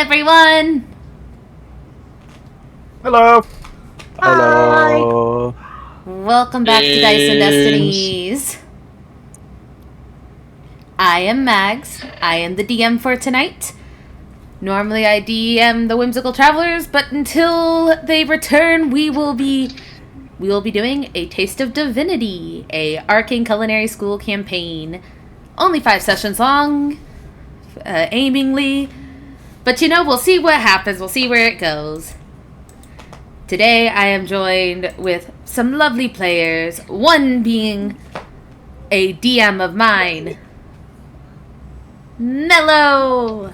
everyone! Hello. Hello. Welcome back to Dice and Destinies. I am Mags. I am the DM for tonight. Normally I DM the Whimsical Travelers, but until they return, we will be doing a Taste of Divinity, a Arcane Culinary School campaign. Only 5 sessions long, aimingly. But we'll see what happens. We'll see where it goes. Today I am joined with some lovely players, one being a DM of mine, Mello.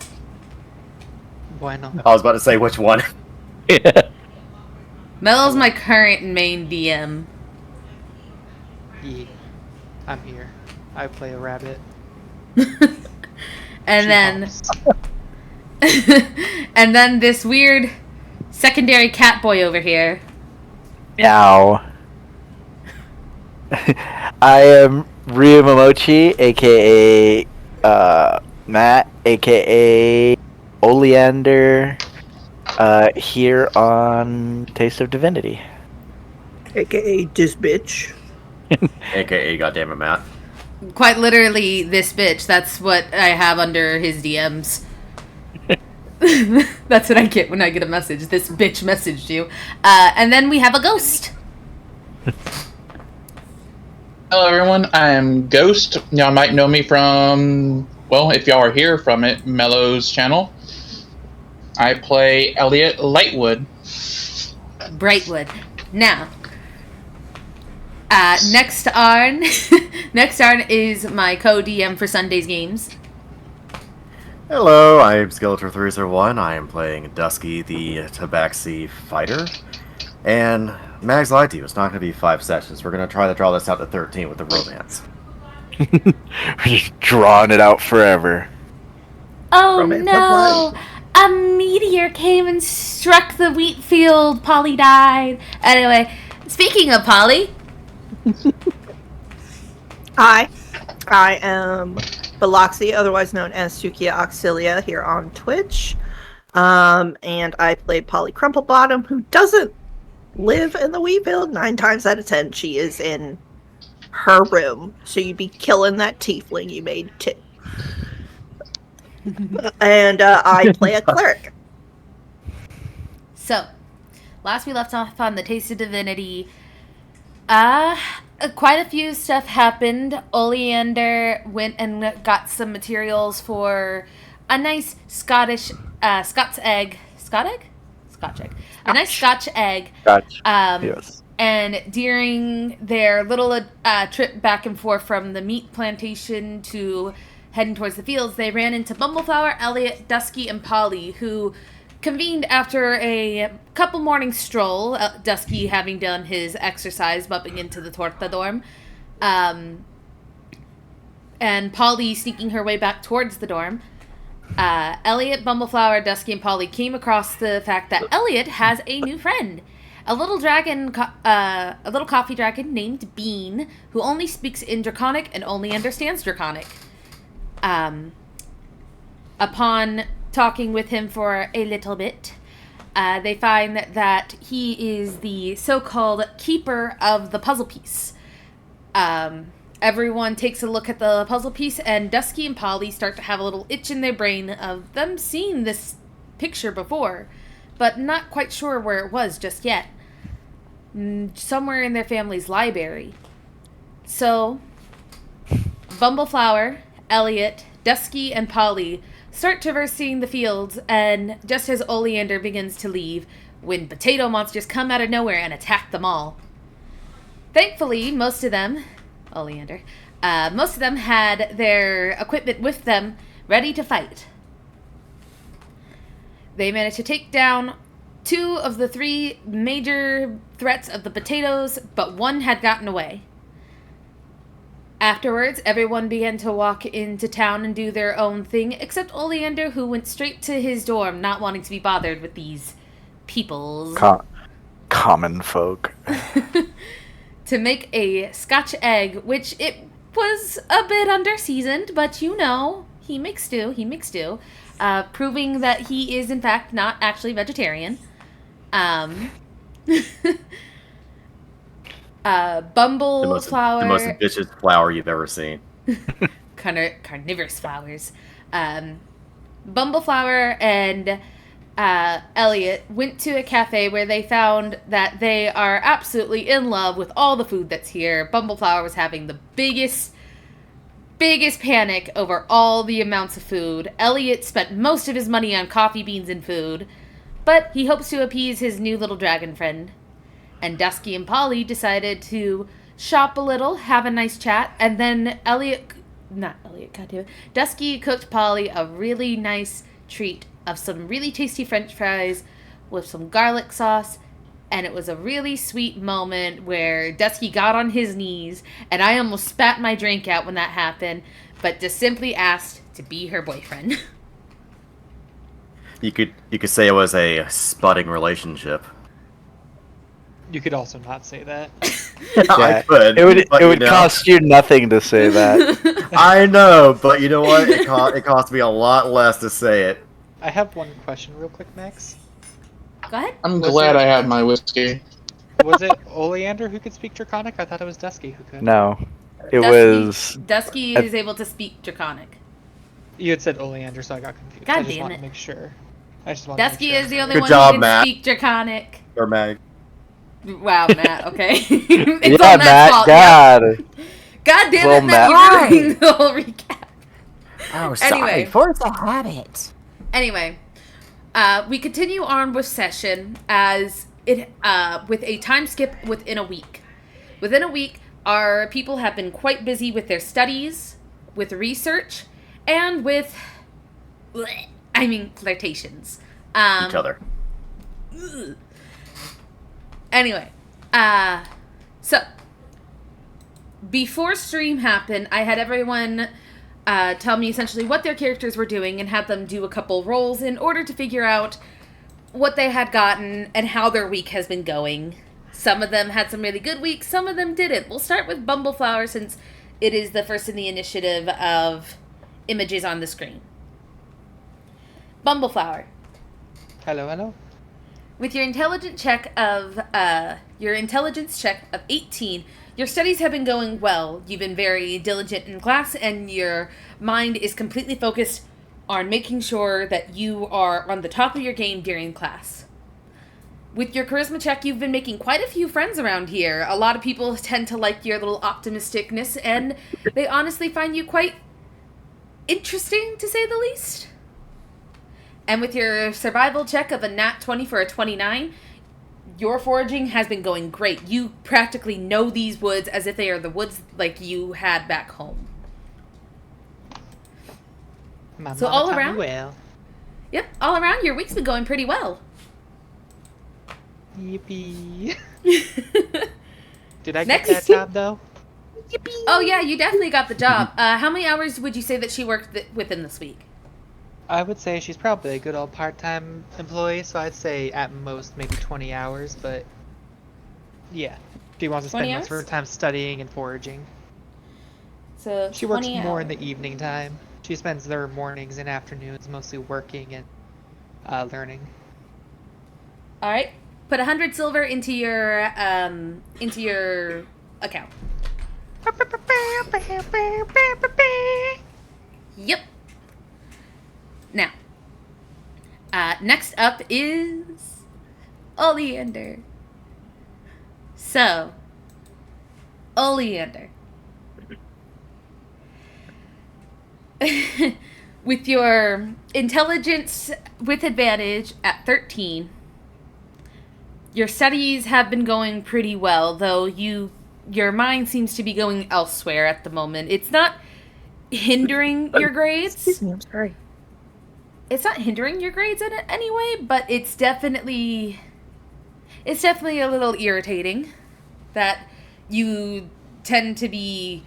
Bueno. I was about to say which one. Mello's my current main DM. Yeah, I'm here. I play a rabbit. And then this weird secondary cat boy over here. Meow. I am Ryu Momochi, aka Matt, aka Oleander, here on Taste of Divinity. AKA this bitch. AKA goddammit Matt. Quite literally, this bitch. That's what I have under his DMs. That's what I get when I get a message. This bitch messaged you. And then we have a ghost. Hello everyone, I am Ghost. Y'all might know me from, well, if y'all are here from it, Mello's channel. I play Elliot Lightwood. Brightwood. Now, next on is my co-DM for Sunday's games. Hello, I am Skeletor301. I am playing Dusky, the Tabaxi fighter. And Mags lied to you. It's not going to be 5 sessions. We're going to try to draw this out to 13 with the romance. We're just drawing it out forever. Oh Romance no! A meteor came and struck the wheat field. Polly died. Anyway, speaking of Polly. Hi, I am Biloxi, otherwise known as Sukia Auxilia, here on Twitch. And I play Polly Crumplebottom, who doesn't live in the wheat field. 9 times out of 10, she is in her room. So you'd be killing that tiefling you made too. And I play a cleric. So, last we left off on the Taste of Divinity, quite a few stuff happened. Oleander went and got some materials for a nice Scott's egg. Scotch egg. A nice Scotch egg. Scotch. Yes. And during their little trip back and forth from the meat plantation to heading towards the fields, they ran into Bumbleflower, Elliot, Dusky, and Polly, who convened after a couple morning stroll, Dusky having done his exercise, bumping into the Torta dorm, and Polly sneaking her way back towards the dorm. Elliot, Bumbleflower, Dusky, and Polly came across the fact that Elliot has a new friend. A little dragon, a little coffee dragon named Bean, who only speaks in Draconic and only understands Draconic. Upon talking with him for a little bit, they find that he is the so-called keeper of the puzzle piece. Everyone takes a look at the puzzle piece, and Dusky and Polly start to have a little itch in their brain of them seeing this picture before, but not quite sure where it was just yet. Somewhere in their family's library. So, Bumbleflower, Elliot, Dusky, and Polly start traversing the fields, and just as Oleander begins to leave, when potato monsters come out of nowhere and attack them all. Thankfully, most of them had their equipment with them, ready to fight. They managed to take down 2 of the 3 major threats of the potatoes, but 1 had gotten away. Afterwards, everyone began to walk into town and do their own thing, except Oleander, who went straight to his dorm, not wanting to be bothered with these peoples. Common folk. To make a Scotch egg, which it was a bit under-seasoned, but He makes do. Proving that he is, in fact, not actually vegetarian. Bumble flower. The most ambitious flower you've ever seen. Carnivorous flowers. Bumbleflower and Elliot went to a cafe where they found that they are absolutely in love with all the food that's here. Bumbleflower was having the biggest panic over all the amounts of food. Elliot spent most of his money on coffee beans and food, but he hopes to appease his new little dragon friend. And Dusky and Polly decided to shop a little, have a nice chat, and then Dusky cooked Polly a really nice treat of some really tasty French fries with some garlic sauce, and it was a really sweet moment where Dusky got on his knees, and I almost spat my drink out when that happened, but just simply asked to be her boyfriend. You could say it was a sputting relationship. You could also not say that. I could. It would cost you nothing to say that. I know, but you know what? It cost me a lot less to say it. I have one question real quick, Max. Go ahead. I'm glad I had my whiskey. Was it Oleander who could speak Draconic? I thought it was Dusky who could. No. It was... Dusky is able to speak Draconic. You had said Oleander, so I got confused. God I just damn want it. to make sure. Dusky is the only Good one job, who can Matt. speak Draconic. Or Mag. Wow, Matt, okay. It's yeah, all Matt's Matt, fault. God. Yep. God damn Well, it, Matt, Matt. you're ruining the whole recap. Oh, sorry. Anyway. Force a habit. Anyway, we continue on with session as it with a time skip within a week. Within a week, our people have been quite busy with their studies, with research, and with flirtations. Each other. Anyway, so before stream happened, I had everyone tell me essentially what their characters were doing and had them do a couple rolls in order to figure out what they had gotten and how their week has been going. Some of them had some really good weeks, some of them didn't. We'll start with Bumbleflower since it is the first in the initiative of images on the screen. Bumbleflower. Hello. With your intelligence check of 18, your studies have been going well. You've been very diligent in class, and your mind is completely focused on making sure that you are on the top of your game during class. With your charisma check, you've been making quite a few friends around here. A lot of people tend to like your little optimisticness, and they honestly find you quite interesting, to say the least. And with your survival check of a nat 20 for a 29, your foraging has been going great. You practically know these woods as if they are the woods like you had back home. So all around, yep, all around, your week's been going pretty well. Yippee. Did I Next. get that job, though? Oh yeah, you definitely got the job. How many hours would you say that she worked within this week? I would say she's probably a good old part-time employee, so I'd say at most maybe 20 hours, but yeah. She wants to 20 spend most of her hours? time studying and foraging. So She works 20 more in the hours. evening time. She spends their mornings and afternoons mostly working and learning. All right, put 100 silver into your account. Yep. Now, next up is Oleander. So, Oleander. With your intelligence with advantage at 13, your studies have been going pretty well, though your mind seems to be going elsewhere at the moment. It's not hindering your grades. Excuse me, I'm sorry. It's not hindering your grades in any way, but it's definitely a little irritating that you tend to be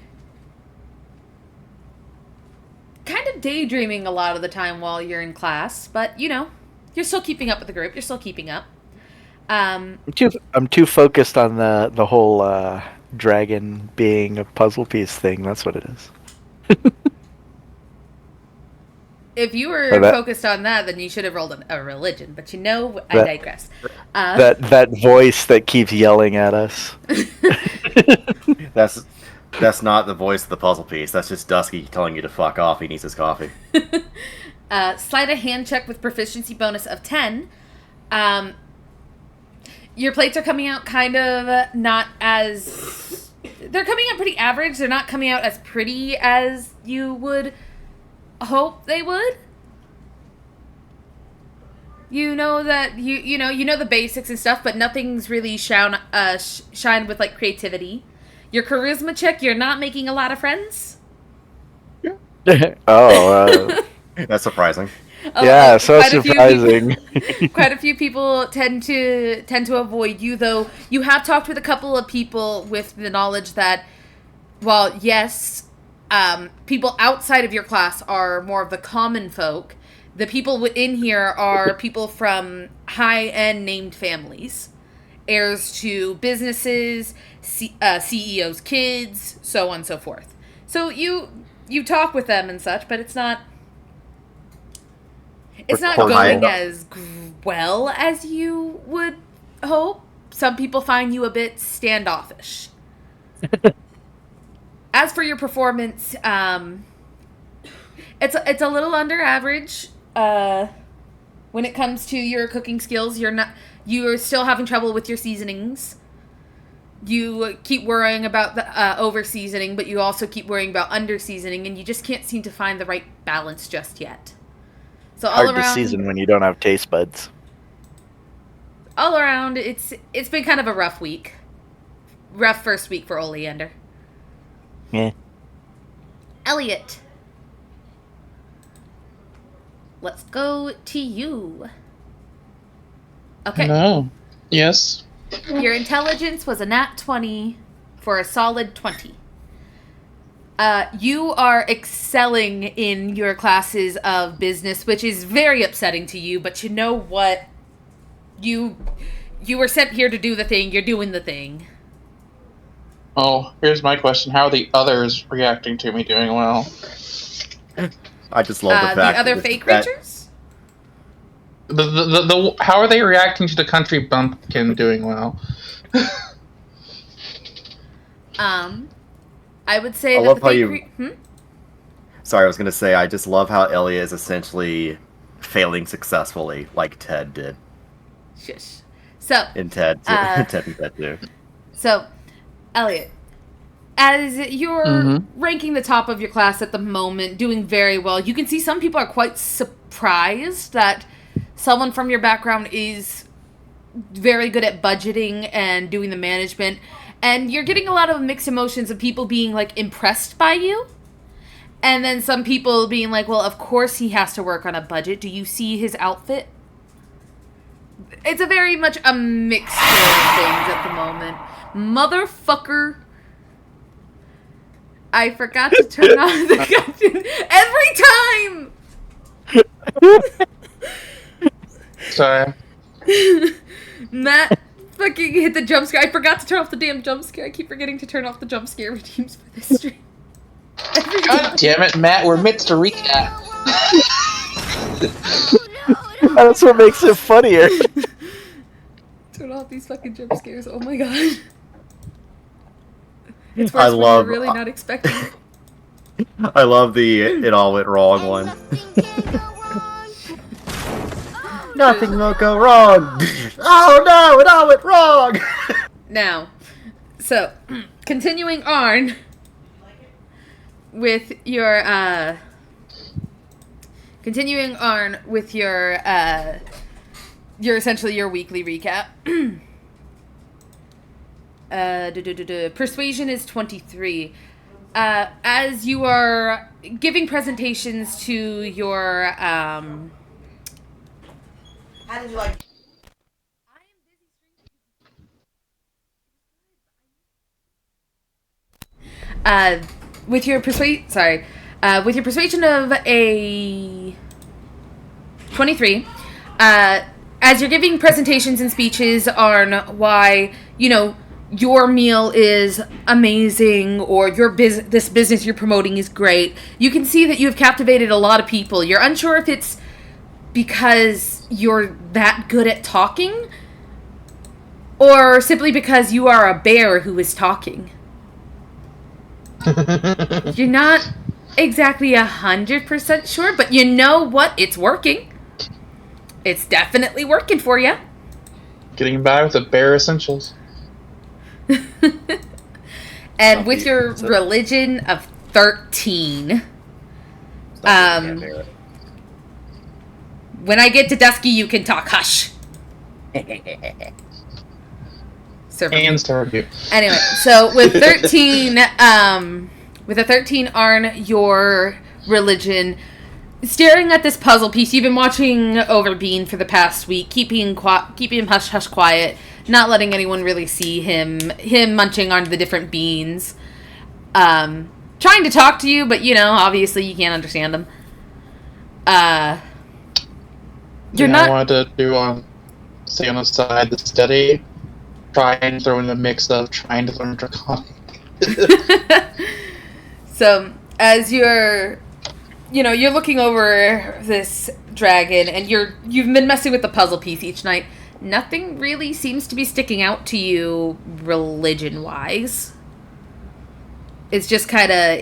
kind of daydreaming a lot of the time while you're in class, but you're still keeping up with the group. You're still keeping up. I'm too focused on the whole dragon being a puzzle piece thing. That's what it is. If you were That- focused on that, then you should have rolled a religion. But I That- digress. that voice that keeps yelling at us. That's not the voice of the puzzle piece. That's just Dusky telling you to fuck off. He needs his coffee. Slide a hand check with proficiency bonus of 10. Your plates are coming out kind of not as... They're coming out pretty average. They're not coming out as pretty as you would hope they would. You know that you know the basics and stuff, but nothing's really shine with like creativity. Your charisma check, you're not making a lot of friends. That's surprising. Yeah, so quite a few surprising. Quite a few people tend to avoid you, though. You have talked with a couple of people with the knowledge that, while yes, people outside of your class are more of the common folk, the people in here are people from high-end named families, heirs to businesses, CEOs' kids, so on and so forth. So you talk with them and such, but it's not going as well as you would hope. Some people find you a bit standoffish. As for your performance, it's a little under average. When it comes to your cooking skills, you're still having trouble with your seasonings. You keep worrying about the over seasoning, but you also keep worrying about under seasoning, and you just can't seem to find the right balance just yet. So all Hard around, to season when you don't have taste buds. all around, it's been kind of a rough week. Rough first week for Oleander. Yeah. Elliot. Let's go to you. Okay. No. Yes. Your intelligence was a nat 20 for a solid 20. You are excelling in your classes of business, which is very upsetting to you, but you know what? You were sent here to do the thing. You're doing the thing. Oh, here's my question. How are the others reacting to me doing well? I just love the fact the other that fake creatures? How are they reacting to the country bumpkin doing well? I would say I that love the how fake you- Sorry, I was going to say, I just love how Elliot is essentially failing successfully, like Ted did. Shush. So, In Ted, Ted and Ted too. So, Elliot, as you're ranking the top of your class at the moment, doing very well, you can see some people are quite surprised that someone from your background is very good at budgeting and doing the management. And you're getting a lot of mixed emotions of people being, like, impressed by you. And then some people being like, well, of course he has to work on a budget. Do you see his outfit? It's a very much a mixture of things at the moment. Motherfucker. I forgot to turn on the goddamn... Every time! Sorry. Matt fucking hit the jump scare. I forgot to turn off the damn jump scare. I keep forgetting to turn off the jump scare redeems for this stream. God damn it, Matt, we're midst a recap. That's what makes it funnier. Turn off these fucking jump scares. Oh my god. It's worse when love- you're really not expecting it. I love the it all went wrong one. Nothing will go wrong. Oh no, it all went wrong. Now, so, continuing on with your, essentially your weekly recap. Persuasion is 23. As you are giving presentations to your, How did you like? with your persuasion of a 23, as you're giving presentations and speeches on why, your meal is amazing or this business you're promoting is great, you can see that you have captivated a lot of people. You're unsure if it's because you're that good at talking or simply because you are a bear who is talking. You're not exactly 100% sure, but you know what? It's working. It's definitely working for you. Getting by with the bare essentials. And with your religion of 13, when I get to Dusky, you can talk hush. And start you. Anyway, so with 13, with a 13 Arn, your religion, staring at this puzzle piece, you've been watching over Bean for the past week, keeping hush hush quiet, not letting anyone really see him munching on the different beans, trying to talk to you, but obviously you can't understand him. You're not. I wanted to do stay on the side, the study, try and throw in the mix of trying to learn Draconic. So as you're looking over this dragon, and you've been messing with the puzzle piece each night. Nothing really seems to be sticking out to you religion-wise. It's just kind of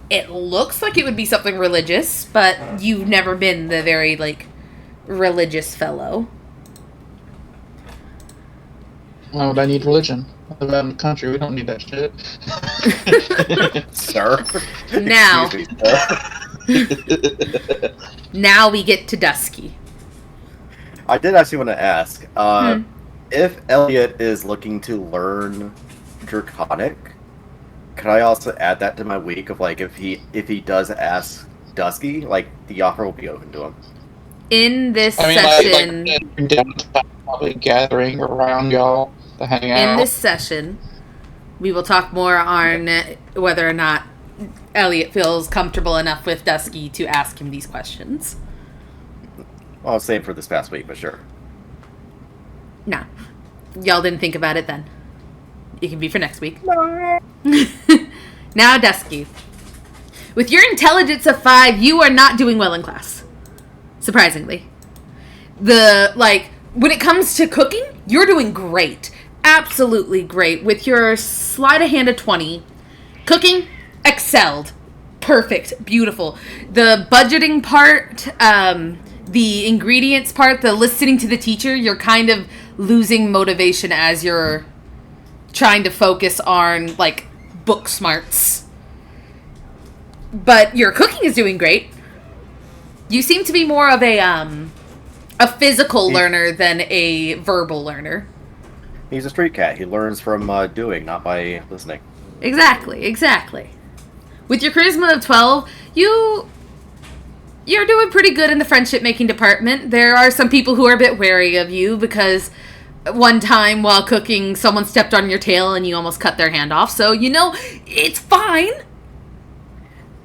it looks like it would be something religious, but you've never been the very religious fellow. Why would I need religion? I live out in the country. We don't need that shit. Sir. Now. Excuse me, sir. Now we get to Dusky. I did actually want to ask, if Elliot is looking to learn Draconic, could I also add that to my week of if he does ask Dusky, the offer will be open to him. In this session, probably gathering around y'all to hang out. In this session, we will talk more on whether or not Elliot feels comfortable enough with Dusky to ask him these questions. Well, I'll save for this past week, but sure. Nah. Y'all didn't think about it then. It can be for next week. Now, Dusky. With your intelligence of 5, you are not doing well in class. Surprisingly. When it comes to cooking, you're doing great. Absolutely great. With your sleight of hand of 20. Cooking, excelled. Perfect. Beautiful. The budgeting part, the ingredients part, the listening to the teacher, you're kind of losing motivation as you're trying to focus on, book smarts. But your cooking is doing great. You seem to be more of a physical learner than a verbal learner. He's a street cat. He learns from doing, not by listening. Exactly. With your charisma of 12, you're doing pretty good in the friendship-making department. There are some people who are a bit wary of you because one time while cooking, someone stepped on your tail and you almost cut their hand off. So, it's fine.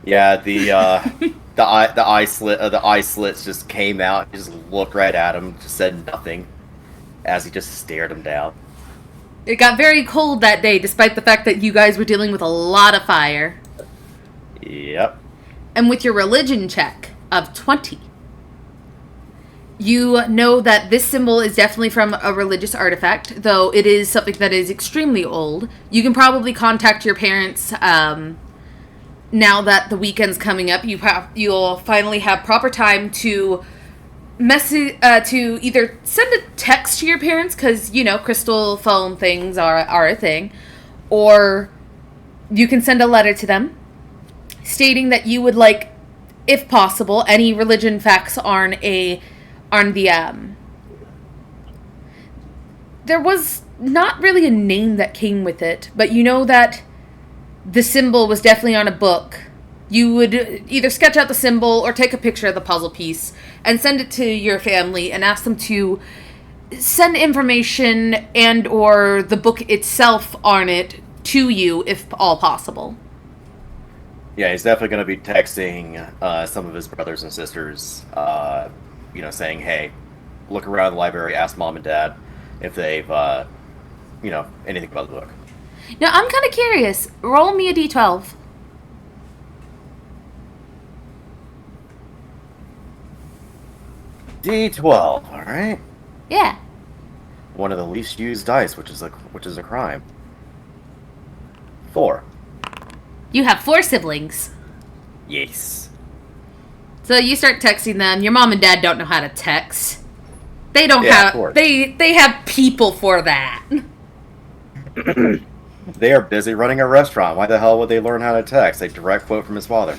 Yeah, the eye slits just came out. He just looked right at him, just said nothing, as he just stared him down. It got very cold that day, despite the fact that you guys were dealing with a lot of fire. Yep. And with your religion check of 20, you know that this symbol is definitely from a religious artifact, though it is something that is extremely old. You can probably contact your parents now that the weekend's coming up. You'll finally have proper time to to either send a text to your parents, because crystal phone things are a thing, or you can send a letter to them stating that you would like, if possible, any religion facts on the there was not really a name that came with it, but that the symbol was definitely on a book. You would either sketch out the symbol or take a picture of the puzzle piece and send it to your family and ask them to send information and or the book itself on it to you, if all possible. Yeah, he's definitely going to be texting some of his brothers and sisters, saying, hey, look around the library, ask mom and dad if they've, anything about the book. Now, I'm kind of curious. Roll me a d12. D12. All right. Yeah. One of the least used dice, which is a crime. 4. You have 4 siblings. Yes. So you start texting them. Your mom and dad don't know how to text. They don't Yeah, of have... course. They have people for that. They are busy running a restaurant. Why the hell would they learn how to text? A direct quote from his father.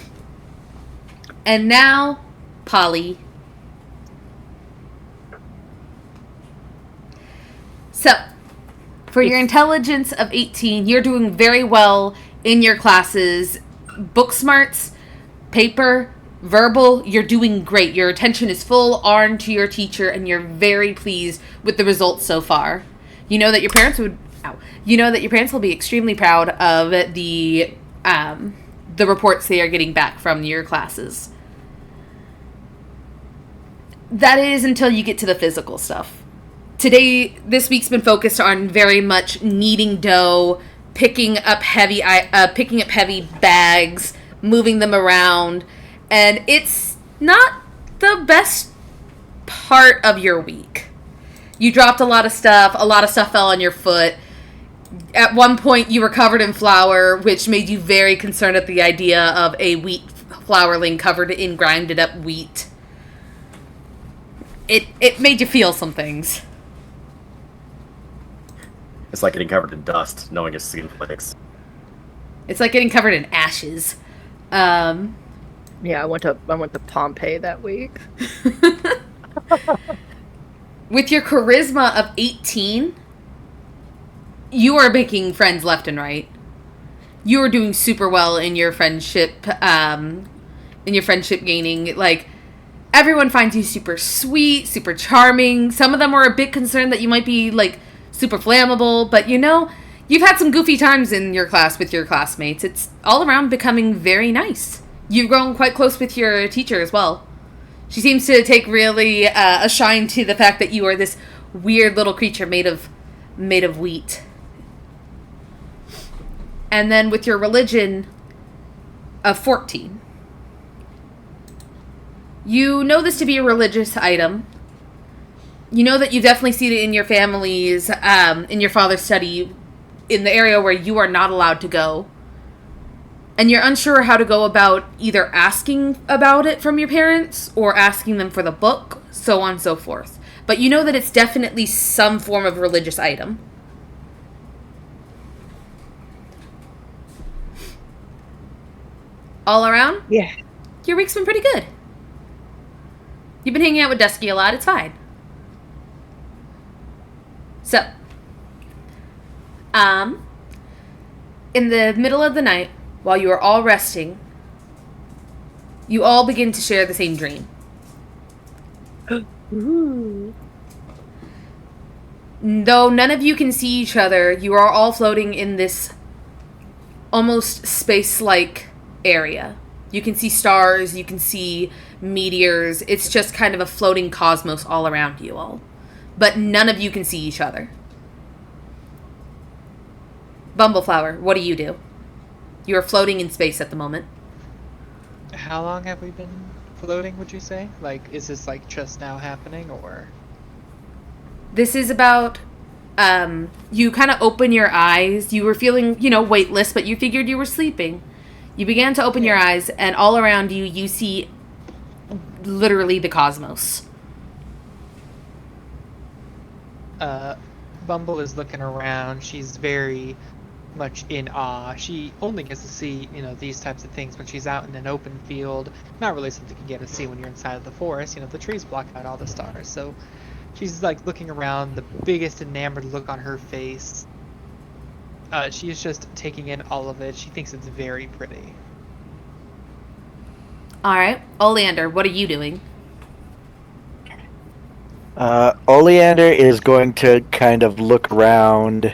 And now, Polly. So, for your intelligence of 18, you're doing very well in your classes. Book smarts, paper, verbal, you're doing great. Your attention is full on to your teacher, and you're very pleased with the results so far. You know that your parents will be extremely proud of the reports they are getting back from your classes. That is until you get to the physical stuff. This week's been focused on very much kneading dough, picking up heavy bags, moving them around, and it's not the best part of your week. You dropped a lot of stuff fell on your foot. At one point, you were covered in flour, which made you very concerned at the idea of a wheat flourling covered in grinded up wheat. It made you feel some things. It's like getting covered in dust, knowing it's skin flakes. It's like getting covered in ashes. Yeah, I went to Pompeii that week. With your charisma of 18, you are making friends left and right. You are doing super well in your friendship gaining. Like, everyone finds you super sweet, super charming. Some of them were a bit concerned that you might be, like, super flammable, but you've had some goofy times in your class with your classmates. It's all around becoming very nice. You've grown quite close with your teacher as well. She seems to take really a shine to the fact that you are this weird little creature made of wheat. And then with your religion of 14, you know this to be a religious item. You know that you definitely see it in your families, in your father's study, in the area where you are not allowed to go. And you're unsure how to go about either asking about it from your parents or asking them for the book, so on and so forth. But you know that it's definitely some form of religious item. All around? Yeah. Your week's been pretty good. You've been hanging out with Dusky a lot, it's fine. So, in the middle of the night, while you are all resting, you all begin to share the same dream. Ooh. Though none of you can see each other, you are all floating in this almost space-like area. You can see stars, you can see meteors. It's just kind of a floating cosmos all around you all. But none of you can see each other. Bumbleflower, what do you do? You are floating in space at the moment. How long have we been floating, would you say? Like, is this like just now happening, or? This is about, you kind of open your eyes. You were feeling, weightless, but you figured you were sleeping. You began to open your eyes, and all around you, you see literally the cosmos. Bumble is looking around. She's very much in awe. She only gets to see, these types of things when she's out in an open field. Not really something you get to see when you're inside of the forest. The trees block out all the stars. So she's like looking around, the biggest enamored look on her face. She's just taking in all of it. She thinks it's very pretty. Alright, Oleander, what are you doing? Oleander is going to kind of look around,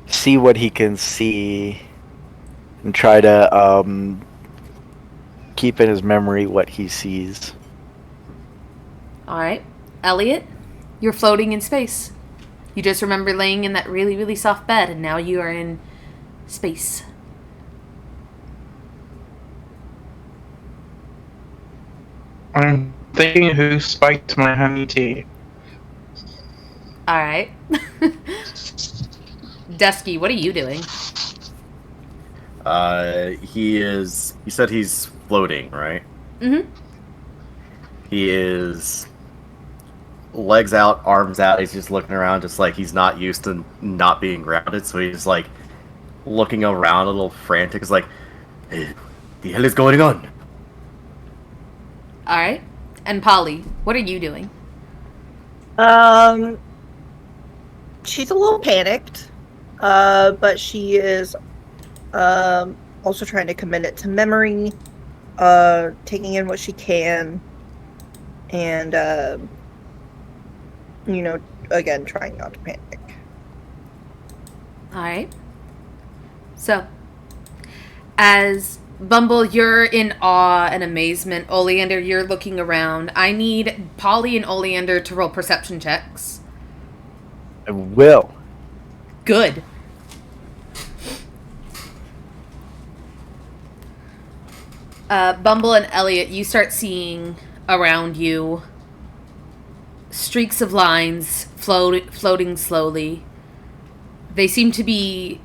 see what he can see, and try to keep in his memory what he sees. Alright, Elliot, you're floating in space. You just remember laying in that really, really soft bed, and now you are in space. I'm thinking who spiked my honey tea. All right. Dusky, what are you doing? He is. You said he's floating, right? Mm-hmm. He is legs out, arms out. He's just looking around, just like he's not used to not being grounded. So he's like looking around a little frantic. He's like, "Hey, the hell is going on?" All right. And Polly, what are you doing? She's a little panicked, but she is also trying to commit it to memory, taking in what she can, and again, trying not to panic. All right. So, as Bumble, you're in awe and amazement. Oleander, you're looking around. I need Polly and Oleander to roll perception checks. I will. Good. Bumble and Elliot, you start seeing around you streaks of lines floating slowly. They seem to be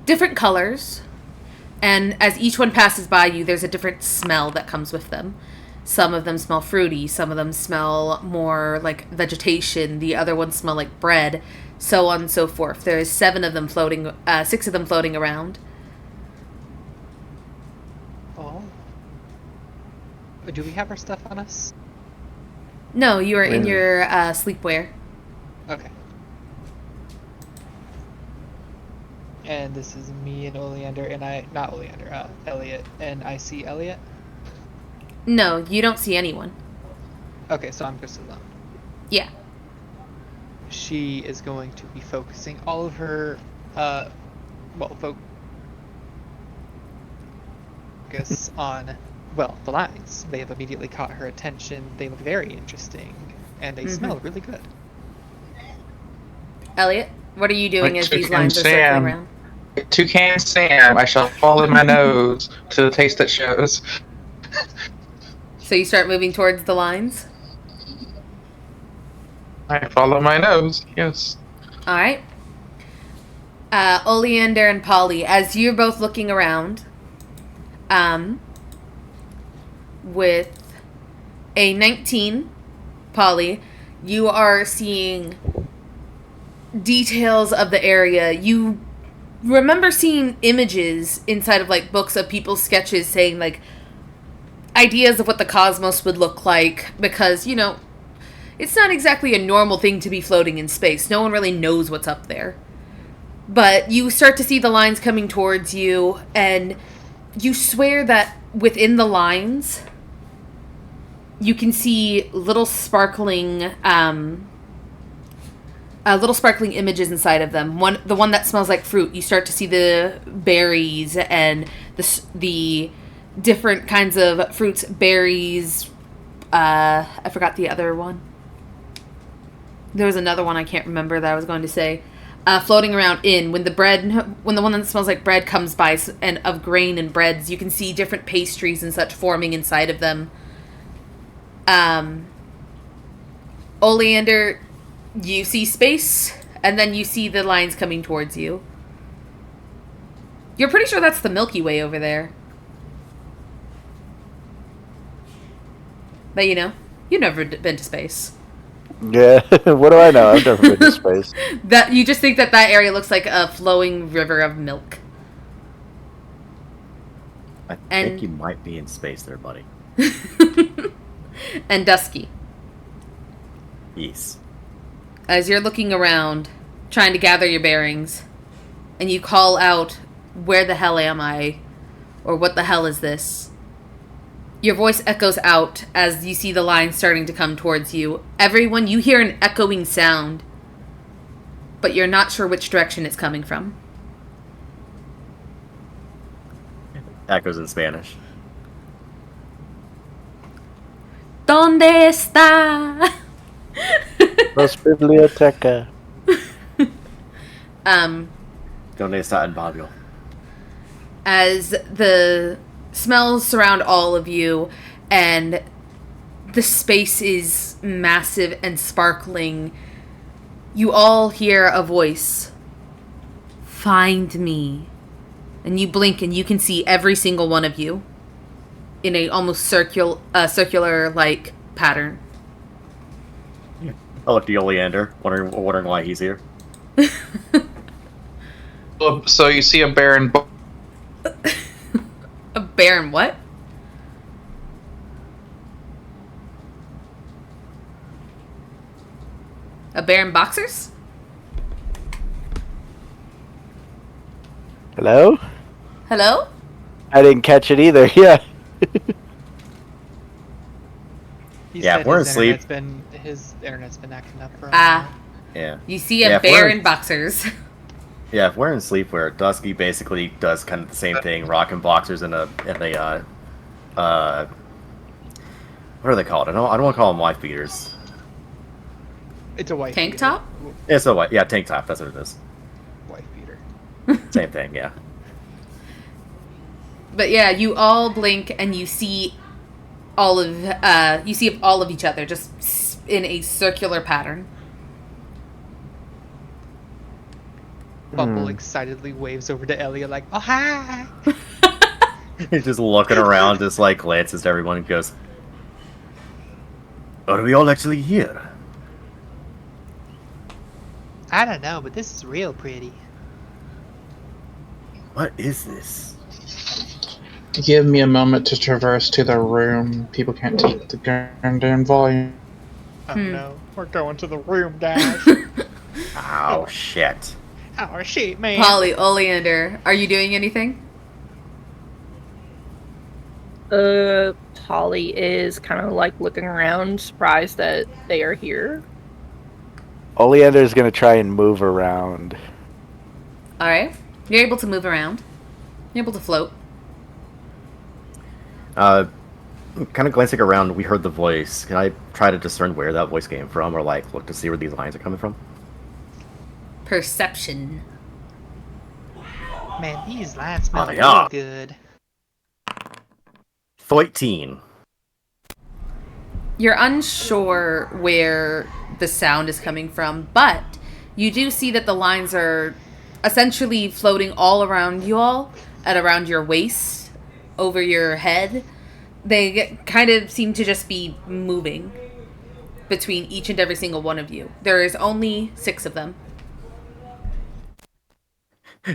different colors, and as each one passes by you, there's a different smell that comes with them. Some of them smell fruity, some of them smell more like vegetation, the other ones smell like bread, so on and so forth. There's 6 of them floating around. Oh. Do we have our stuff on us? No, you are in your sleepwear. Okay. And this is me and Oleander, and Elliot, and I see Elliot. No, you don't see anyone. Okay, so I'm just alone. Yeah. She is going to be focusing all of her, focus on, the lines. They have immediately caught her attention. They look very interesting, and they smell really good. Elliot, what are you doing as these lines are Sam. circling around? Toucan Sam, I shall follow my nose to the taste that shows. So you start moving towards the lines? I follow my nose, yes. Alright. Oleander and Polly, as you're both looking around, with a 19, Polly, you are seeing details of the area. You remember seeing images inside of like books of people's sketches saying like ideas of what the cosmos would look like, because it's not exactly a normal thing to be floating in space. No one really knows what's up there. But you start to see the lines coming towards you, and you swear that within the lines you can see little sparkling images inside of them. The one that smells like fruit, you start to see the berries and the different kinds of fruits, berries. I forgot the other one. There was another one I can't remember that I was going to say. Floating around when the one that smells like bread comes by, and of grain and breads, you can see different pastries and such forming inside of them. Oleander, you see space, and then you see the lines coming towards you. You're pretty sure that's the Milky Way over there. But you've never been to space. Yeah, what do I know? I've never been to space. That you just think that area looks like a flowing river of milk. I think you might be in space there, buddy. And Dusky, Yes. as you're looking around, trying to gather your bearings, and you call out, "Where the hell am I?" or "What the hell is this?" Your voice echoes out as you see the line starting to come towards you. Everyone, you hear an echoing sound, but you're not sure which direction it's coming from. Echoes in Spanish. ¿Dónde está? Los biblioteca. ¿Dónde está el barrio? as the smells surround all of you, and the space is massive and sparkling. You all hear a voice. Find me. And you blink and you can see every single one of you in a almost circular like pattern. I look to Oleander, wondering why he's here. So you see a Baron. A baron what? A baron boxers? Hello? Hello? I didn't catch it either. Yeah. He Yeah, said if we're his asleep- his internet's been acting up for a Ah. while. Yeah. You see a Yeah, if we're- baron boxers. Yeah, if we're in sleepwear, Dusky basically does kind of the same thing, rocking boxers in a what are they called? I don't want to call them wife beaters. It's a wife Tank beater. top? It's a white, yeah, tank top. That's what it is. Wife beater. Same thing, yeah. But yeah, you all blink and you see all of each other just in a circular pattern. Bumble excitedly waves over to Elliot like, "Oh hi!" He's just looking around, just like glances to everyone and goes, "Are we all actually here?" I don't know, but this is real pretty. What is this? Give me a moment to traverse to the room. People can't take the goddamn volume. Oh no, we're going to the room, guys. Oh shit. Oh shit, man. Polly, Oleander, are you doing anything? Polly is kind of like looking around, surprised that they are here. Oleander's gonna try and move around. Alright. You're able to move around. You're able to float. Kind of glancing around, we heard the voice. Can I try to discern where that voice came from, or like look to see where these lines are coming from? Perception. Man, these lines smell Oh, real yeah. good. 13. You're unsure where the sound is coming from, but you do see that the lines are essentially floating all around you all, at around your waist, over your head. They kind of seem to just be moving between each and every single one of you. There is only 6 of them.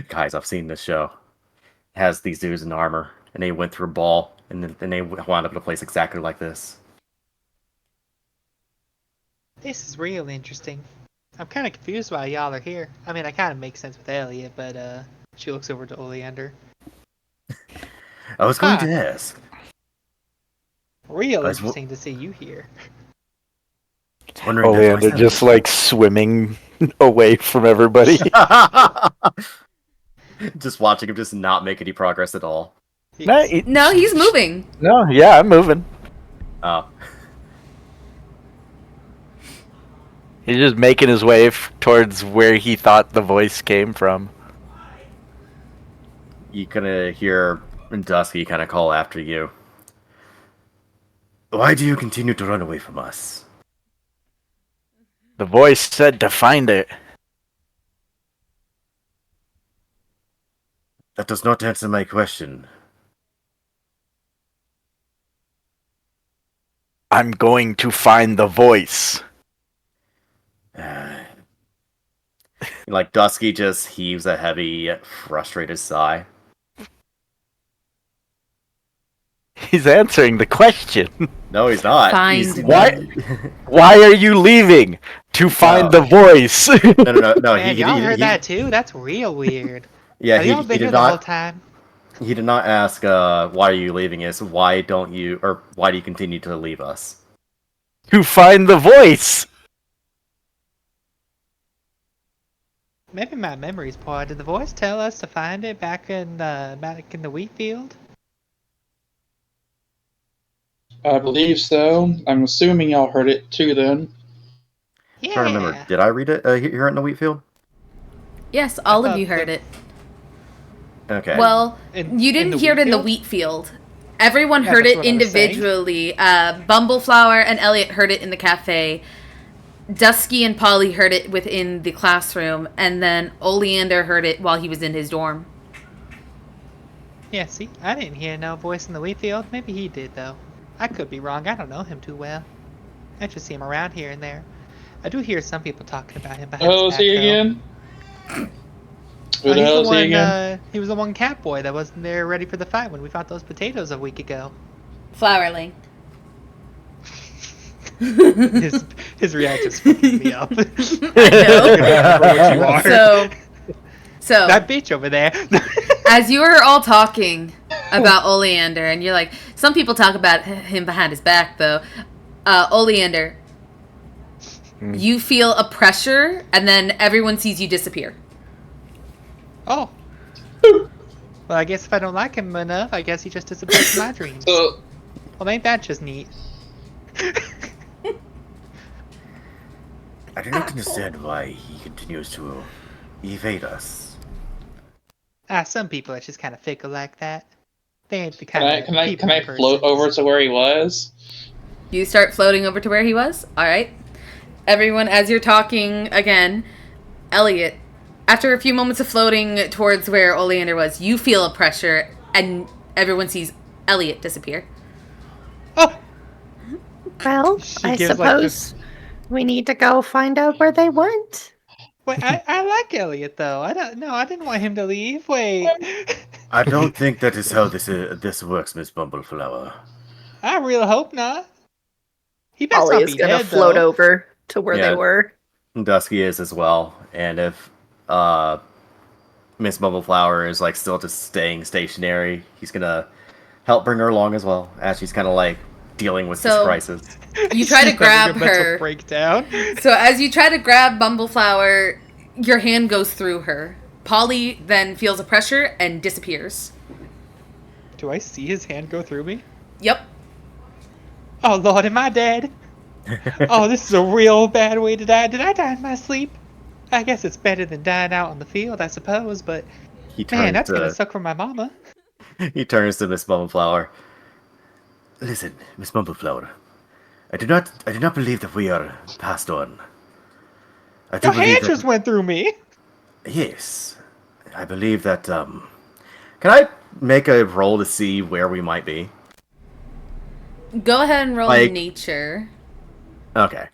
Guys, I've seen this show. It has these dudes in armor, and they went through a ball, and then they wound up in a place exactly like this. This is real interesting. I'm kind of confused why y'all are here. I mean, I kind of make sense with Elliot, but she looks over to Oleander. I was going Ah. to ask. Real Guys, interesting to see you here. I was wondering if Oleander I- just like swimming away from everybody. Just watching him just not make any progress at all. No, No, he's moving. no, yeah, I'm moving. Oh. He's just making his way towards where he thought the voice came from. You kind of hear Dusky kind of call after you. Why do you continue to run away from us? The voice said to find it. That does not answer my question. I'm going to find the voice. Like, Dusky just heaves a heavy, frustrated sigh. He's answering the question. No, he's not. Find He's- me. What? Why are you leaving? To find the voice. No, Man, y'all heard that too? That's real weird. Yeah, Have y'all he been here did the whole not. time? He did not ask, why are you leaving us? Why do you continue to leave us? To find the voice. Maybe my memory's poor. Did the voice tell us to find it back in the wheat field? I believe so. I'm assuming y'all heard it too then. Yeah. I don't remember. Did I read it? Hear it in the wheat field? Yes, all of you heard it. Okay. Well, In- you in didn't the hear it in the wheat wheat field. Everyone Yeah, heard that's it what I was saying. individually. Bumbleflower and Elliot heard it in the cafe. Dusky and Polly heard it within the classroom, and then Oleander heard it while he was in his dorm. Yeah, see, I didn't hear no voice in the wheat field. Maybe he did, though. I could be wrong. I don't know him too well. I just see him around here and there. I do hear some people talking about him behind Who his is back, he though. again? Who He's the hell the is he one. again? He was the one cat boy that wasn't there ready for the fight when we fought those potatoes a week ago. Flowerling. His reaction's fucking me up. I know. Remember what you are. So That bitch over there. as you were all talking about Oleander, and you're like, some people talk about him behind his back, though. Oleander, you feel a pressure, and then everyone sees you disappear. Oh. Well, I guess if I don't like him enough, I guess he just disappears from my dreams. So, Well, ain't that just neat? I do not understand why he continues to evade us. Some people are just kind of fickle like that. They ain't the can kind I of can I people can I float persons. over to where he was? You start floating over to where he was. All right. Everyone, as you're talking again, Elliot, after a few moments of floating towards where Oleander was, you feel a pressure, and everyone sees Elliot disappear. Oh, Well, She I gives, like, suppose we need to go find out where they went. wait, I like Elliot though. I didn't want him to leave. Wait, I don't think that is how this works, Miss Bumbleflower. I really hope not. He best Ollie not is be gonna dead float though. over to where Yeah. they were. Dusky is as well, and if Miss Bumbleflower is like still just staying stationary, he's gonna help bring her along as well, as she's kind of like dealing with this So- crisis. You try to She's having grab a mental her. breakdown. So as you try to grab Bumbleflower, your hand goes through her. Polly then feels a pressure and disappears. Do I see his hand go through me? Yep. Oh Lord, am I dead? Oh, this is a real bad way to die. Did I die in my sleep? I guess it's better than dying out on the field, I suppose, but He turns man, that's to gonna suck for my mama. he turns to Miss Bumbleflower. Listen, Miss Bumbleflower, I do not believe that we are passed on. I do Your believe hand that, just went through me. yes, I believe that. Can I make a roll to see where we might be? Go ahead and roll Like- nature. Okay.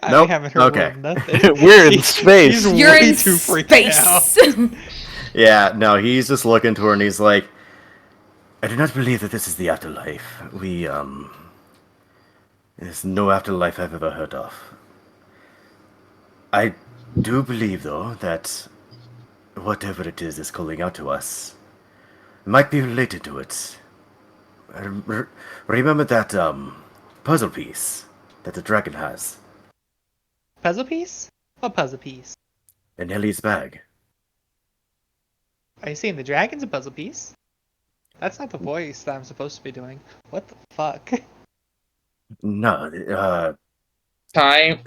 I Nope, haven't heard okay. word nothing. We're in space. He's You're way in too freaked out. space. Yeah, no, he's just looking to her and he's like, I do not believe that this is the afterlife. There's no afterlife I've ever heard of. I do believe, though, that whatever it is calling out to us might be related to it. Remember that, puzzle piece that the dragon has Puzzle piece? What puzzle piece? in Ellie's bag? Are you seeing the dragon's a puzzle piece? That's not the voice that I'm supposed to be doing. What the fuck? No, Time.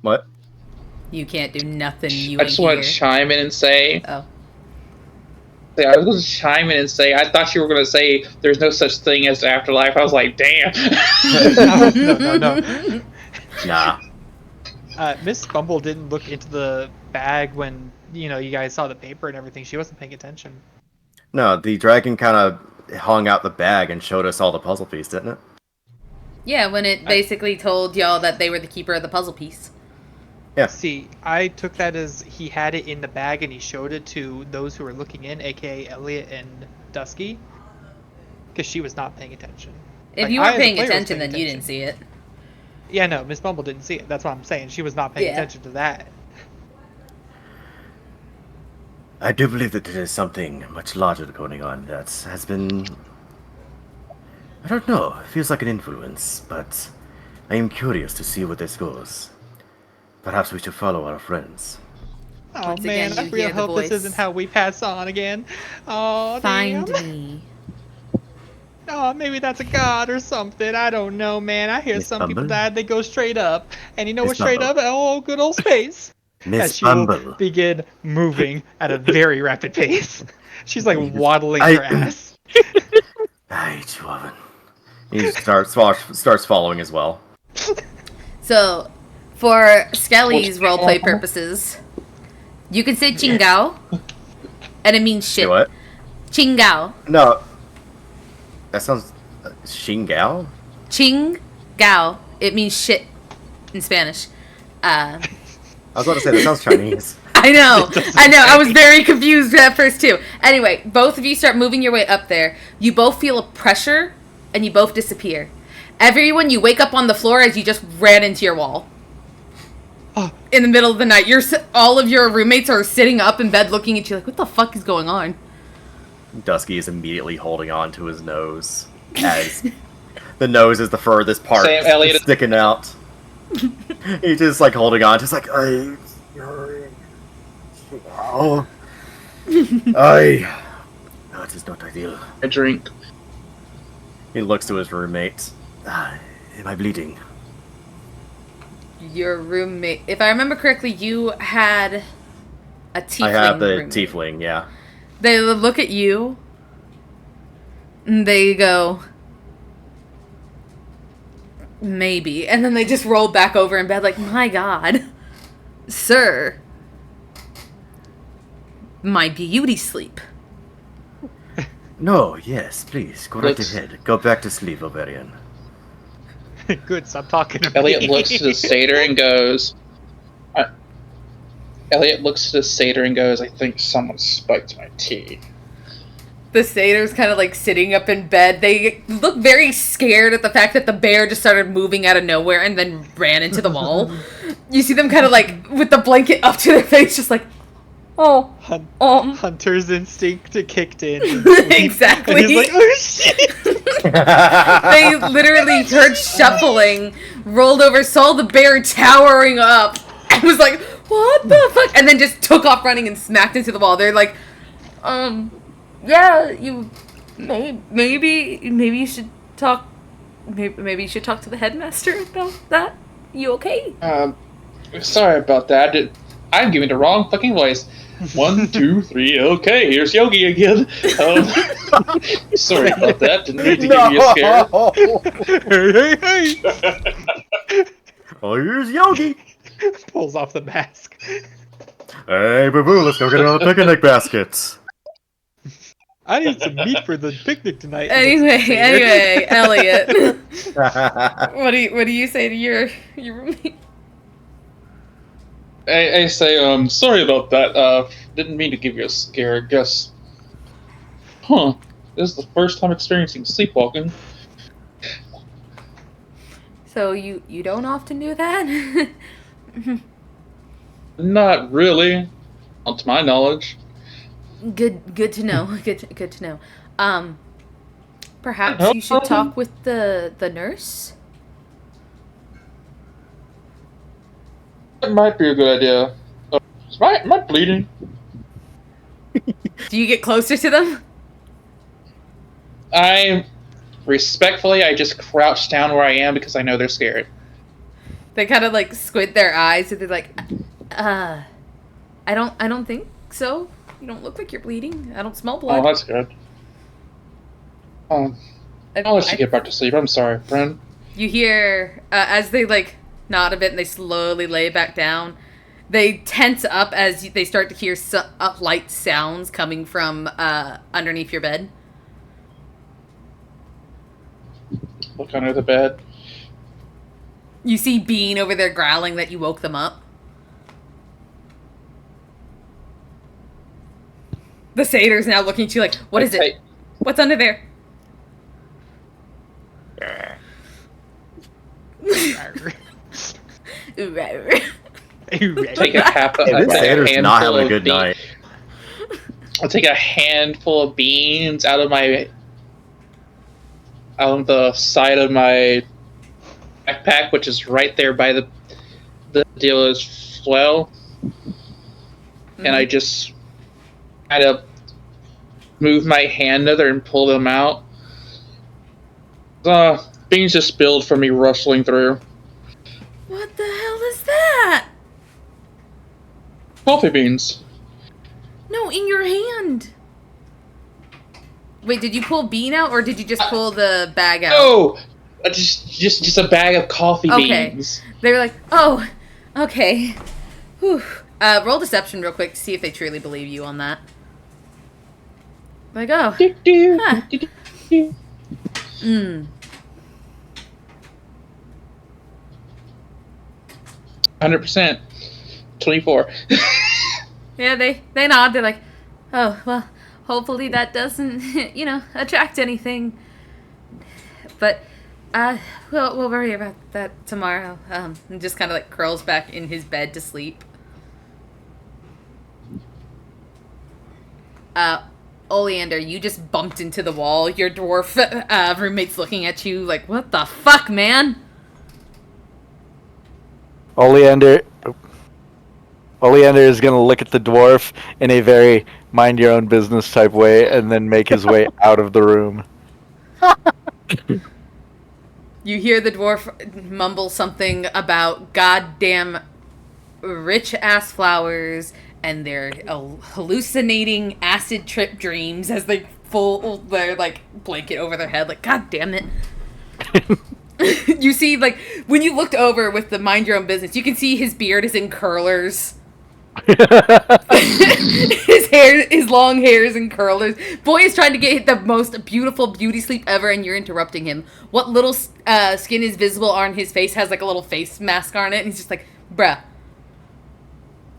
what? You can't do nothing. You I ain't just want here. to chime in and say. Oh. Yeah, I was going to chime in and say. I thought you were going to say there's no such thing as afterlife. I was like, damn. No. Nah. Miss Bumble didn't look into the bag when, you guys saw the paper and everything. She wasn't paying attention. No, the dragon kind of hung out the bag and showed us all the puzzle piece, didn't it? Yeah, when it basically told y'all that they were the keeper of the puzzle piece. Yeah. See, I took that as he had it in the bag and he showed it to those who were looking in, aka Elliot and Dusky, because she was not paying attention. If Like, you I, weren't as a paying player, was attention, paying then you didn't see it. Yeah, no, Miss Bumble didn't see it. That's what I'm saying. She was not paying Yeah. attention to that. I do believe that there is something much larger going on that has been... I don't know, it feels like an influence, but I am curious to see where this goes. Perhaps we should follow our friends. Oh Once man, again, I you really hear the hope voice. this isn't how we pass on again. Oh, Find damn. me. Oh, maybe that's a god or something. I don't know, man. I hear Miss some people Bumble? died, they go straight up. And you know Miss what straight Bumble? up? Oh, good old space. Miss as she will Bumble. begin moving at a very rapid pace. She's like waddling I- her ass. Hey, Chihuahuan. He starts following as well. So, for Skelly's What's- roleplay purposes, you can say chingao, and it means shit. Do what? Chingao. No. That sounds... Shingao? Chingao. It means shit in Spanish. I was about to say, that sounds Chinese. I know. I was very confused at first too. Anyway, both of you start moving your way up there. You both feel a pressure, and you both disappear. Everyone, you wake up on the floor as you just ran into your wall. Oh. In the middle of the night, all of your roommates are sitting up in bed looking at you like, what the fuck is going on? Dusky is immediately holding on to his nose, as the nose is the furthest part, Same, Elliot. sticking out. He's just like holding on, just like, oh, that is not ideal. A drink. He looks to his roommate. Am I bleeding? Your roommate, if I remember correctly, you had a tiefling I have the roommate. tiefling, yeah. They look at you, and they go, maybe. And then they just roll back over in bed like, my God, sir, my beauty sleep. No, yes, please, go right Looks- ahead. Go back to sleep, Ovarian. Good, stop talking to me. Elliot looks to the satyr and goes. Elliot looks to the satyr and goes, I think someone spiked my tea. The satyr's kind of like sitting up in bed. They look very scared at the fact that the bear just started moving out of nowhere and then ran into the wall. You see them kind of like with the blanket up to their face, just like, oh, Hunter's instinct kicked in. exactly. And he's like, oh shit! They literally heard shuffling, rolled over, saw the bear towering up, and was like, what the fuck? And then just took off running and smacked into the wall. They're like, yeah, you maybe you should talk. Maybe you should talk to the headmaster about that. You okay? Sorry about that. I'm giving the wrong fucking voice. 1, 2, 3, okay, here's Yogi again. Sorry about that, didn't mean to give you a scare. Hey. Oh, here's Yogi. Pulls off the mask. Hey, boo-boo, let's go get another picnic basket. I need some meat for the picnic tonight. Anyway, Elliot. What do you say to your roommate? I say, sorry about that, didn't mean to give you a scare, I guess. This is the first time experiencing sleepwalking. So you don't often do that? Not really, not to my knowledge. Good to know. Good to know. Perhaps you should talk with the nurse. That might be a good idea. Am I bleeding? Do you get closer to them? I just crouch down where I am because I know they're scared. They kind of like squint their eyes and they're like, I don't think so. You don't look like you're bleeding. I don't smell blood. Oh, that's good. I'll let you get back to sleep. I'm sorry, friend. You hear, as they like nod a bit and they slowly lay back down, they tense up as they start to hear light sounds coming from underneath your bed. Look under the bed. You see Bean over there growling that you woke them up. The satyr's now looking at you like, what is it? What's under there? Take a Satyr's not having a good beans. night. I'll take a handful of beans out of the side of my backpack, which is right there by the dealer's well, and I just kind of move my hand there and pull them out. Beans just spilled from me rustling through. What the hell is that? Coffee beans. No, in your hand. Wait, did you pull bean out, or did you just pull the bag out? Oh, just a bag of coffee Okay. beans. They were like, oh, okay. Whew. Roll deception real quick to see if they truly believe you on that. Like, oh. Huh. 100%. 24. Yeah, they nod. They're like, oh, well, hopefully that doesn't, attract anything. But, we'll worry about that tomorrow. And just kind of like curls back in his bed to sleep. Oleander, you just bumped into the wall. Your dwarf roommate's looking at you like, what the fuck, man? Oleander is gonna look at the dwarf in a very mind your own business type way, and then make his way out of the room. You hear the dwarf mumble something about goddamn rich ass flowers and their hallucinating acid trip dreams as they pull their like blanket over their head. Like, god damn it. You see, like, when you looked over with the mind your own business, you can see his beard is in curlers. His long hair is in curlers. Boy is trying to get the most beautiful beauty sleep ever, and you're interrupting him. What little skin is visible on his face has like a little face mask on it, and he's just like, bruh.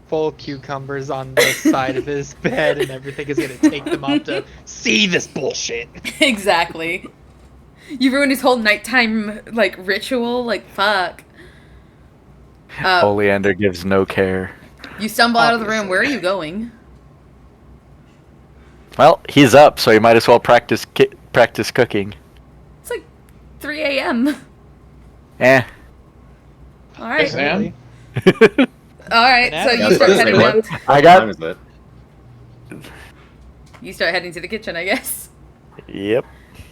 Full cucumbers on the side of his bed, and everything is gonna take them off to see this bullshit. Exactly. You ruined his whole nighttime like ritual. Like, fuck. Oleander gives no care. You stumble out of the room. Where are you going? Well, he's up, so he might as well practice cooking. It's like 3 a.m. Eh. All right. Sam? All right. So you start heading down. What time is it? You start heading to the kitchen, I guess. Yep.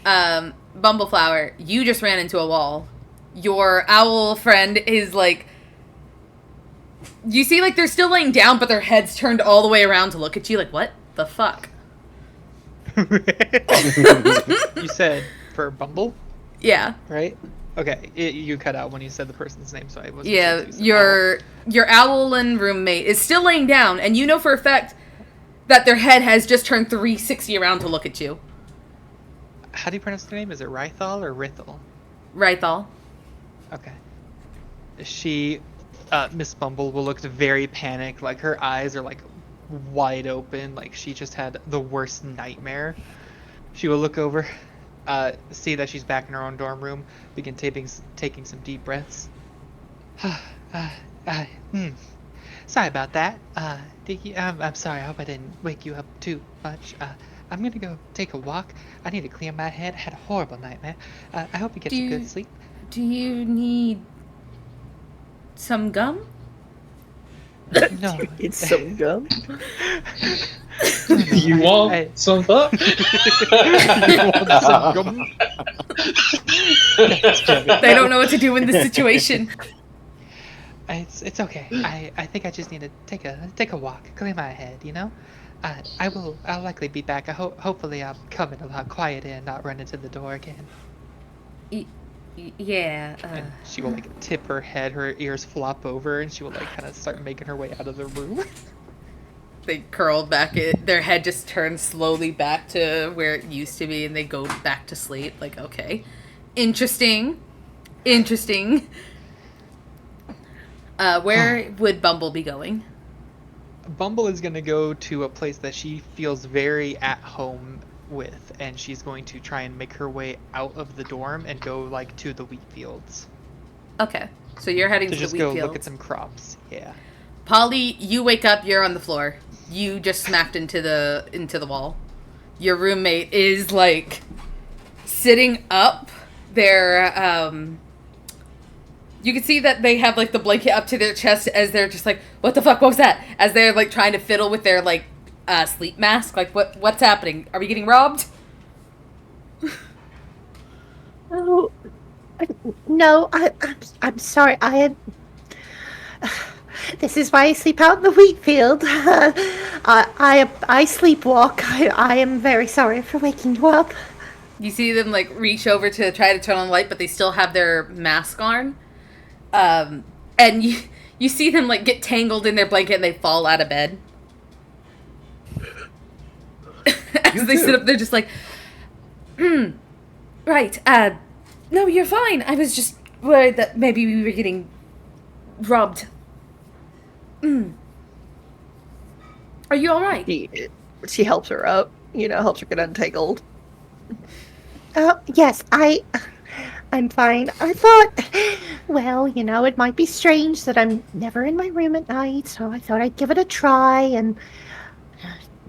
Bumbleflower, you just ran into a wall. Your owl friend is like... You see, like, they're still laying down, but their heads turned all the way around to look at you. Like, what the fuck? You said for Bumble, Yeah. right? Okay, you cut out when you said the person's name, so I wasn't. Yeah, sure if you said your owlin roommate is still laying down, and you know for a fact that their head has just turned 360 around to look at you. How do you pronounce their name? Is it Rythal or Rithal? Rythal. Okay. She, Miss Bumble will look very panicked, like her eyes are like wide open, like she just had the worst nightmare. She will look over, see that she's back in her own dorm room, begin taking some deep breaths. Sorry about that. I'm sorry, I hope I didn't wake you up too much. I'm gonna go take a walk. I need to clear my head. I had a horrible nightmare. I hope you get some good sleep. Do you need some gum? No. It's some gum. You want some fuck? You want some gum? They don't know what to do in this situation. It's okay. I think I just need to take a walk, clear my head, you know? I'll likely be back. Hopefully I'll come in a lot quieter and not run into the door again. Yeah. And she will like tip her head, her ears flop over, and she will like kind of start making her way out of the room. They curl back. Their head just turns slowly back to where it used to be, and they go back to sleep. Like, okay. Interesting. Where would Bumble be going? Bumble is going to go to a place that she feels very at home with, and she's going to try and make her way out of the dorm and go like to the wheat fields. Okay, so you're heading to the just wheat go fields. look at some crops. Yeah. Polly, you wake up. You're on the floor. You just smacked into the wall. Your roommate is like sitting up. They're you can see that they have like the blanket up to their chest as they're just like, what the fuck? What was that? As they're like trying to fiddle with their like sleep mask. Like, what's happening? Are we getting robbed? No, I'm sorry. I had This is why I sleep out in the wheat field. I sleepwalk. I am very sorry for waking you up. You see them like reach over to try to turn on the light, but they still have their mask on. And you see them like get tangled in their blanket and they fall out of bed. As they sit up, they're just like, right. No, you're fine. I was just worried that maybe we were getting robbed. Are you all right? She helps her up. Helps her get untangled. Yes, I'm fine. I thought, well, it might be strange that I'm never in my room at night, so I thought I'd give it a try, and,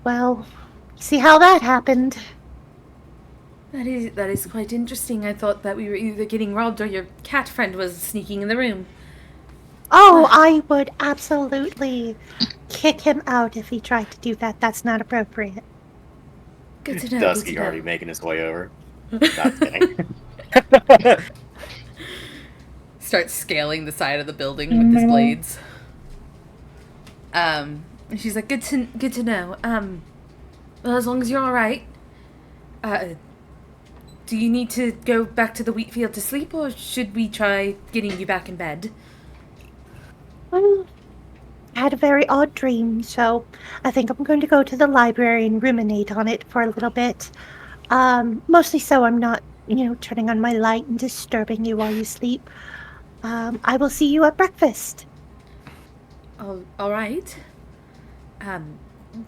well, see how that happened. That is quite interesting. I thought that we were either getting robbed or your cat friend was sneaking in the room. Oh, I would absolutely kick him out if he tried to do that. That's not appropriate. Good to know. Dusky already making his way over. Not kidding. Starts scaling the side of the building with his blades. And she's like, good to know. Well, as long as you're all right. Do you need to go back to the wheat field to sleep, or should we try getting you back in bed? I had a very odd dream, so I think I'm going to go to the library and ruminate on it for a little bit. Mostly so I'm not, turning on my light and disturbing you while you sleep. I will see you at breakfast. Oh, all right.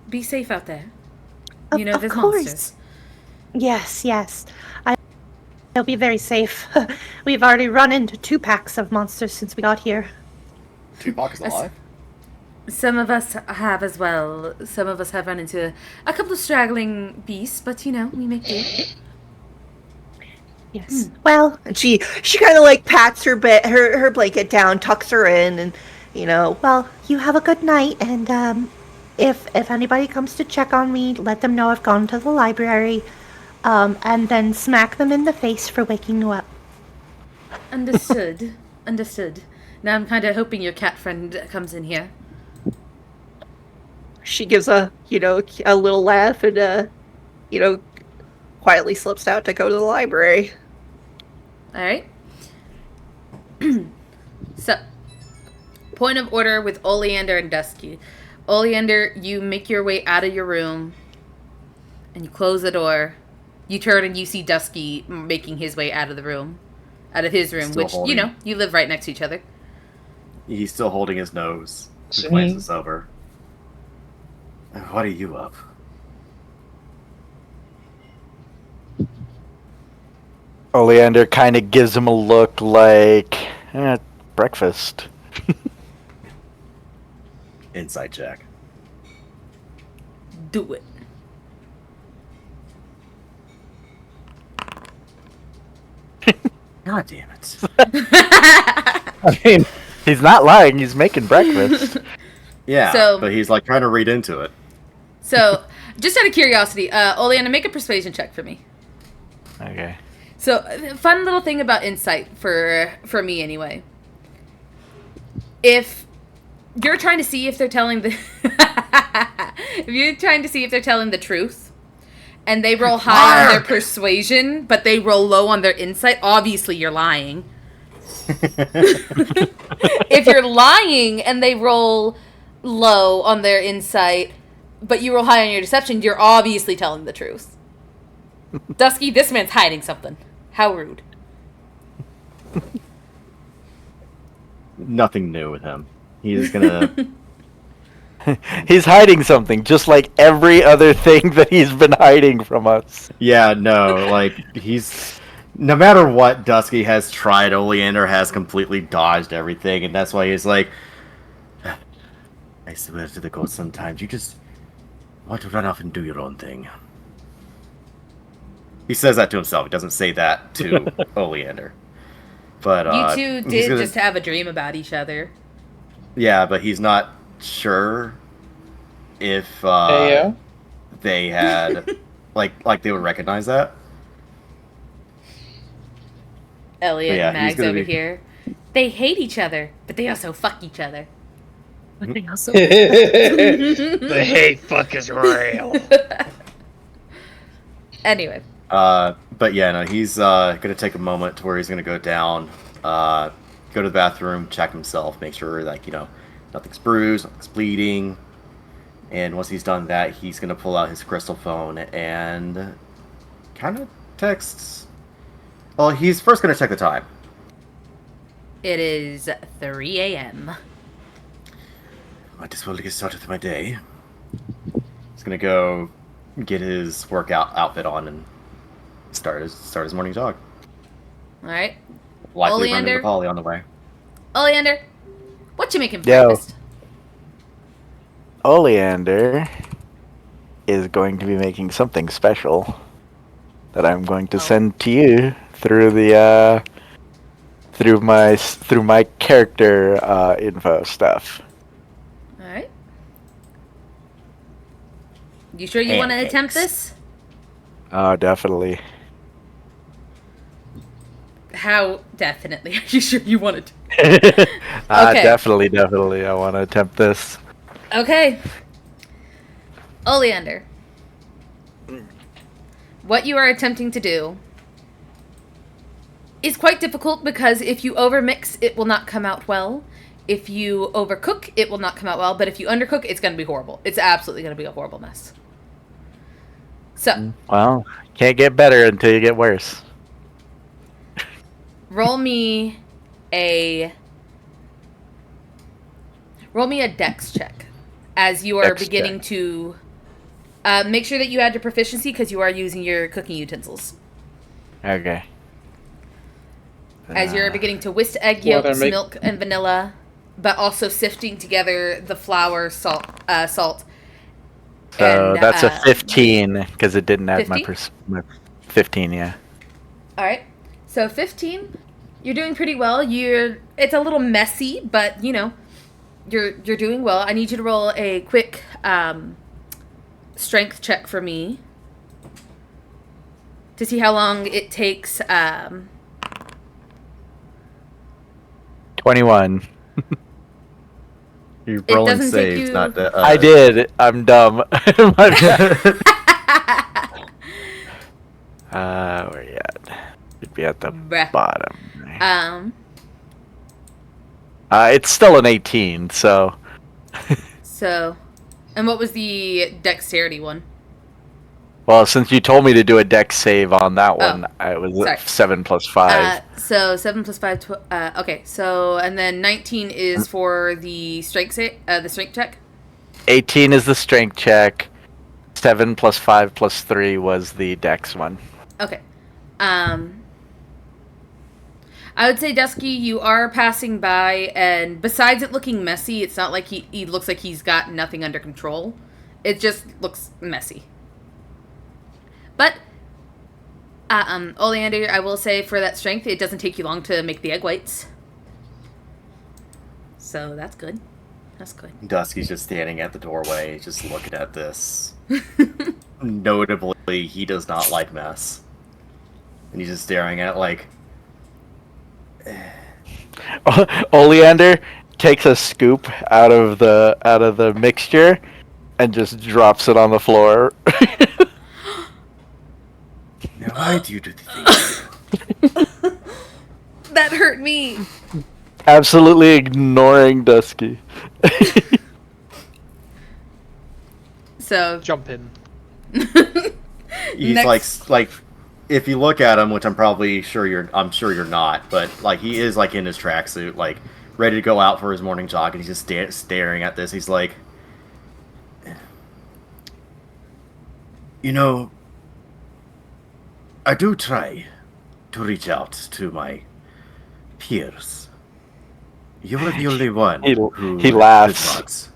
Be safe out there. Of There's course. monsters. Yes. I'll be very safe. We've already run into 2 packs of monsters since we got here. Tupac is alive? Some of us have as well. Some of us have run into a couple of straggling beasts, but we make do. Yes. Well, and she kind of like pats her blanket down, tucks her in, and well, you have a good night, and if anybody comes to check on me, let them know I've gone to the library, and then smack them in the face for waking you up. Understood. Now I'm kind of hoping your cat friend comes in here. She gives a little laugh and quietly slips out to go to the library. All right. So, point of order with Oleander and Dusky. Oleander, you make your way out of your room, and you close the door. You turn and you see Dusky making his way out of his room, Still which, holding. you live right next to each other. He's still holding his nose. He See? glances over. What are you up? Oleander kind of gives him a look like, breakfast. Inside check. Do it. God damn it. I mean, he's not lying. He's making breakfast. Yeah, So- but he's like trying to read into it. So, just out of curiosity, Oleander, make a persuasion check for me. Okay. So, fun little thing about insight for me anyway. If you're trying to see if they're telling the truth, and they roll high on their persuasion, but they roll low on their insight, obviously you're lying. If you're lying and they roll low on their insight, but you roll high on your deception, you're obviously telling the truth. Dusky, this man's hiding something. How rude. Nothing new with him. He's gonna. He's hiding something, just like every other thing that he's been hiding from us. Yeah, no, like he's. No matter what Dusky has tried, Oleander has completely dodged everything, and that's why he's like. I swear to the gods, sometimes you just want to run off and do your own thing. He says that to himself. He doesn't say that to Oleander. But You two he's did gonna- just have a dream about each other. Yeah, but he's not sure if Yeah. they had like they would recognize that. Elliot Yeah, and he's Mags gonna over be- here. They hate each other, but they also fuck each other. The hate fuck is real. Anyway. But yeah, no, he's gonna take a moment to where he's gonna go down, go to the bathroom, check himself, make sure like nothing's bruised, nothing's bleeding, and once he's done that, he's gonna pull out his crystal phone and kind of texts. Well, he's first gonna check the time. It is 3 a.m. Might as well get started with my day. He's gonna go get his workout outfit on and start his morning jog. All right. Likely run Oleander. into Polly on the way. Oleander, what you making for Yo. breakfast? Oleander is going to be making something special that I'm going to send to you through the through my character info stuff. All right. You sure you want to attempt this? Oh, definitely. How definitely? Are you sure you want to? Okay. Definitely. I want to attempt this. Okay. Oleander. What you are attempting to do is quite difficult because if you overmix, it will not come out well. If you overcook, it will not come out well. But if you undercook, it's going to be horrible. It's absolutely going to be a horrible mess. So. Well, can't get better until you get worse. Roll me a dex check as you are beginning to make sure that you add your proficiency because you are using your cooking utensils. Okay. As you're beginning to whisk egg Well, yolks, then milk, and vanilla, but also sifting together the flour, salt. So And, that's a 15 because it didn't add 15? my 15. Yeah. All right. So 15, you're doing pretty well. It's a little messy, but you're doing well. I need you to roll a quick strength check for me to see how long it takes. 21. You're It rolling doesn't take saves, you- not the. I did. I'm dumb. My bad. Where you at? Should be at the Bruh. bottom. It's still an 18, so. So, and what was the dexterity one? Well, since you told me to do a dex save on that one, it was sorry. 7 plus 5. So 7 plus 5. Okay. So and then 19 is for the strength the strength check. 18 is the strength check. 7 plus 5 plus 3 was the dex one. Okay. I would say, Dusky, you are passing by, and besides it looking messy, it's not like he looks like he's got nothing under control. It just looks messy. But, Oleander, I will say for that strength, it doesn't take you long to make the egg whites. So that's good. That's good. Dusky's just standing at the doorway, just looking at this. Notably, he does not like mess, and he's just staring at it like. Oleander takes a scoop out of the mixture and just drops it on the floor. Now why do you do the things? That hurt me. Absolutely ignoring Dusky. So Jump in. He's Next. like if you look at him, which I'm sure you're not, but like he is like in his tracksuit, like ready to go out for his morning jog, and he's just staring at this. He's like, I do try to reach out to my peers. You're the only one who he laughs. does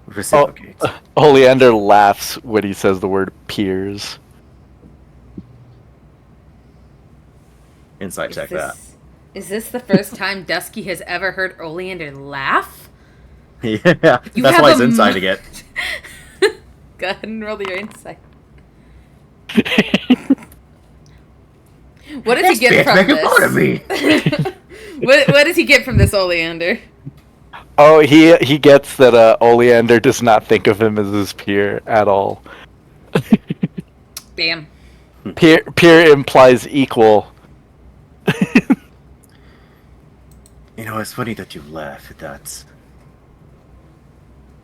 not reciprocate. Oleander laughs when he says the word peers. Insight check that. Is this the first time Dusky has ever heard Oleander laugh? Yeah, You that's have why he's a inciting it. Go ahead and roll your insight. What does he get from this? me. What does he get from this, Oleander? Oh, he gets that Oleander does not think of him as his peer at all. Damn. Peer implies equal. You know, it's funny that you laugh at that.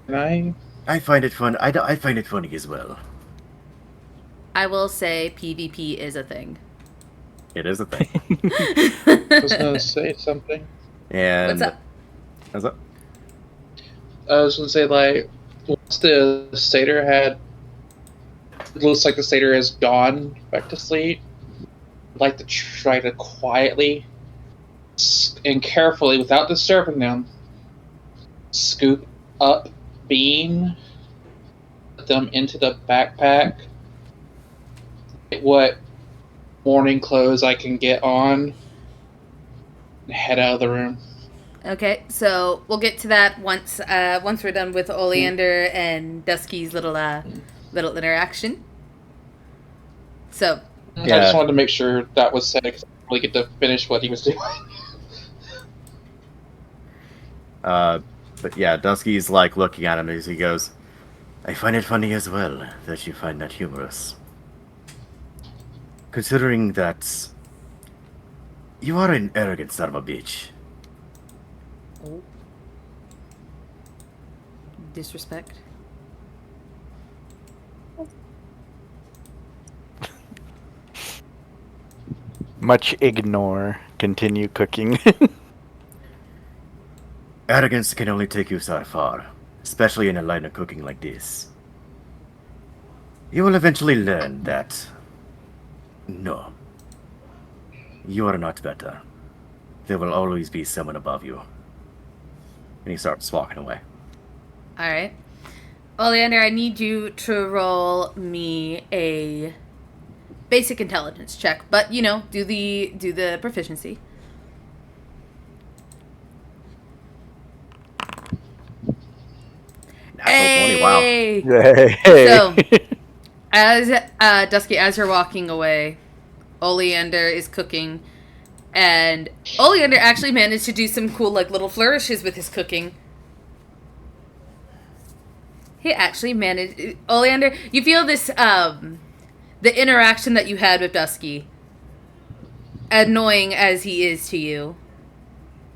And I find it fun. I find it funny as well. I will say PvP is a thing. It is a thing. I was gonna say something. And What's up? What's up? I was gonna say, like, once the satyr had, it looks like the satyr has gone back to sleep. I'd like to try to quietly and carefully, without disturbing them, scoop up Bean, put them into the backpack. What morning clothes I can get on, and head out of the room. Okay, so we'll get to that once we're done with Oleander and Dusky's little interaction. So I Yeah. just wanted to make sure that was said because I didn't really get to finish what he was doing. But yeah, Dusky's like looking at him as he goes, I find it funny as well that you find that humorous. Considering that you are an arrogant son of a bitch. disrespect. Much ignore. Continue cooking. Arrogance can only take you so far, especially in a line of cooking like this. You will eventually learn that no, you are not better. There will always be someone above you. And he starts walking away. All right, Oleander, I need you to roll me a basic intelligence check, but do the proficiency. Natural 20, wow. Hey. So, as Dusky, as you're walking away, Oleander is cooking, and Oleander actually managed to do some cool, like, little flourishes with his cooking. He actually managed. Oleander, you feel this, the interaction that you had with Dusky, annoying as he is to you,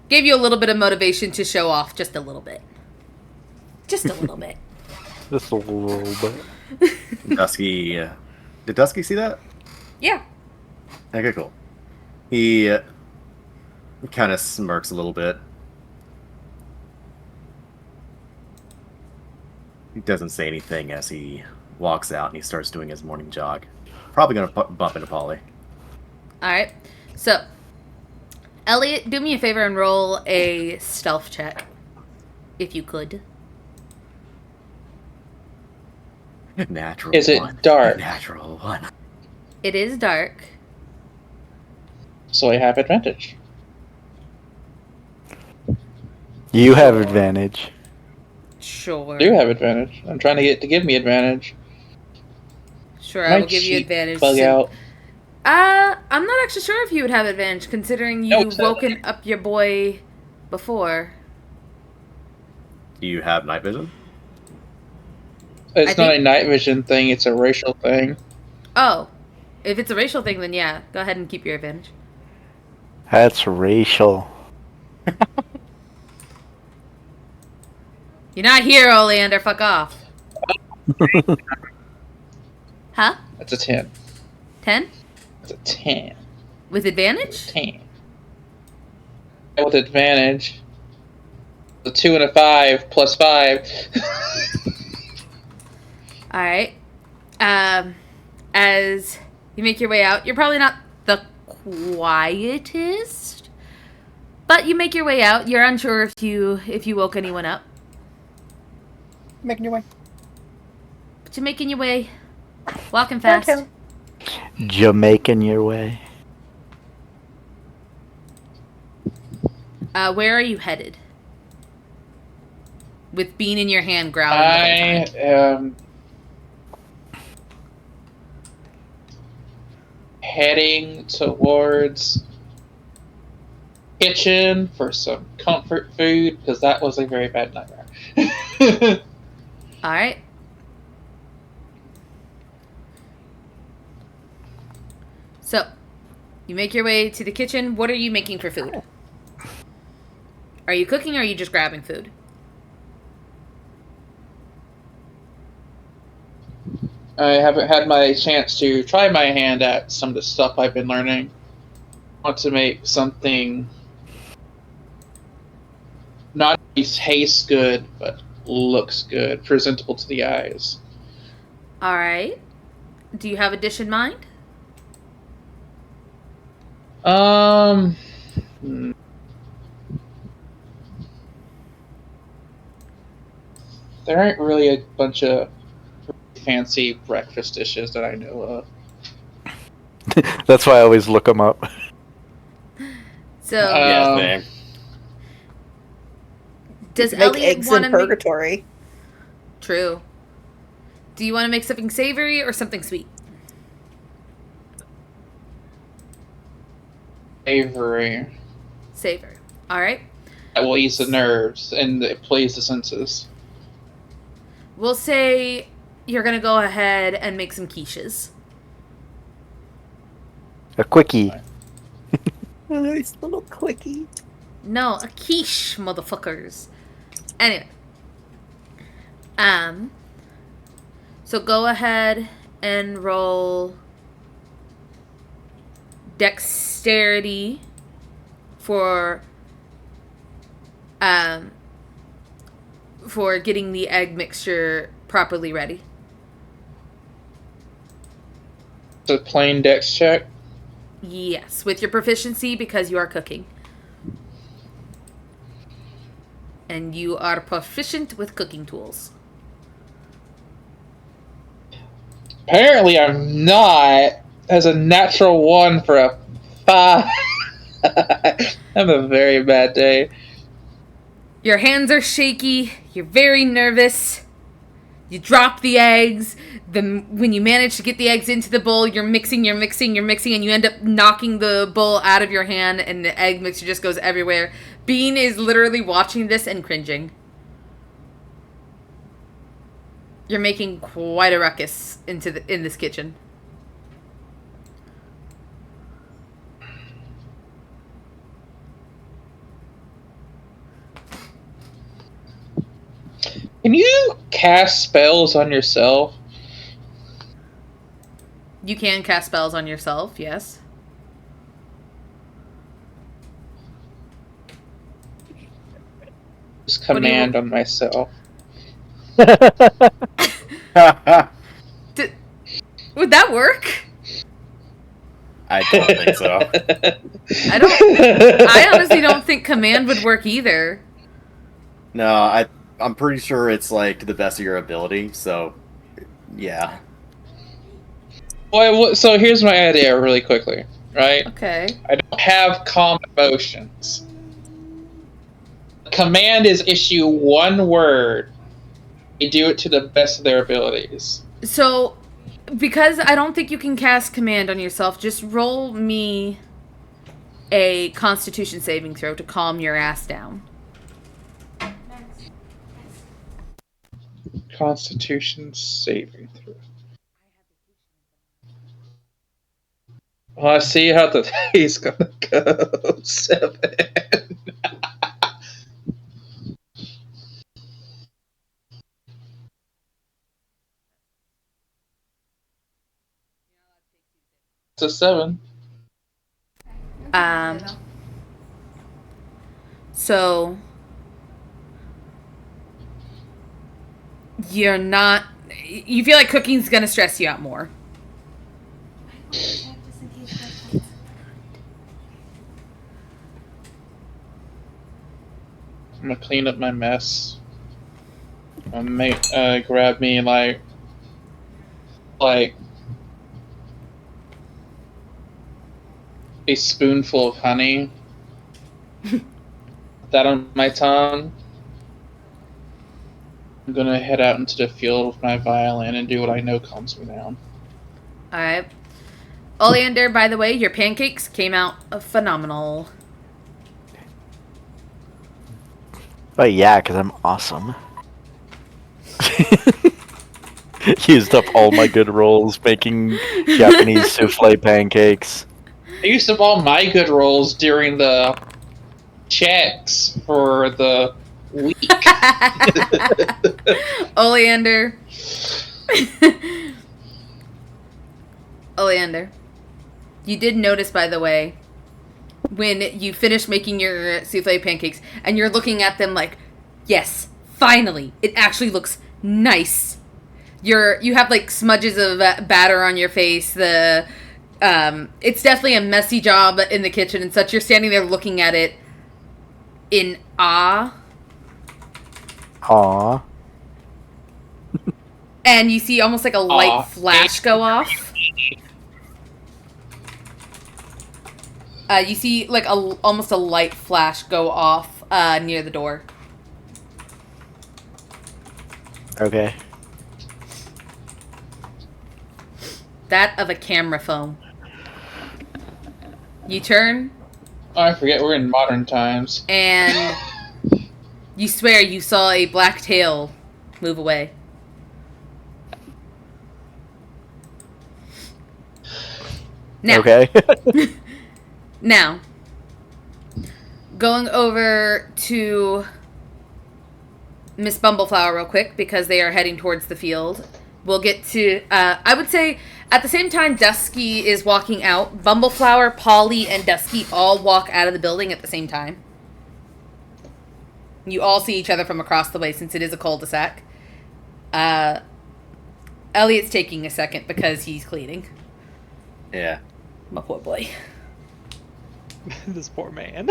gave you a little bit of motivation to show off just a little bit. Just a little bit. Just a little bit. Dusky, did Dusky see that? Yeah. Okay, cool. He kind of smirks a little bit. He doesn't say anything as he walks out and he starts doing his morning jog. Probably gonna bump into Polly. Alright. So, Elliot, do me a favor and roll a stealth check. If you could. Natural Is it one. dark? Natural one. It is dark. So I have advantage. You have advantage. Sure. I do have advantage. I'm trying to get to give me advantage. Sure, My I will give you cheek advantage. Bug out. I'm not actually sure if you would have advantage, considering No, you've it's not. woken up your boy before. Do you have night vision? It's I not think- a night vision thing. It's a racial thing. Oh. If it's a racial thing, then yeah. Go ahead and keep your advantage. That's racial. You're not here, Oleander. Fuck off. Huh? That's a 10. 10? That's a 10. With advantage? 10. With advantage. A 2 and a 5 plus 5. Alright. As you make your way out, you're probably not the quietest, but you make your way out. You're unsure if you woke anyone up. Making your way. But you're making your way. Walking fast. Okay. Jamaican your way. Where are you headed? With Bean in your hand growling I the whole time. am heading towards kitchen for some comfort food because that was a very bad nightmare. All right. So, you make your way to the kitchen. What are you making for food? Are you cooking or are you just grabbing food? I haven't had my chance to try my hand at some of the stuff I've been learning. I want to make something not only tastes good, but looks good, presentable to the eyes. All right. Do you have a dish in mind? Hmm. There aren't really a bunch of fancy breakfast dishes that I know of. That's why I always look them up. So, Yes, Um, man. does Make Elliot eggs want in to make... purgatory. True. Do you want to make something savory or something sweet? Savory. Savory. All right. That will ease the nerves and it plays the senses. We'll say you're going to go ahead and make some quiches. A quickie. Nice little quickie. No, a quiche, motherfuckers. Anyway. So go ahead and roll dexterity for getting the egg mixture properly ready. It's a plain dex check. Yes, with your proficiency because you are cooking. And you are proficient with cooking tools. Apparently, I'm not. As a natural 1 for a 5. I'm a very bad day. Your hands are shaky. You're very nervous. You drop the eggs. Then when you manage to get the eggs into the bowl, you're mixing, and you end up knocking the bowl out of your hand, and the egg mixture just goes everywhere. Bean is literally watching this and cringing. You're making quite a ruckus in this kitchen. Can you cast spells on yourself? You can cast spells on yourself, yes. Just command on myself. Would that work? I don't think so. I honestly don't think command would work either. No, I'm pretty sure it's like to the best of your ability. So, yeah. Well, so here's my idea really quickly, right? Okay. I don't have calm emotions. Command is issue one word. They do it to the best of their abilities. So, because I don't think you can cast command on yourself, just roll me a Constitution saving throw to calm your ass down. Constitution saving throw. Well, I see how the day's gonna go. 7. It's a 7. So you're not. You feel like cooking's gonna stress you out more. I'm gonna clean up my mess. I'm gonna grab me like a spoonful of honey. Put that on my tongue. I'm gonna head out into the field with my violin and do what I know calms me down. Alright. Oleander, by the way, your pancakes came out phenomenal. But yeah, because I'm awesome. Used up all my good rolls making Japanese souffle pancakes. I used up all my good rolls during the checks for the week. Oleander. Oleander. You did notice, by the way, when you finish making your souffle pancakes and you're looking at them like, yes, finally, it actually looks nice. You have like smudges of batter on your face. It's definitely a messy job in the kitchen and such. You're standing there looking at it in awe. Aww. And you see almost like a light flash go off. You see like almost a light flash go off near the door. Okay. That of a camera phone. You turn. Oh, I forget we're in modern times. And you swear you saw a black tail move away. Now, Okay. Now, going over to Miss Bumbleflower real quick because they are heading towards the field. We'll get to, I would say, at the same time Dusky is walking out, Bumbleflower, Polly, and Dusky all walk out of the building at the same time. You all see each other from across the way since it is a cul-de-sac. Elliot's taking a second because he's cleaning. Yeah. My poor boy. This poor man.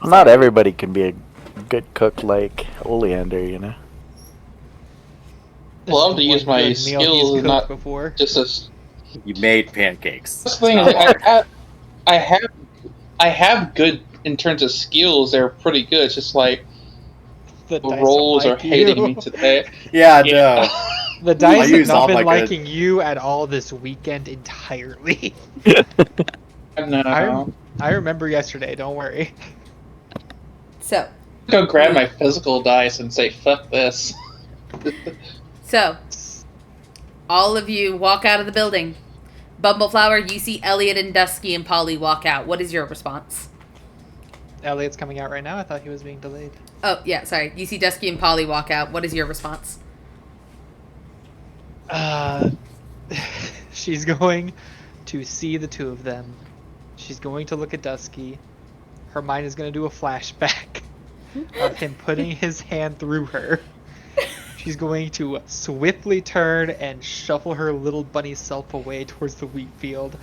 Not everybody can be a good cook like Oleander, you know? Love to use my Good meal he's skills, cooked not before. just as. You made pancakes. This thing is, I have good in terms of skills. They're pretty good. It's just like The the dice rolls don't are like hating you. me today. Yeah, Yeah. no. The I dice have use all not been my good- liking you at all this weekend entirely. No. I remember yesterday, don't worry. So, Go grab my physical dice and say, fuck this. all of you walk out of the building. Bumbleflower, you see Elliot and Dusky and Polly walk out. What is your response? Elliot's coming out right now. I thought he was being delayed. Oh, yeah, sorry. You see Dusky and Polly walk out. What is your response? She's going to see the two of them. She's going to look at Dusky. Her mind is going to do a flashback of him putting his hand through her. She's going to swiftly turn and shuffle her little bunny self away towards the wheat field.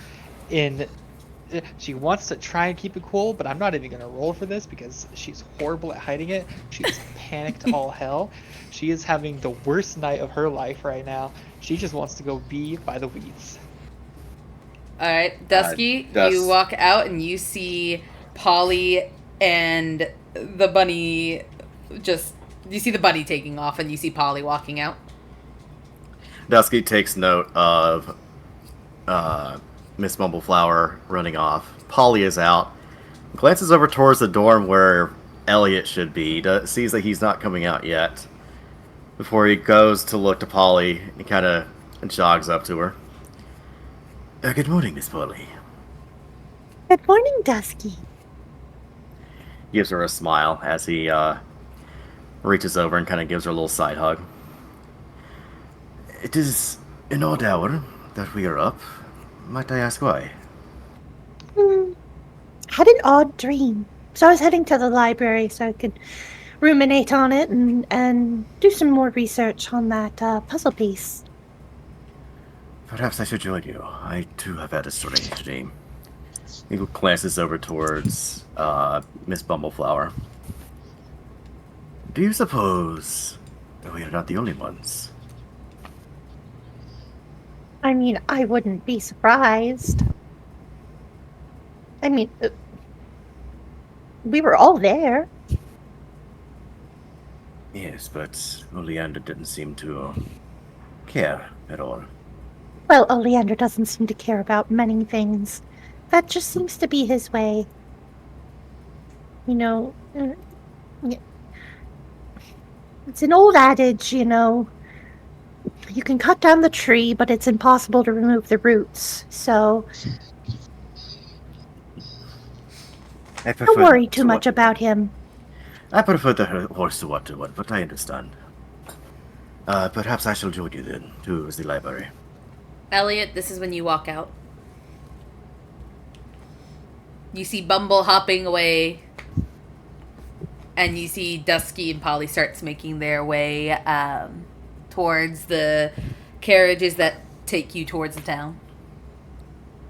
She wants to try and keep it cool, but I'm not even going to roll for this because she's horrible at hiding it. She's panicked all hell. She is having the worst night of her life right now. She just wants to go be by the weeds. All right, Dusky, you walk out and you see Polly and the bunny you see the bunny taking off and you see Polly walking out. Dusky takes note of Miss Bumbleflower running off. Polly is out. Glances over towards the dorm where Elliot should be. Sees that he's not coming out yet. Before he goes to look to Polly, he kind of jogs up to her. Good morning, Miss Polly. Good morning, Dusky. Gives her a smile as he reaches over and kind of gives her a little side hug. It is an odd hour that we are up. Might I ask why? Had an odd dream. So I was heading to the library so I could ruminate on it and do some more research on that puzzle piece. Perhaps I should join you. I too have had a strange dream. He glances over towards Miss Bumbleflower. Do you suppose that we are not the only ones? I mean, I wouldn't be surprised. I mean, we were all there. Yes, but Oleander didn't seem to care at all. Well, Oleander doesn't seem to care about many things. That just seems to be his way. You know, it's an old adage, you know. You can cut down the tree, but it's impossible to remove the roots. So don't worry too much about him. I prefer the horse to water one, but I understand. Perhaps I shall join you then to the library. Elliot, this is when you walk out. You see Bumble hopping away, and you see Dusky and Polly starts making their way towards the carriages that take you towards the town.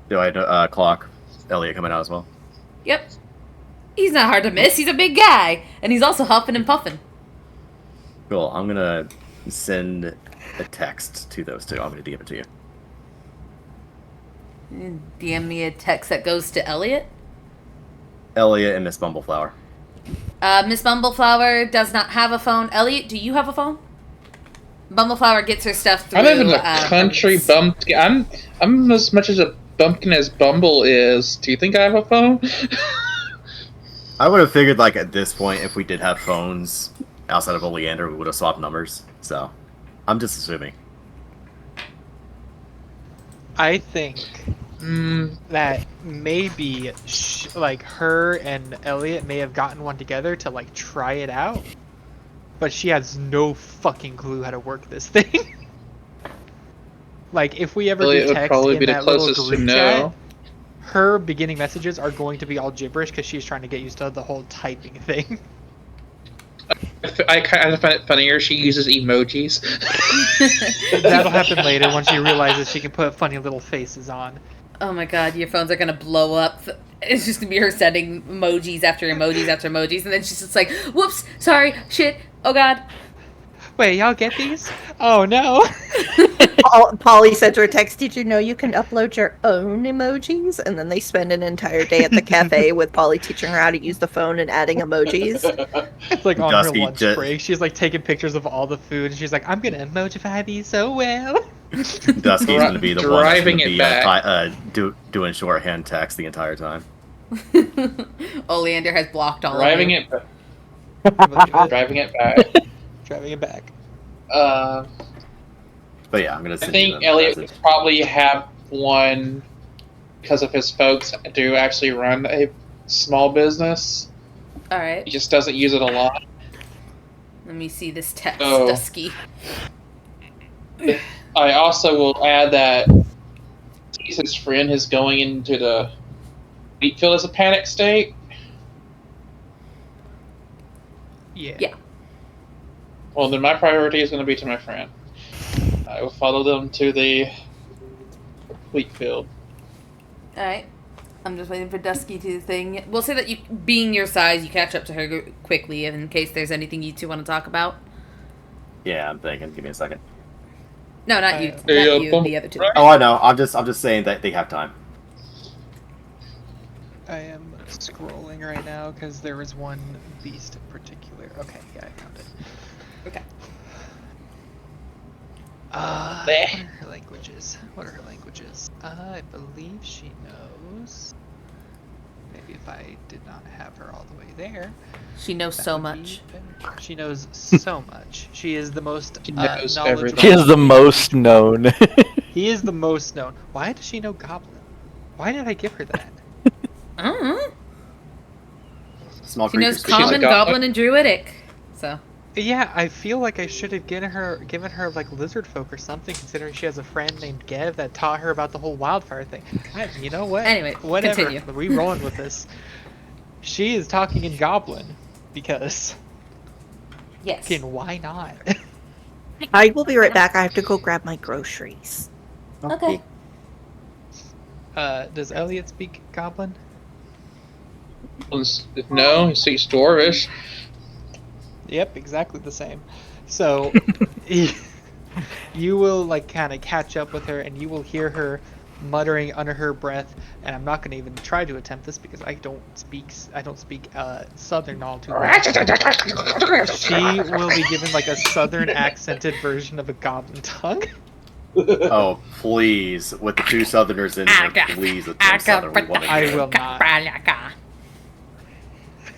Do I clock Elliot coming out as well? Yep. He's not hard to miss. He's a big guy. And he's also huffing and puffing. Cool. I'm gonna send a text to those two. I'm gonna DM it to you. DM me a text that goes to Elliot. Elliot and Miss Bumbleflower. Miss Bumbleflower does not have a phone. Elliot, do you have a phone? Bumbleflower gets her stuff through. I live in a country bumpkin. I'm as much as a bumpkin as Bumble is. Do you think I have a phone? I would have figured, like, at this point, if we did have phones outside of Oleander, we would have swapped numbers. So, I'm just assuming. I think that maybe like her and Elliot may have gotten one together to like try it out, but she has no fucking clue how to work this thing. Like if we ever Elliot do would text probably in be the that little closest to group know. chat, her beginning messages are going to be all gibberish because she's trying to get used to the whole typing thing. I kind of find it funnier. She uses emojis. That'll happen later when she realizes she can put funny little faces on. Oh my god, your phones are gonna blow up. It's just gonna be her sending emojis after emojis after emojis, and then she's just like, whoops, sorry, shit, oh god. Wait, y'all get these? Oh no. Polly sent her a text. Did you know you can upload your own emojis? And then they spend an entire day at the cafe with Polly teaching her how to use the phone and adding emojis. It's like on Dusky her lunch break. She's like taking pictures of all the food, and she's like, I'm gonna emojify these so well. Dusky's going to be the one that's Driving going to it be back. doing shorthand text the entire time. Oleander has blocked all Driving of you. it. Driving it back. Driving it back. But yeah, I'm going to I send think you Elliot the message. would probably have one because of his folks do actually run a small business. Alright, He just doesn't use it a lot. let me see this text, Oh. Dusky. I also will add that his friend is going into the wheat field as a panic state. Yeah. Yeah. Well, then my priority is going to be to my friend. I will follow them to the wheat field. Alright. I'm just waiting for Dusky to do the thing. We'll say that you, being your size, you catch up to her quickly in case there's anything you two want to talk about. Yeah, I'm thinking. Give me a second. No, not you. Hey, Not you, Bumble- the other two. Oh, I know. I'm just saying that they have time. I am scrolling right now because there was one beast in particular. Okay, yeah, I found it. Okay. What are her languages? What are her languages? I believe she knows. Maybe if I did not have her all the way there. She knows that so would be much. better. She knows so much. She is the most She knows knowledgeable. everything. He is the most known. He is the most known. Why does she know Goblin? Why did I give her that? I don't know. Small She knows creatures. Common, a goblin. Goblin, and Druidic. So. Yeah, I feel like I should have given her like lizard folk or something, considering she has a friend named Gev that taught her about the whole wildfire thing. You know what? Anyway, whatever. continue. We rolling with this. She is talking in Goblin because Yes. fucking why not? I will be right back. I have to go grab my groceries. Okay. Does Elliot speak Goblin? No, he speaks Dwarvish. Yep, exactly the same. So you will like kind of catch up with her, and you will hear her muttering under her breath. And I'm not going to even try to attempt this because I don't speak Southern all too well. She will be given like a Southern accented version of a Goblin tongue. Oh, please. With the two Southerners in here, please with them Southern. We want to I hear will it. not.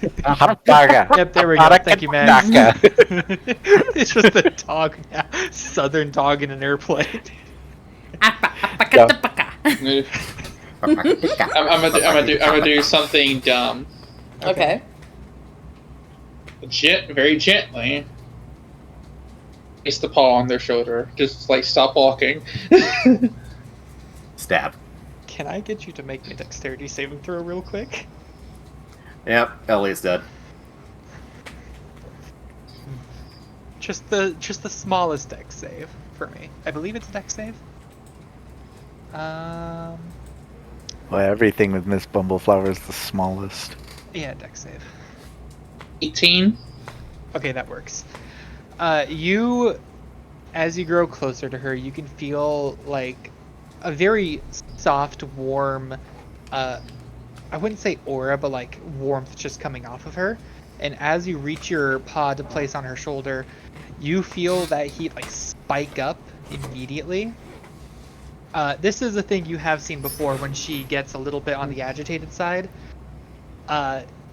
Yep, there we go. Thank you, Max. It's just a dog now. Southern dog in an airplane. I'm gonna do something dumb. Okay. Very gently. Place the paw on their shoulder. Just like stop walking. Stab. Can I get you to make me a dexterity saving throw real quick? Yep, Ellie's dead. Just the smallest dex save for me. I believe it's a dex save. Well, everything with Miss Bumbleflower is the smallest. Yeah, dex save. 18. Okay, that works. You, as you grow closer to her, you can feel like a very soft, warm, I wouldn't say aura, but like warmth just coming off of her. And as you reach your paw to place on her shoulder, you feel that heat like spike up immediately. This is a thing you have seen before when she gets a little bit on the agitated side.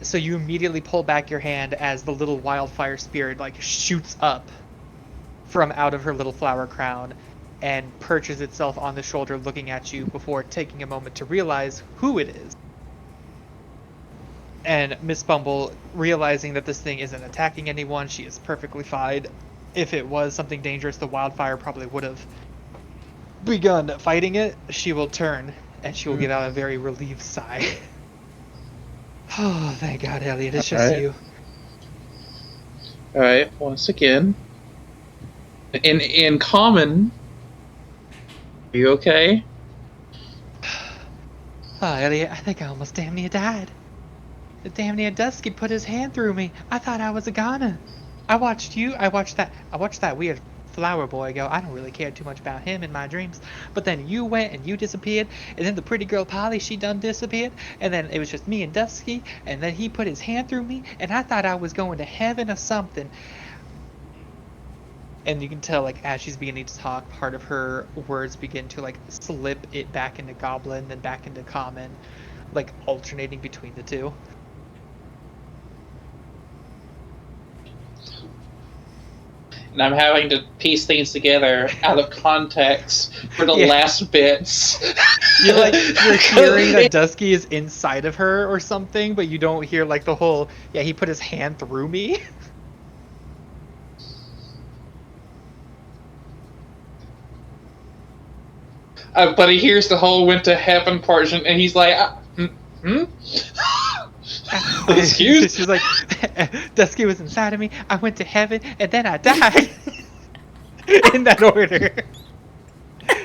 So you immediately pull back your hand as the little wildfire spirit like shoots up from out of her little flower crown and perches itself on the shoulder looking at you before taking a moment to realize who it is. And Miss Bumble, realizing that this thing isn't attacking anyone, she is perfectly fine. If it was something dangerous, the wildfire probably would have begun fighting it. She will turn and she will give out a very relieved sigh. Oh, thank God, Elliot, it's just you. Alright, once again. In common. Are you okay? Oh, Elliot, I think I almost damn near died. The damn near Dusky put his hand through me. I thought I was a goner. I watched that weird flower boy go. I don't really care too much about him in my dreams. But then you went and you disappeared, and then the pretty girl Polly, she done disappeared, and then it was just me and Dusky, and then he put his hand through me, and I thought I was going to heaven or something. And you can tell, like, as she's beginning to talk, part of her words begin to, like, slip it back into Goblin, then back into Common, like, alternating between the two. And I'm having to piece things together out of context for the last bits. You're hearing that Dusky is inside of her or something, but you don't hear, like, the whole, yeah, he put his hand through me. But he hears the whole went to heaven portion, and he's like, Excuse? She's like, Dusky was inside of me, I went to heaven, and then I died. In that order.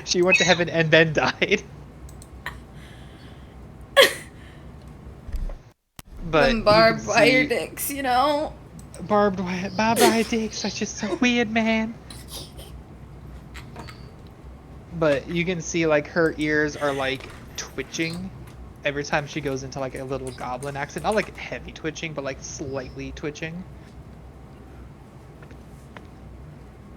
She went to heaven and then died. But them barbed wire dicks, you know? Barbed wire dicks, that's just so weird, man. But you can see, like, her ears are, like, twitching every time she goes into, like, a little goblin accent. Not, like, heavy twitching, but, like, slightly twitching.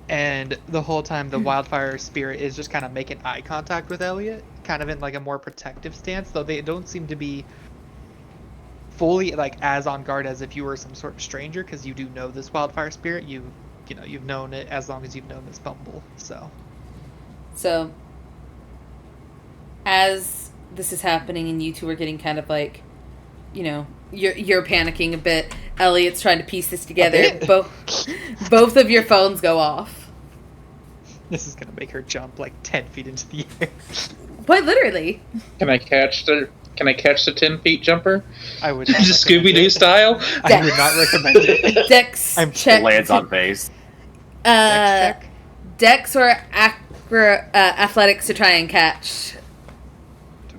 And the whole time, the wildfire spirit is just kind of making eye contact with Elliot, kind of in, like, a more protective stance, though they don't seem to be fully, like, as on guard as if you were some sort of stranger, because you do know this wildfire spirit. You know, you've known it as long as you've known Miss Bumble, so... So, as this is happening and you two are getting kind of like, you know, you're panicking a bit. Elliot's trying to piece this together. Both of your phones go off. This is gonna make her jump like 10 feet into the air. Quite literally. Can I catch the 10 feet jumper? I would not. Just Scooby-Doo style? I would not recommend it. Dex check. Lands on base. Dex check? Dex or athletics to try and catch.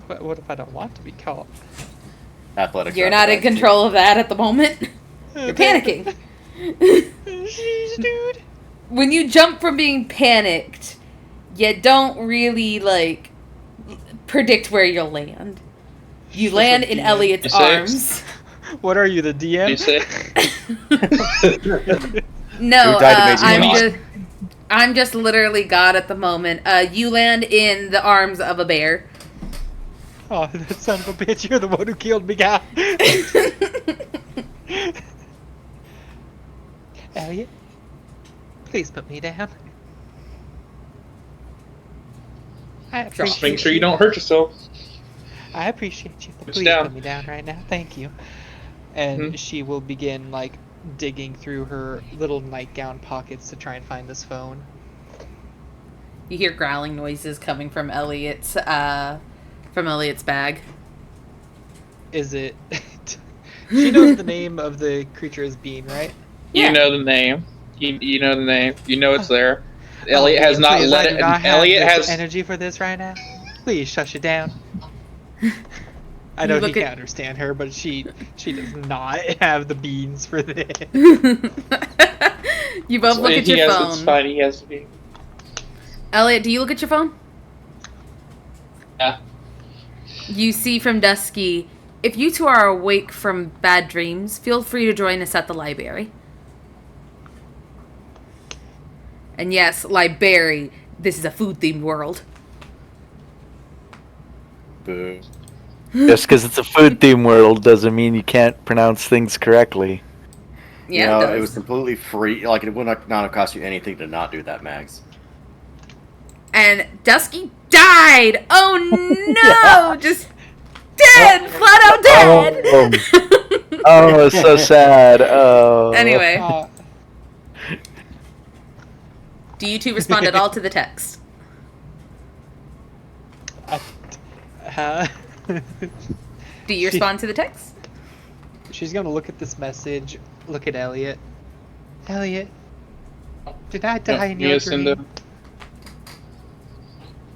What if I don't want to be caught? Athletics. You're not in control of that at the moment. You're panicking. Jeez, dude. When you jump from being panicked, you don't really, like, predict where you'll land. You land in Elliot's arms. What are you, the DM? No, I'm just literally God at the moment. You land in the arms of a bear. Oh, that son of a bitch, you're the one who killed me, guy. Elliot, please put me down. I Just appreciate make sure you don't hurt yourself. I appreciate you. But Put please down. put me down right now. Thank you. And Mhm. she will begin like digging through her little nightgown pockets to try and find this phone. You hear growling noises coming from Elliot's bag. Is it? She knows the name of the creature as Bean, right? Yeah. You know the name. You know the name. You know it's there. Oh, Elliot has Bean, not please, let I do it. not have Elliot this has. energy for this right now. Please shush it down. I You know he look at- can't understand her, but she does not have the beans for this. You both look at He your has, phone. It's fine. He has to be. Elliot, do you look at your phone? Yeah. You see from Dusky, if you two are awake from bad dreams, feel free to join us at the library. And yes, library, this is a food-themed world. Boo. Just because it's a food theme world doesn't mean you can't pronounce things correctly. Yeah, You know, it does. it was completely free. Like, it would not have cost you anything to not do that, Mags. And Dusky died! Oh no! Just dead! Flat out dead! Oh, it's so sad. Oh. Anyway, Uh, do you two respond at all to the text? Do you respond to the text? She's gonna look at this message, look at Elliot. Elliot, did I die in your dream?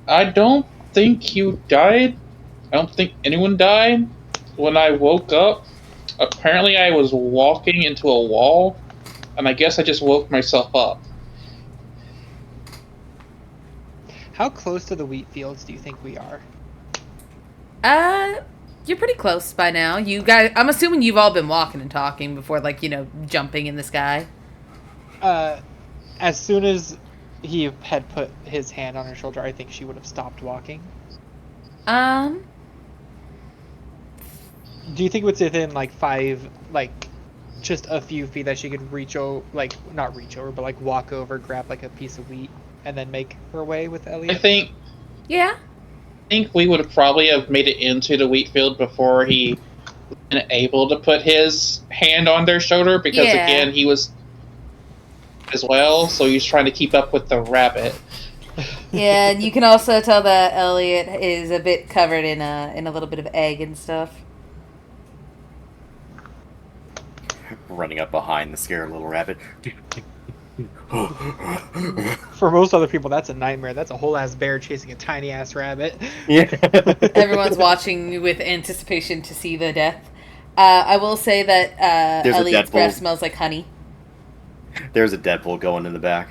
I don't think you died. I don't think anyone died. When I woke up, apparently I was walking into a wall, and I guess I just woke myself up. How close to the wheat fields do you think we are? You're pretty close by now. You guys, I'm assuming you've all been walking and talking before, like, jumping in the sky. As soon as he had put his hand on her shoulder, I think she would have stopped walking. Do you think it's within like 5, like just a few feet that she could reach over, like not reach over, but like walk over, grab like a piece of wheat, and then make her way with Elliot? I think we would probably have made it into the wheat field before he been able to put his hand on their shoulder, because again he was as well, so he's trying to keep up with the rabbit. Yeah, and you can also tell that Elliot is a bit covered in a little bit of egg and stuff. Running up behind the scared little rabbit. For most other people, that's a nightmare. That's a whole ass bear chasing a tiny ass rabbit. Yeah. Everyone's watching with anticipation to see the death. I will say that There's a Elliot's Deadpool. breath smells like honey. There's a Deadpool going in the back.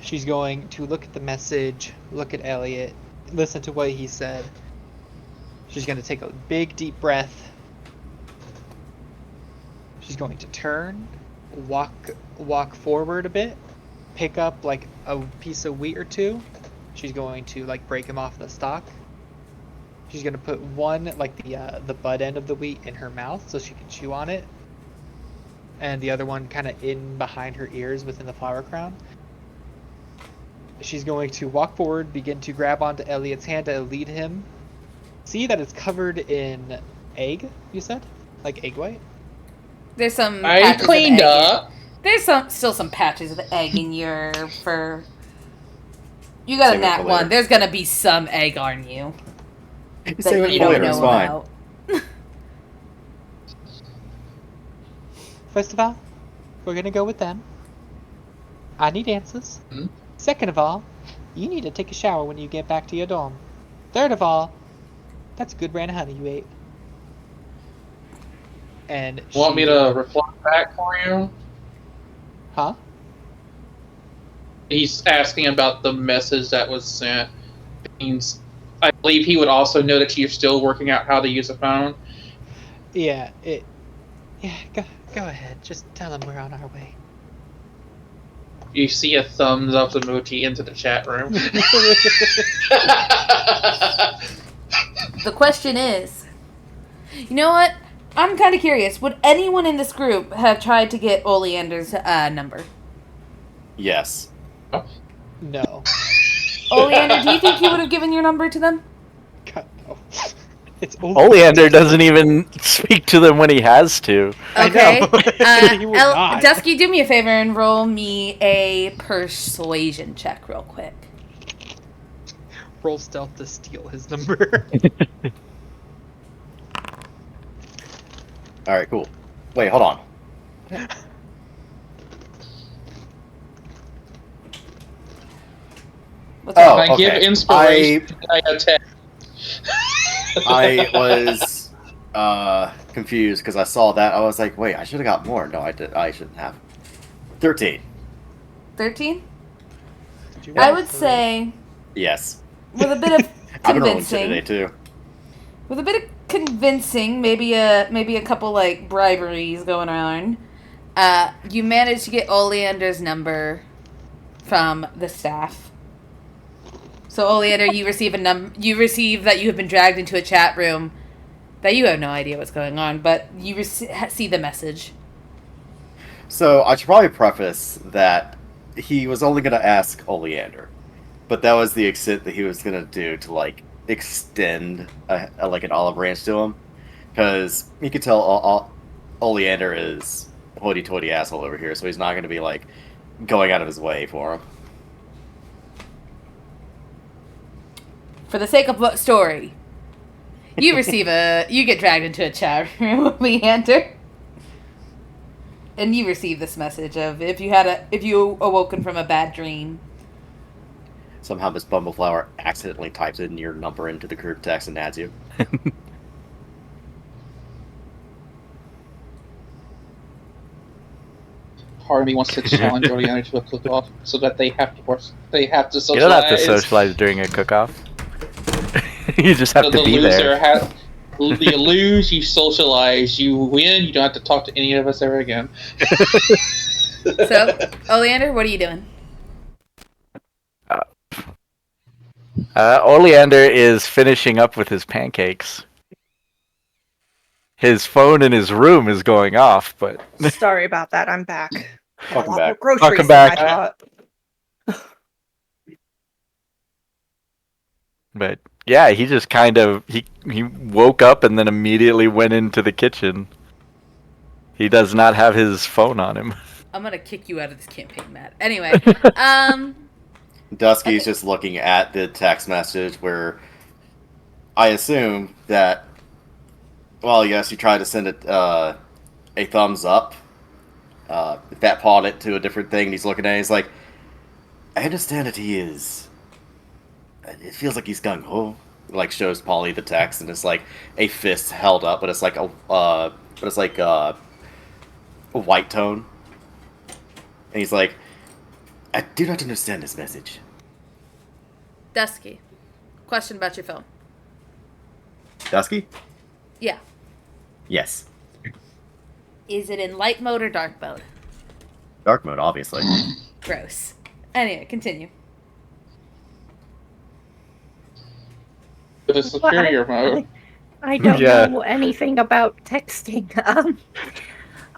She's going to look at the message, look at Elliot, listen to what he said. She's going to take a big deep breath. She's going to turn, walk forward a bit, pick up like a piece of wheat or two. She's going to like break him off the stalk. She's going to put one, like the bud end of the wheat in her mouth so she can chew on it, and the other one kind of in behind her ears within the flower crown. She's going to walk forward, begin to grab onto Elliot's hand to lead him. See that it's covered in egg, you said? Like egg white? There's some I patches of cleaned egg up. There's still some patches of egg in your fur. You got Save a it nat for 1. later. There's gonna be some egg on you that Save it you for don't later, it's know fine. about. First of all, we're gonna go with them. I need answers. Mhm. Second of all, you need to take a shower when you get back to your dorm. Third of all, that's a good brand of honey you ate. And Want me to reflect back for you? Huh? He's asking about the message that was sent. I believe he would also know that you're still working out how to use a phone. Yeah, go ahead. Just tell him we're on our way. You see a thumbs up emoji into the chat room. The question is, you know what? I'm kind of curious. Would anyone in this group have tried to get Oleander's number? Yes. No. Oleander, do you think you would have given your number to them? God, no. It's Oleander doesn't even speak to them when he has to. Okay. I know. He would not. Dusky, do me a favor and roll me a persuasion check real quick. Roll stealth to steal his number. All right, cool. Wait, hold on. What's up? I give inspiration. I attack. I was confused because I saw that. I was like, wait, I should have got more. No, I shouldn't have. 13. 13? Did you I roll would for- say, Yes. with a bit of I've been rolling shit today convincing, too. with a bit of convincing, maybe a couple like briberies going on, you managed to get Oleander's number from the staff. So Oleander, you receive You receive that you have been dragged into a chat room that you have no idea what's going on, but you see the message. So I should probably preface that he was only going to ask Oleander, but that was the extent that he was going to do to like extend like an olive branch to him, because you could tell Oleander is hoity-toity asshole over here, so he's not going to be like going out of his way for him. For the sake of what story, you you get dragged into a chat room, Leander. And you receive this message of if you awoken from a bad dream. Somehow Miss Bumbleflower accidentally types in your number into the group text and adds you. Part of me wants to challenge Oriana to a cook-off so that they have to socialize. You don't have to socialize during a cook-off. You just have So to the be loser there. you lose, you socialize. You win, you don't have to talk to any of us ever again. So, Oleander, what are you doing? Oleander is finishing up with his pancakes. His phone in his room is going off, but Sorry about that. I'm back. Got a Welcome lot back. more groceries Welcome than back. I thought. but yeah, he just kind of he woke up and then immediately went into the kitchen. He does not have his phone on him. I'm gonna kick you out of this campaign, Matt. Anyway, Dusky's just looking at the text message where I assume that, well, yes, you tried to send it a thumbs up. Fat pawed it to a different thing, and he's looking at it, he's like, I understand that he is. It feels like he's gung ho. Like shows Polly the text, and it's like a fist held up, but it's like a white tone. And he's like, I do not understand this message. Dusky, question about your phone. Dusky? Yeah. Yes. Is it in light mode or dark mode? Dark mode, obviously. Gross. Anyway, continue. With a superior mode. I don't Yeah. know anything about texting.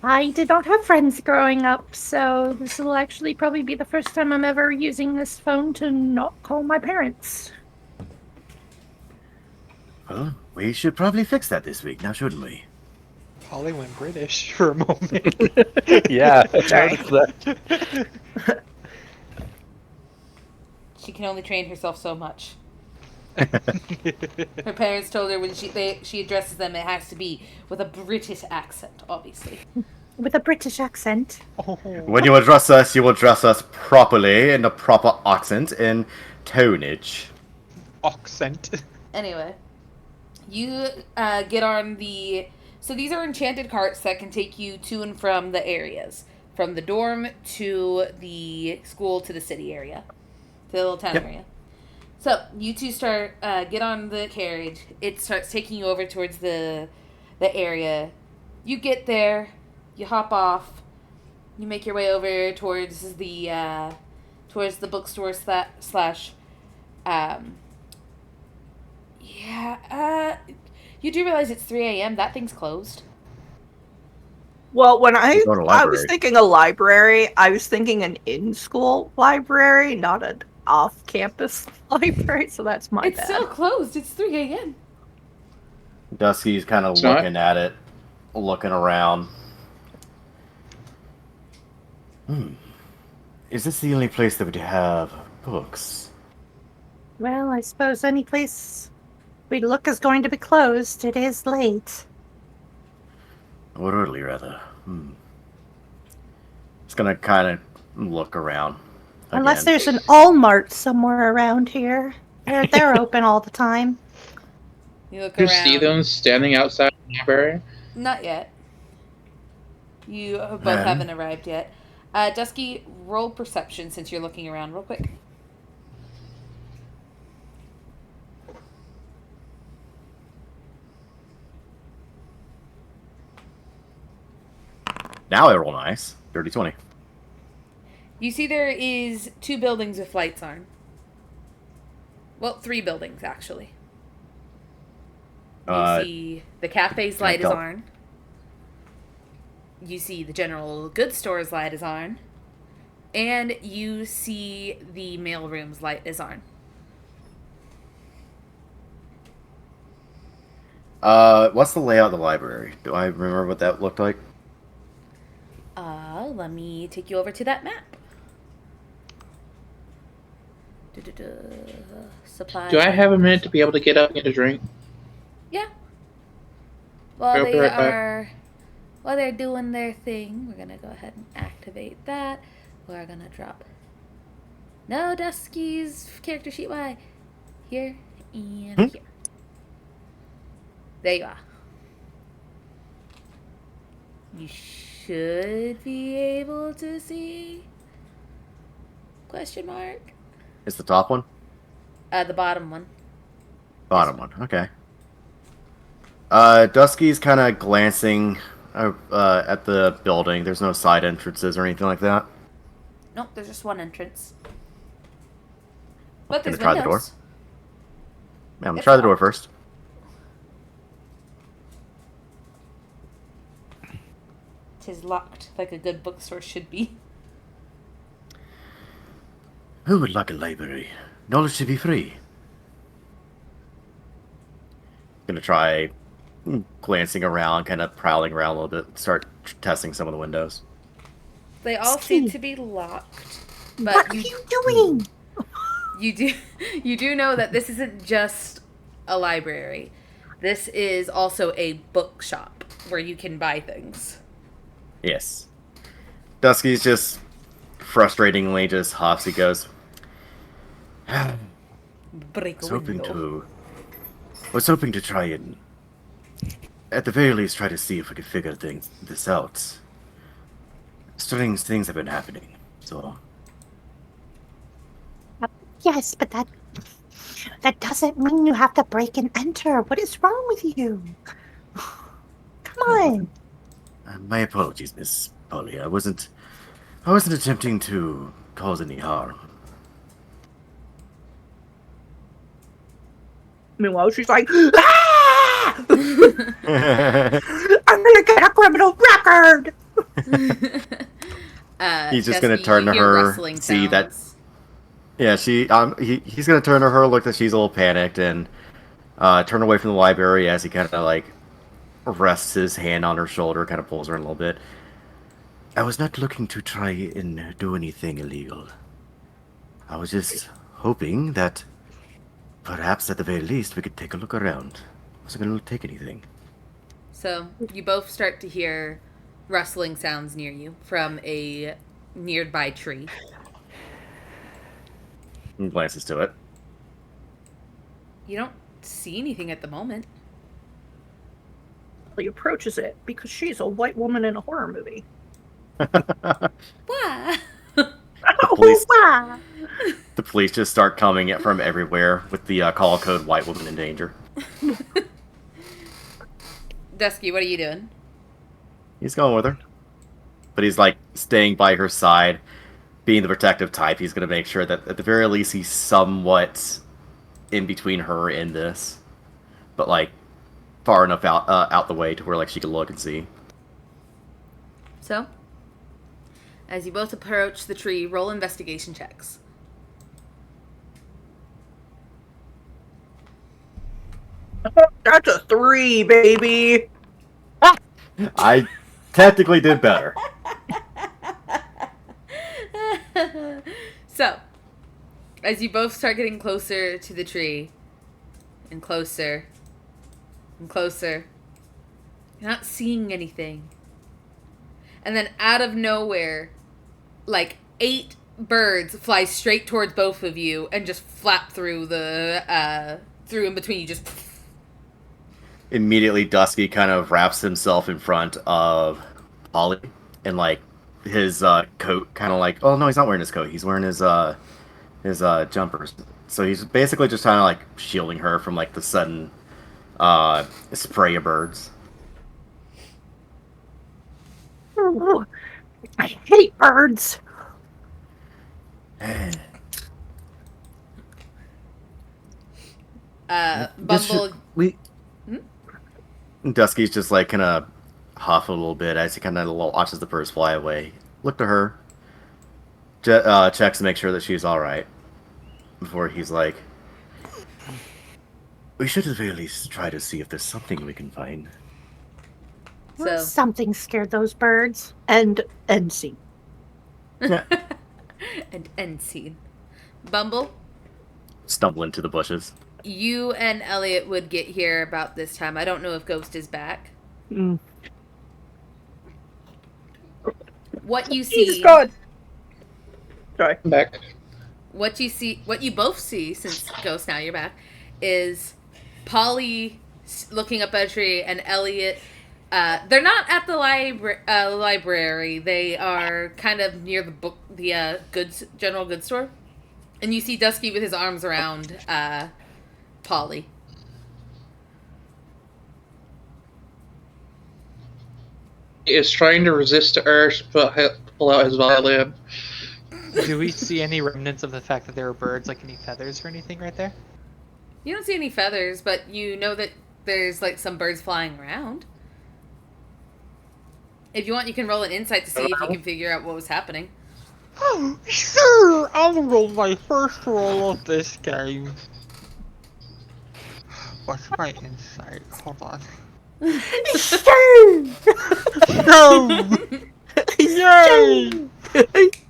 I did not have friends growing up, so this will actually probably be the first time I'm ever using this phone to not call my parents. Well, we should probably fix that this week, now shouldn't we? Polly went British for a moment. Yeah. Sorry. She can only train herself so much. Her parents told her when she addresses them, it has to be with a British accent, obviously. With a British accent. Oh. When you address us, you will address us properly in the proper accent and tonage. Accent. Anyway, you get on the... So these are enchanted carts that can take you to and from the areas. From the dorm to the school to the city area. To the little town area. So, you two get on the carriage. It starts taking you over towards the area. You get there. You hop off. You make your way over towards the bookstore slash... you do realize it's 3 a.m. That thing's closed. Well, when You go to a I was library. thinking a library, I was thinking an in-school library, not an off-campus library. So that's my It's bad. still closed. It's 3 a.m. Dusky's kind of It's not? looking at it, looking around. Is this the only place that would have books? Well, I suppose any place we look is going to be closed. It is late. Or early, rather. It's gonna kind of look around. Unless again. there's an Allmart somewhere around here. They're open all the time. You look You around. see them standing outside the library? Not yet. You both haven't arrived yet. Dusky, roll perception since you're looking around real quick. Now I roll nice. 30-20. You see there is 2 buildings with lights on. Well, 3 buildings, actually. You see the cafe's light is on. You see the general goods store's light is on. And you see the mailroom's light is on. What's the layout of the library? Do I remember what that looked like? Let me take you over to that map. Supply. Do I have a minute to be able to get up and get a drink? Yeah. While I'll be they right back. are, while they're doing their thing, we're gonna go ahead and activate that. We're gonna drop. No, Dusky's character sheet. Why? Here and here. There you are. You should be able to see. Question mark. It's the top one? The bottom one. Bottom one. Okay. Dusky's kind of glancing at the building. There's no side entrances or anything like that. Nope, there's just one entrance. But Gonna there's try the door. windows. Yeah, I'm gonna It's try the door locked. first. Tis locked, like a good bookstore should be. Who would like a library? Knowledge should be free. Gonna try glancing around, kind of prowling around a little bit, start testing some of the windows. They all seem to be locked. But What are you doing? you do know that this isn't just a library. This is also a bookshop where you can buy things. Yes. Dusky's just frustratingly just huffs. He goes, Break a window. was hoping to try and, at the very least, try to see if we could figure this out. Strange things have been happening, so Yes, but that doesn't mean you have to break and enter. What is wrong with you? Come on. my apologies, Miss Polly. I wasn't attempting to cause any harm. Meanwhile, she's like, ah! I'm gonna get a criminal record. He's just Jesse, gonna turn you to hear her, rustling see that. sounds. Yeah, he's gonna turn to her, look that she's a little panicked, and turn away from the library as he kind of like rests his hand on her shoulder, kind of pulls her in a little bit. I was not looking to try and do anything illegal. I was just hoping that perhaps at the very least we could take a look around. I wasn't gonna take anything. So you both start to hear rustling sounds near you from a nearby tree. He glances to it. You don't see anything at the moment. He approaches it because she's a white woman in a horror movie. Why? police- Wow. The police just start coming from everywhere with the call code "White Woman in Danger." Dusky, what are you doing? He's going with her, but he's like staying by her side, being the protective type. He's gonna make sure that at the very least he's somewhat in between her and this, but like far enough out the way to where like she can look and see. So, as you both approach the tree, roll investigation checks. That's a 3, baby. I technically did better. So, as you both start getting closer to the tree, and closer, and closer, you're not seeing anything. And then out of nowhere, like 8 birds fly straight towards both of you and just flap through through in between you, just... Immediately, Dusky kind of wraps himself in front of Polly, and like his coat, kind of like, oh no, he's not wearing his coat. He's wearing his jumpers. So he's basically just kind of like shielding her from like the sudden spray of birds. Ooh, I hate birds. Bumble... Dusky's just like kind of huff a little bit as he kind of watches the birds fly away. Look to her. Checks to make sure that she's all right. Before he's like, we should at the very least try to see if there's something we can find. So... Something scared those birds. And end scene. And end scene. Bumble, Stumble into the bushes. you and Elliot would get here about this time. I don't know if Ghost is back. Mm. What you see... Jesus God. Sorry. I'm back. What you both see, since Ghost, now you're back, is Polly looking up at a tree and Elliot... they're not at the library. They are kind of near the general goods store. And you see Dusky with his arms around Polly. He is trying to resist the urge to pull out his violin. Do we see any remnants of the fact that there were birds, like any feathers or anything right there? You don't see any feathers, but you know that there's like some birds flying around. If you want, you can roll an insight to see if you can figure out what was happening. Oh, sure! I'll roll my first roll of this game. What's my insight? Hold on. Sure. No! Yay!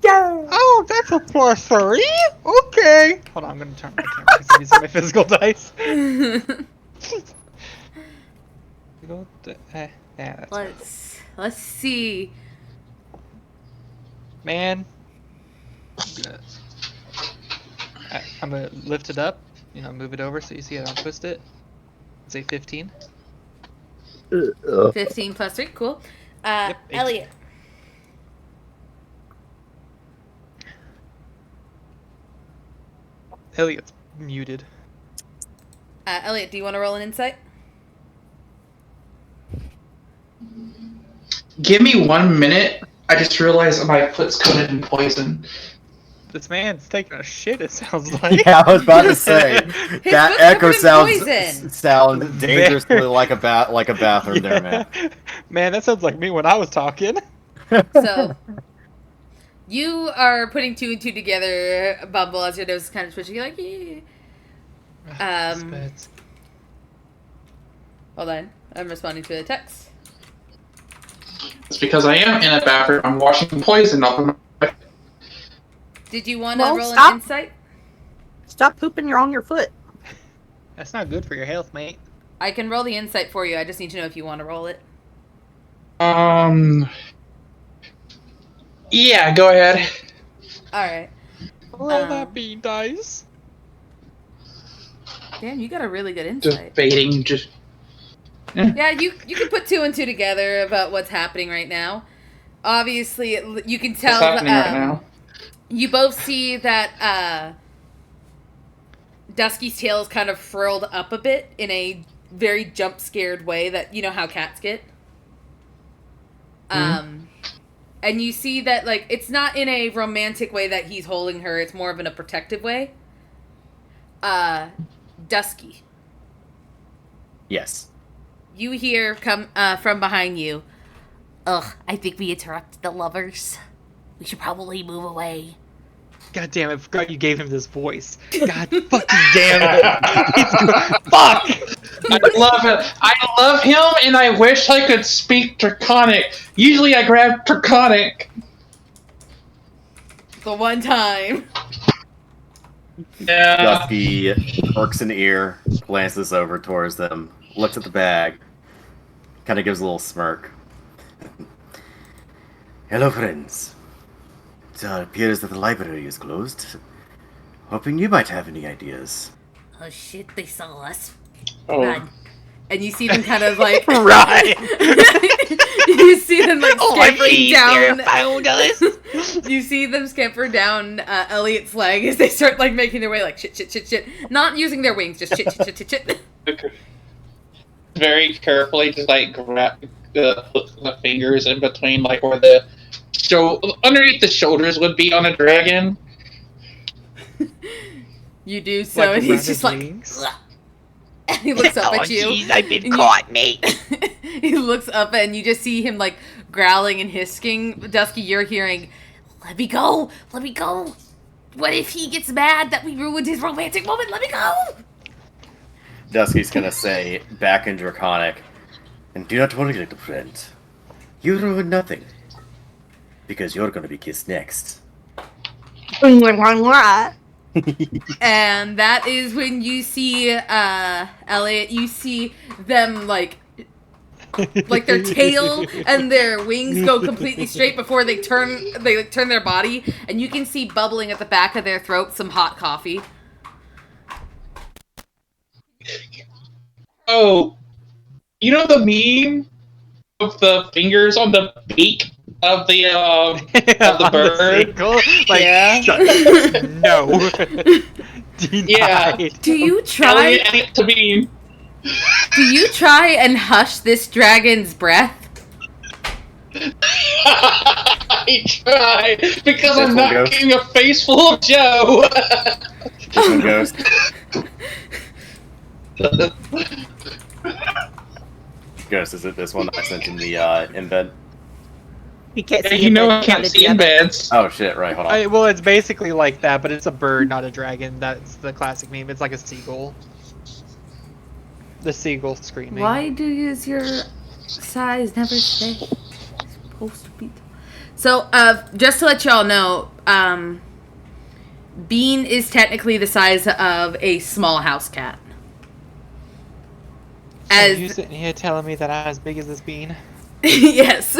Oh, that's a +3? Okay! Hold on, I'm gonna turn my camera because I'm using my physical dice. Yeah, that's right. Let's see. Man. I'm gonna lift it up, move it over so you see it, I'll twist it. Say 15. 15 plus 3, cool. Yep, 18. Elliot. Elliot's muted. Elliot, do you want to roll an insight? Give me 1 minute. I just realized my foot's coated in poison. This man's taking a shit, it sounds like. Yeah, I was about to say His that foot's echo covered in poison. sounds dangerously like a bathroom there, man. Man, that sounds like me when I was talking. So, you are putting 2 and 2 together, Bumble, as your nose is kind of twitching. You're like, yeah. Hold on. I'm responding to a text. It's because I am in a bathroom. I'm washing poison off of my... Did you want to Well, roll stop. an insight? Stop pooping on your foot. That's not good for your health, mate. I can roll the insight for you. I just need to know if you want to roll it. Yeah, go ahead. Alright. Roll that bean dice. Damn, you got a really good insight. Debating, just... Yeah, you can put 2 and 2 together about what's happening right now. Obviously, you can tell... What's happening right now? You both see that Dusky's tail is kind of furled up a bit in a very jump-scared way that, you know how cats get. And you see that, like, it's not in a romantic way that he's holding her. It's more of in a protective way. Dusky. Yes. You hear come from behind you. Ugh, I think we interrupted the lovers. We should probably move away. God damn it, I forgot you gave him this voice. God fucking damn it. Fuck! I love it. I love him, and I wish I could speak Draconic. Usually I grab Draconic. The one time. Yeah. Dusky perks an ear, glances over towards them, looks at the bag, kind of gives a little smirk. Hello, friends. It appears that the library is closed. Hoping you might have any ideas. Oh shit, they saw us. Oh. Run. And you see them kind of like... Run! You see them like scampering down... found us! You see them scamper down Elliot's leg as they start like making their way like shit. Not using their wings, just shit. Very carefully, just like grab the fingers in between, like where the underneath the shoulders would be on a dragon. You do so, Like and he's around just his like... wings? And he looks up at you. Jeez, I've been and caught, mate. He looks up and you just see him like growling and hissing. Dusky, you're hearing, let me go. What if he gets mad that we ruined his romantic moment? Let me go. Dusky's gonna say, back in Draconic, and do not worry, little friend. You ruin nothing. Because you're gonna be kissed next. And that is when you see Elliot. You see them like their tail and their wings go completely straight before they turn their body, and you can see bubbling at the back of their throat some hot coffee. Oh, you know the meme of the fingers on the beak of the bird? Like, Yeah. shut no. Yeah. Do you try? Elliot to me. Do you try and hush this dragon's breath? I try because I'm This one not goes. getting a face full of Joe. This one goes. Ghost, is it this one that I sent in the embed? You can't Yeah, see you it, know but I you can't counted see the other. embeds. Oh shit, right, hold on. Well, it's basically like that, but it's a bird, not a dragon. That's the classic meme. It's like a seagull. The seagull screaming. Why does your size never stay? It's supposed to be. So, just to let y'all know, Bean is technically the size of a small house cat. Are you sitting here telling me that I'm as big as this bean? Yes,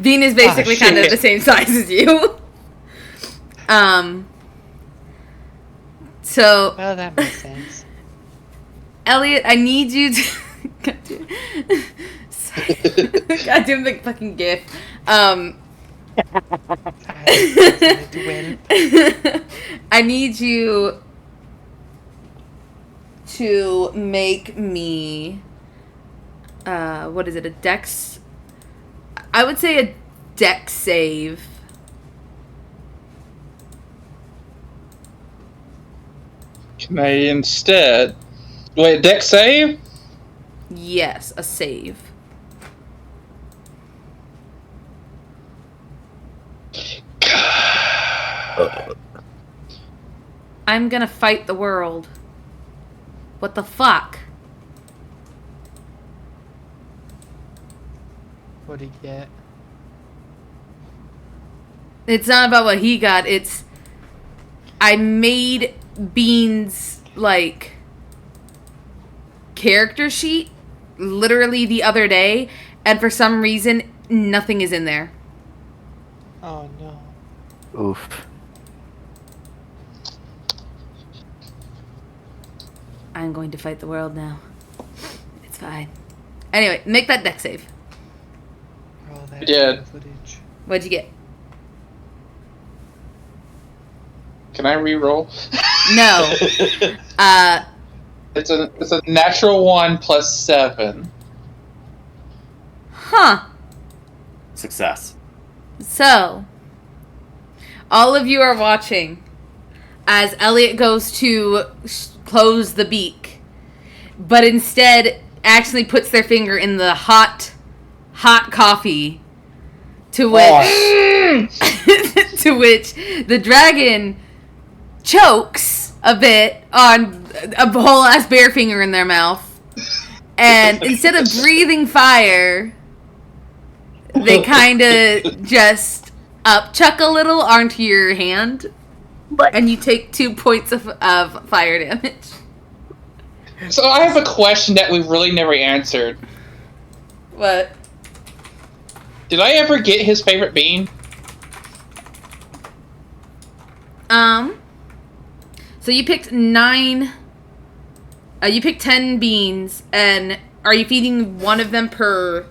Bean is basically kind of shit. the same size as you. So, Well, that makes sense. Elliot, I need you to. Goddamn the fucking gif. To win. I need you to make me. What is it? A dex. I would say a dex save. Can I instead wait? Deck save? Yes, a save. I'm gonna fight the world. What the fuck? What'd he get? It's not about what he got. It's I made Bean's like character sheet literally the other day, and for some reason nothing is in there. Oh no. Oof. I'm going to fight the world now. It's fine. Anyway, make that deck save. All that Yeah. footage. What'd you get? Can I re-roll? No. It's a natural 1 plus 7. Huh. Success. So, all of you are watching as Elliot goes to close the beak, but instead actually puts their finger in the hot coffee To which, to which the dragon chokes a bit on a whole ass bear finger in their mouth, and instead of breathing fire, they kind of just upchuck a little onto your hand, and you take 2 points of fire damage. So I have a question that we really never answered. What? Did I ever get his favorite bean? So you picked 9. You picked 10 beans, and are you feeding one of them per?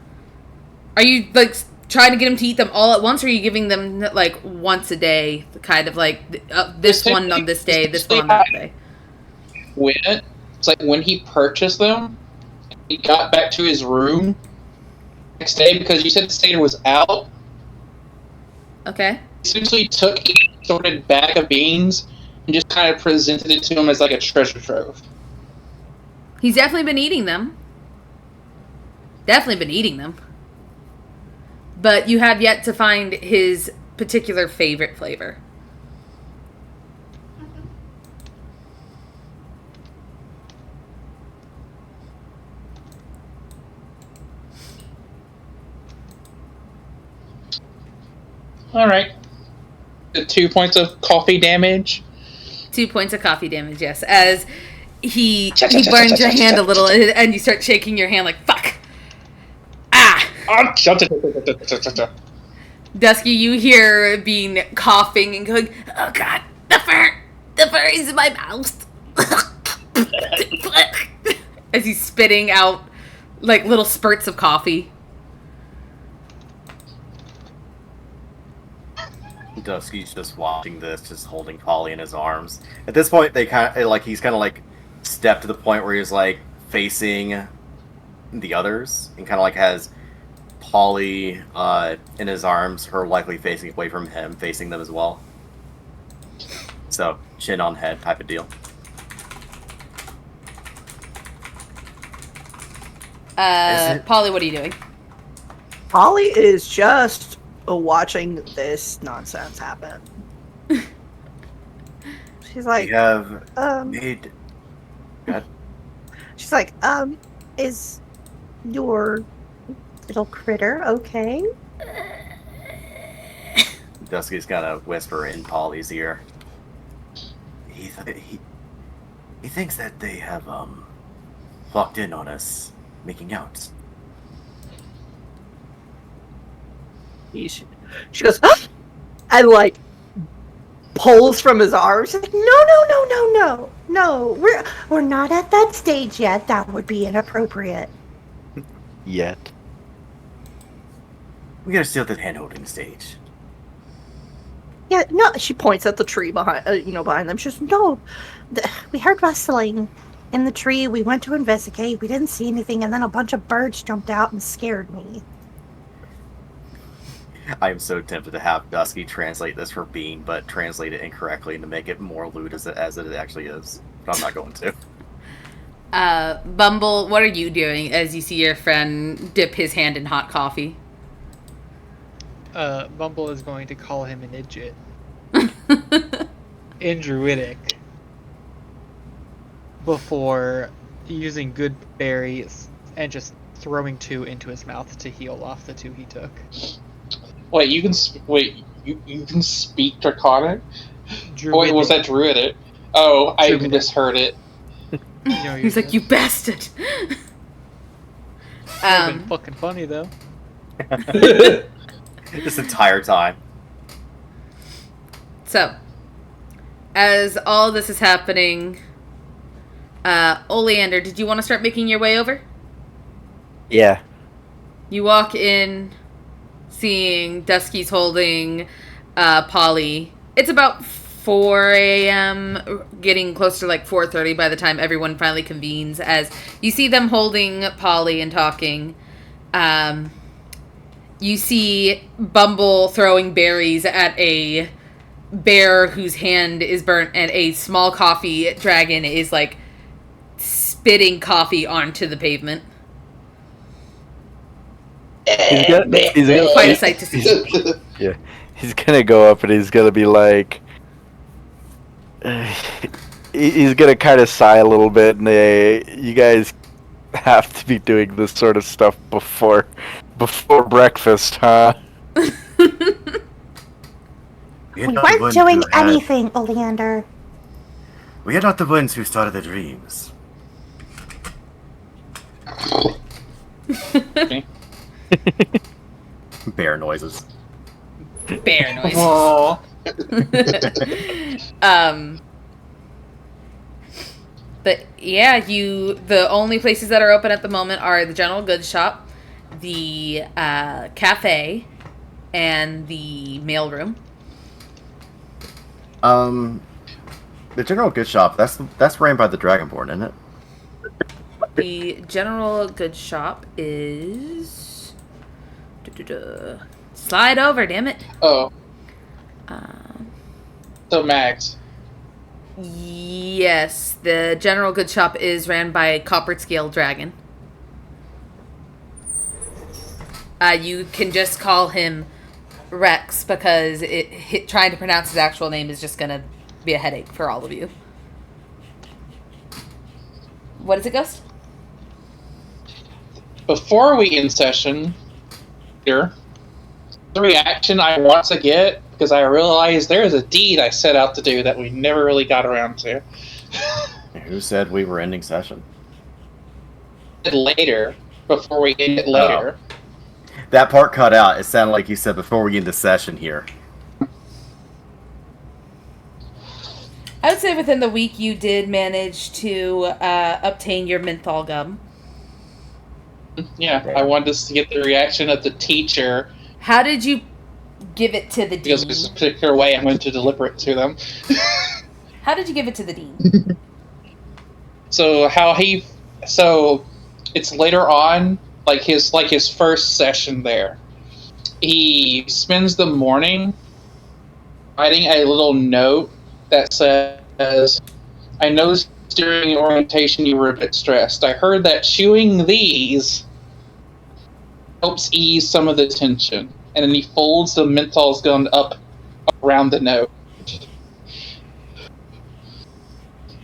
Are you like trying to get them to eat them all at once, or are you giving them like once a day, kind of like this one on this day, this one on that day? It's like when he purchased them, he got back to his room next day because you said the stater was out. Okay. He essentially took each sorted bag of beans and just kind of presented it to him as like a treasure trove. He's definitely been eating them. But you have yet to find his particular favorite flavor. Alright. The 2 points of coffee damage. 2 points of coffee damage, yes. As he burns your hand a little, and you start shaking your hand like, fuck! Ah! Dusky, you hear Bean coughing and going, oh god, the fur is in my mouth. As he's spitting out like little spurts of coffee. Dusky's just watching this, just holding Polly in his arms. At this point, he's kind of like stepped to the point where he's like facing the others, and kind of like has Polly in his arms, her likely facing away from him, facing them as well. So chin on head type of deal. Polly, what are you doing? Polly is just watching this nonsense happen. She's like, We have made. she's like, is your little critter okay? Dusky's gonna whisper in Polly's ear. He thinks that they have locked in on us making out. She goes, ah! And like pulls from his arms. She's like, no, we're not at that stage yet. That would be inappropriate. Yet. We gotta steal the hand-holding stage. Yeah, no. She points at the tree behind, behind them. She goes, no, we heard rustling in the tree. We went to investigate. We didn't see anything, and then a bunch of birds jumped out and scared me. I am so tempted to have Dusky translate this for Bean, but translate it incorrectly and to make it more lewd as it actually is. But I'm not going to. Bumble, what are you doing as you see your friend dip his hand in hot coffee? Bumble is going to call him an idiot. In Druidic. Before using good berries and just throwing 2 into his mouth to heal off the 2 he took. Wait, you can speak Draconic? Druidic. Wait, was that Druidic? Oh, I Druidic. misheard it. No, He's like, you bastard. Been fucking funny though. This entire time. So, as all this is happening, Oleander, did you want to start making your way over? Yeah. You walk in, seeing Dusky's holding Polly. It's about 4 a.m., getting close to like 4:30 by the time everyone finally convenes, as you see them holding Polly and talking. You see Bumble throwing berries at a bear whose hand is burnt, and a small coffee dragon is like spitting coffee onto the pavement. Quite a sight to see. Yeah, he's gonna go up and he's gonna be like, he's gonna kind of sigh a little bit, and you guys have to be doing this sort of stuff before breakfast, huh? We weren't doing anything, Oleander. We are not the ones who started the dreams. Bear noises. Bear noises. Oh. But yeah, the only places that are open at the moment are the general goods shop, the cafe, and the mailroom. The general goods shop, that's ran by the Dragonborn, isn't it? The general goods shop is... Slide over, damn it. Oh. So Max. Yes, the general goods shop is ran by Coppered Scale Dragon. You can just call him Rex because trying to pronounce his actual name is just going to be a headache for all of you. What is it, Ghost? Before we end session here, the reaction I want to get, because I realized there is a deed I set out to do that we never really got around to. Who said we were ending session? Later, before we end it later. Oh. That part cut out. It sounded like you said before we end the session here. I would say within the week you did manage to obtain your menthol gum. Yeah, I wanted us to get the reaction of the teacher. How did you give it to the dean? Because there's a particular way I'm going to deliver it to them. How did you give it to the dean? So it's later on, like his first session there. He spends the morning writing a little note that says, "I noticed during orientation you were a bit stressed. I heard that chewing these helps ease some of the tension." And then he folds the menthol's gum up around the note.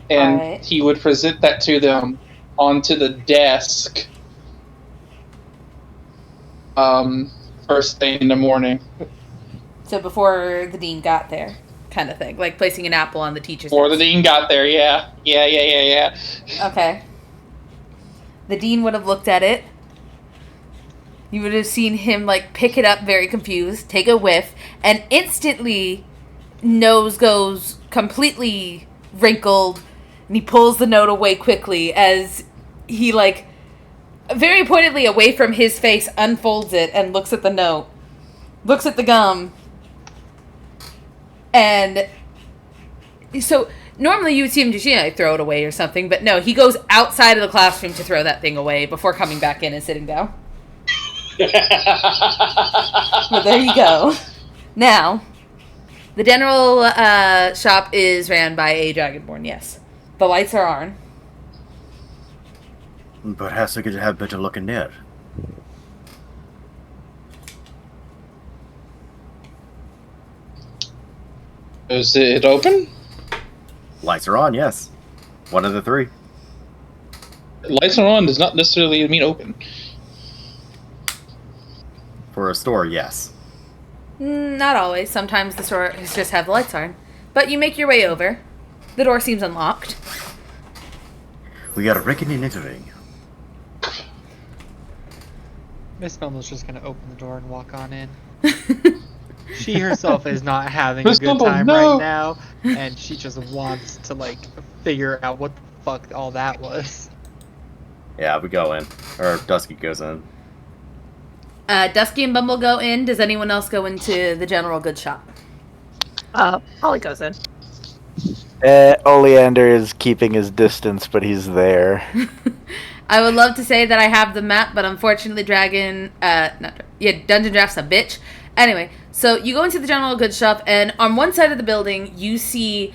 And he would present that to them onto the desk first thing in the morning. So before the dean got there, kind of thing. Like placing an apple on the teacher's Before desk. the dean got there, yeah. Okay. The dean would have looked at it. You would have seen him, like, pick it up very confused, take a whiff, and instantly nose goes completely wrinkled, and he pulls the note away quickly as he, like, very pointedly away from his face, unfolds it and looks at the note, looks at the gum, and so normally you would see him just, throw it away or something, but no, he goes outside of the classroom to throw that thing away before coming back in and sitting down. But there you go. Now, the general shop is ran by a Dragonborn, yes. The lights are on. Perhaps we could have better look in there. Is it open? Lights are on, yes. One of the three. Lights are on does not necessarily mean open. For a store, yes. Not always. Sometimes the stores just have the lights on. But you make your way over. The door seems unlocked. We are reckoning entering. Miss Melmo's just gonna open the door and walk on in. She herself is not having a good time right now, and she just wants to, like, figure out what the fuck all that was. Yeah, we go in. Or Dusky goes in. Dusky and Bumble go in. Does anyone else go into the general goods shop? Polly goes in. Oleander is keeping his distance, but he's there. I would love to say that I have the map, but unfortunately Dungeon Draft's a bitch. Anyway, so you go into the general goods shop, and on one side of the building, you see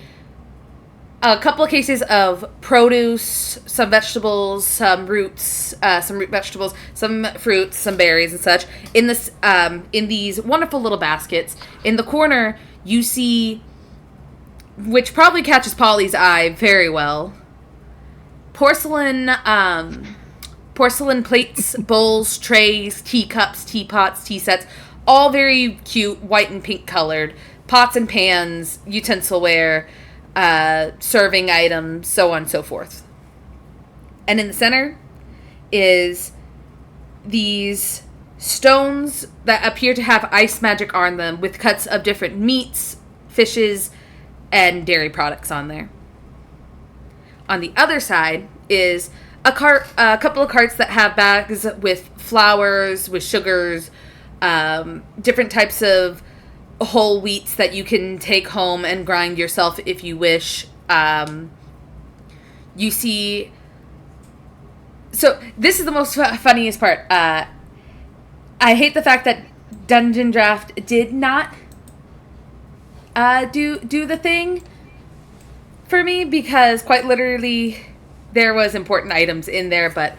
a couple of cases of produce, some vegetables, some roots, some root vegetables, some fruits, some berries and such. In this, in these wonderful little baskets. In the corner, you see, which probably catches Polly's eye very well, porcelain plates, bowls, trays, teacups, teapots, tea sets, all very cute, white and pink colored. Pots and pans, utensilware, serving items, so on and so forth. And in the center is these stones that appear to have ice magic on them with cuts of different meats, fishes, and dairy products on there. On the other side is a couple of carts that have bags with flours, with sugars, different types of whole wheats that you can take home and grind yourself if you wish. You see... So, this is the most funniest part. I hate the fact that Dungeon Draft did not do the thing for me, because quite literally there was important items in there, but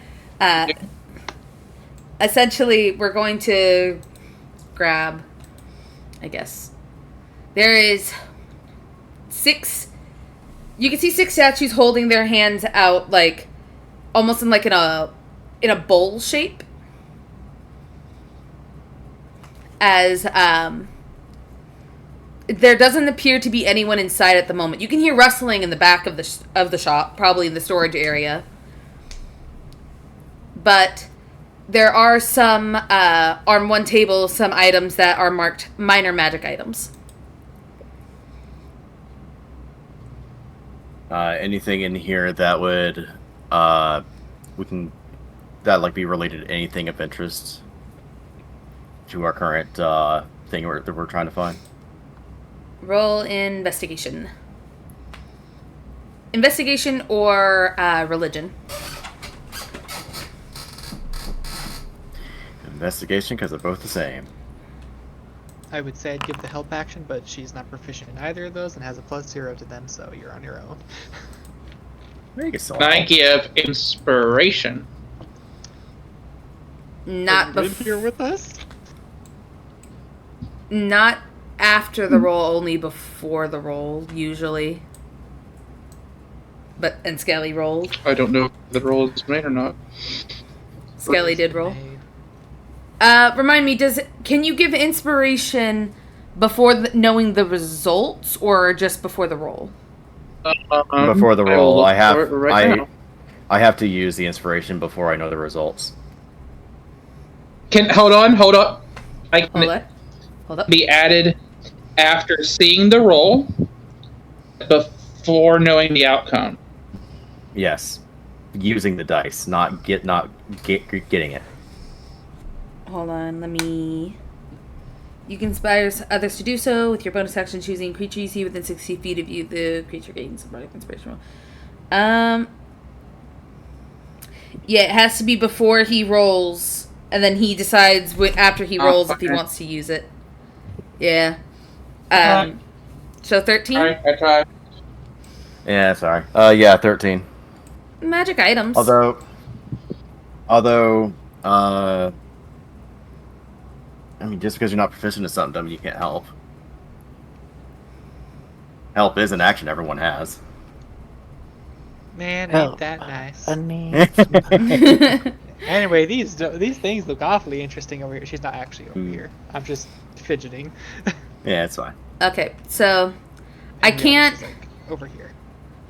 essentially we're going to grab, I guess. There is 6. You can see 6 statues holding their hands out, like almost in a bowl shape. As there doesn't appear to be anyone inside at the moment. You can hear rustling in the back of the shop, probably in the storage area. But there are some, on one table, some items that are marked minor magic items. Anything in here that would, be related to anything of interest to our current, thing that we're trying to find? Roll investigation. Investigation or, religion. Investigation, because they're both the same. I would say I'd give the help action, but she's not proficient in either of those and has a +0 to them, so you're on your own. And I give inspiration. Not here with us. Not after the roll, only before the roll, usually. And Skelly rolled. I don't know if the roll is made or not. Skelly did roll. Remind me, can you give inspiration before knowing the results, or just before the roll? Before the roll, I have to use the inspiration before I know the results. Hold on. Hold up. Be added after seeing the roll, before knowing the outcome. Yes, using the dice, not getting it. Hold on, You can inspire others to do so with your bonus action, choosing a creature you see within 60 feet of you. The creature gains some bardic inspiration roll. Yeah, it has to be before he rolls, and then he decides after he rolls if he wants to use it. Yeah. So 13? Alright, I tried. Yeah, sorry. Yeah, 13. Magic items. Although, I mean, just because you're not proficient in something doesn't mean you can't help. Help is an action everyone has. Man, ain't that nice. Funny. Anyway, these things look awfully interesting over here. She's not actually over here. I'm just fidgeting. Yeah, it's fine. Okay, so I can't over here.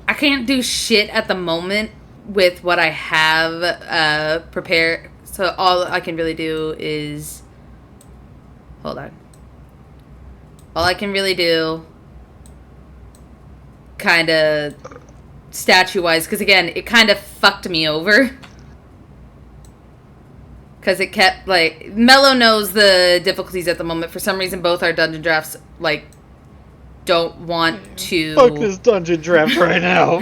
I can't do shit at the moment with what I have prepared. So all I can really do is hold on. All I can really do, kind of statue-wise, because again, it kind of fucked me over. Because it kept, like, Mello knows the difficulties at the moment. For some reason, both our dungeon drafts, like, don't want to... Fuck this dungeon draft right now.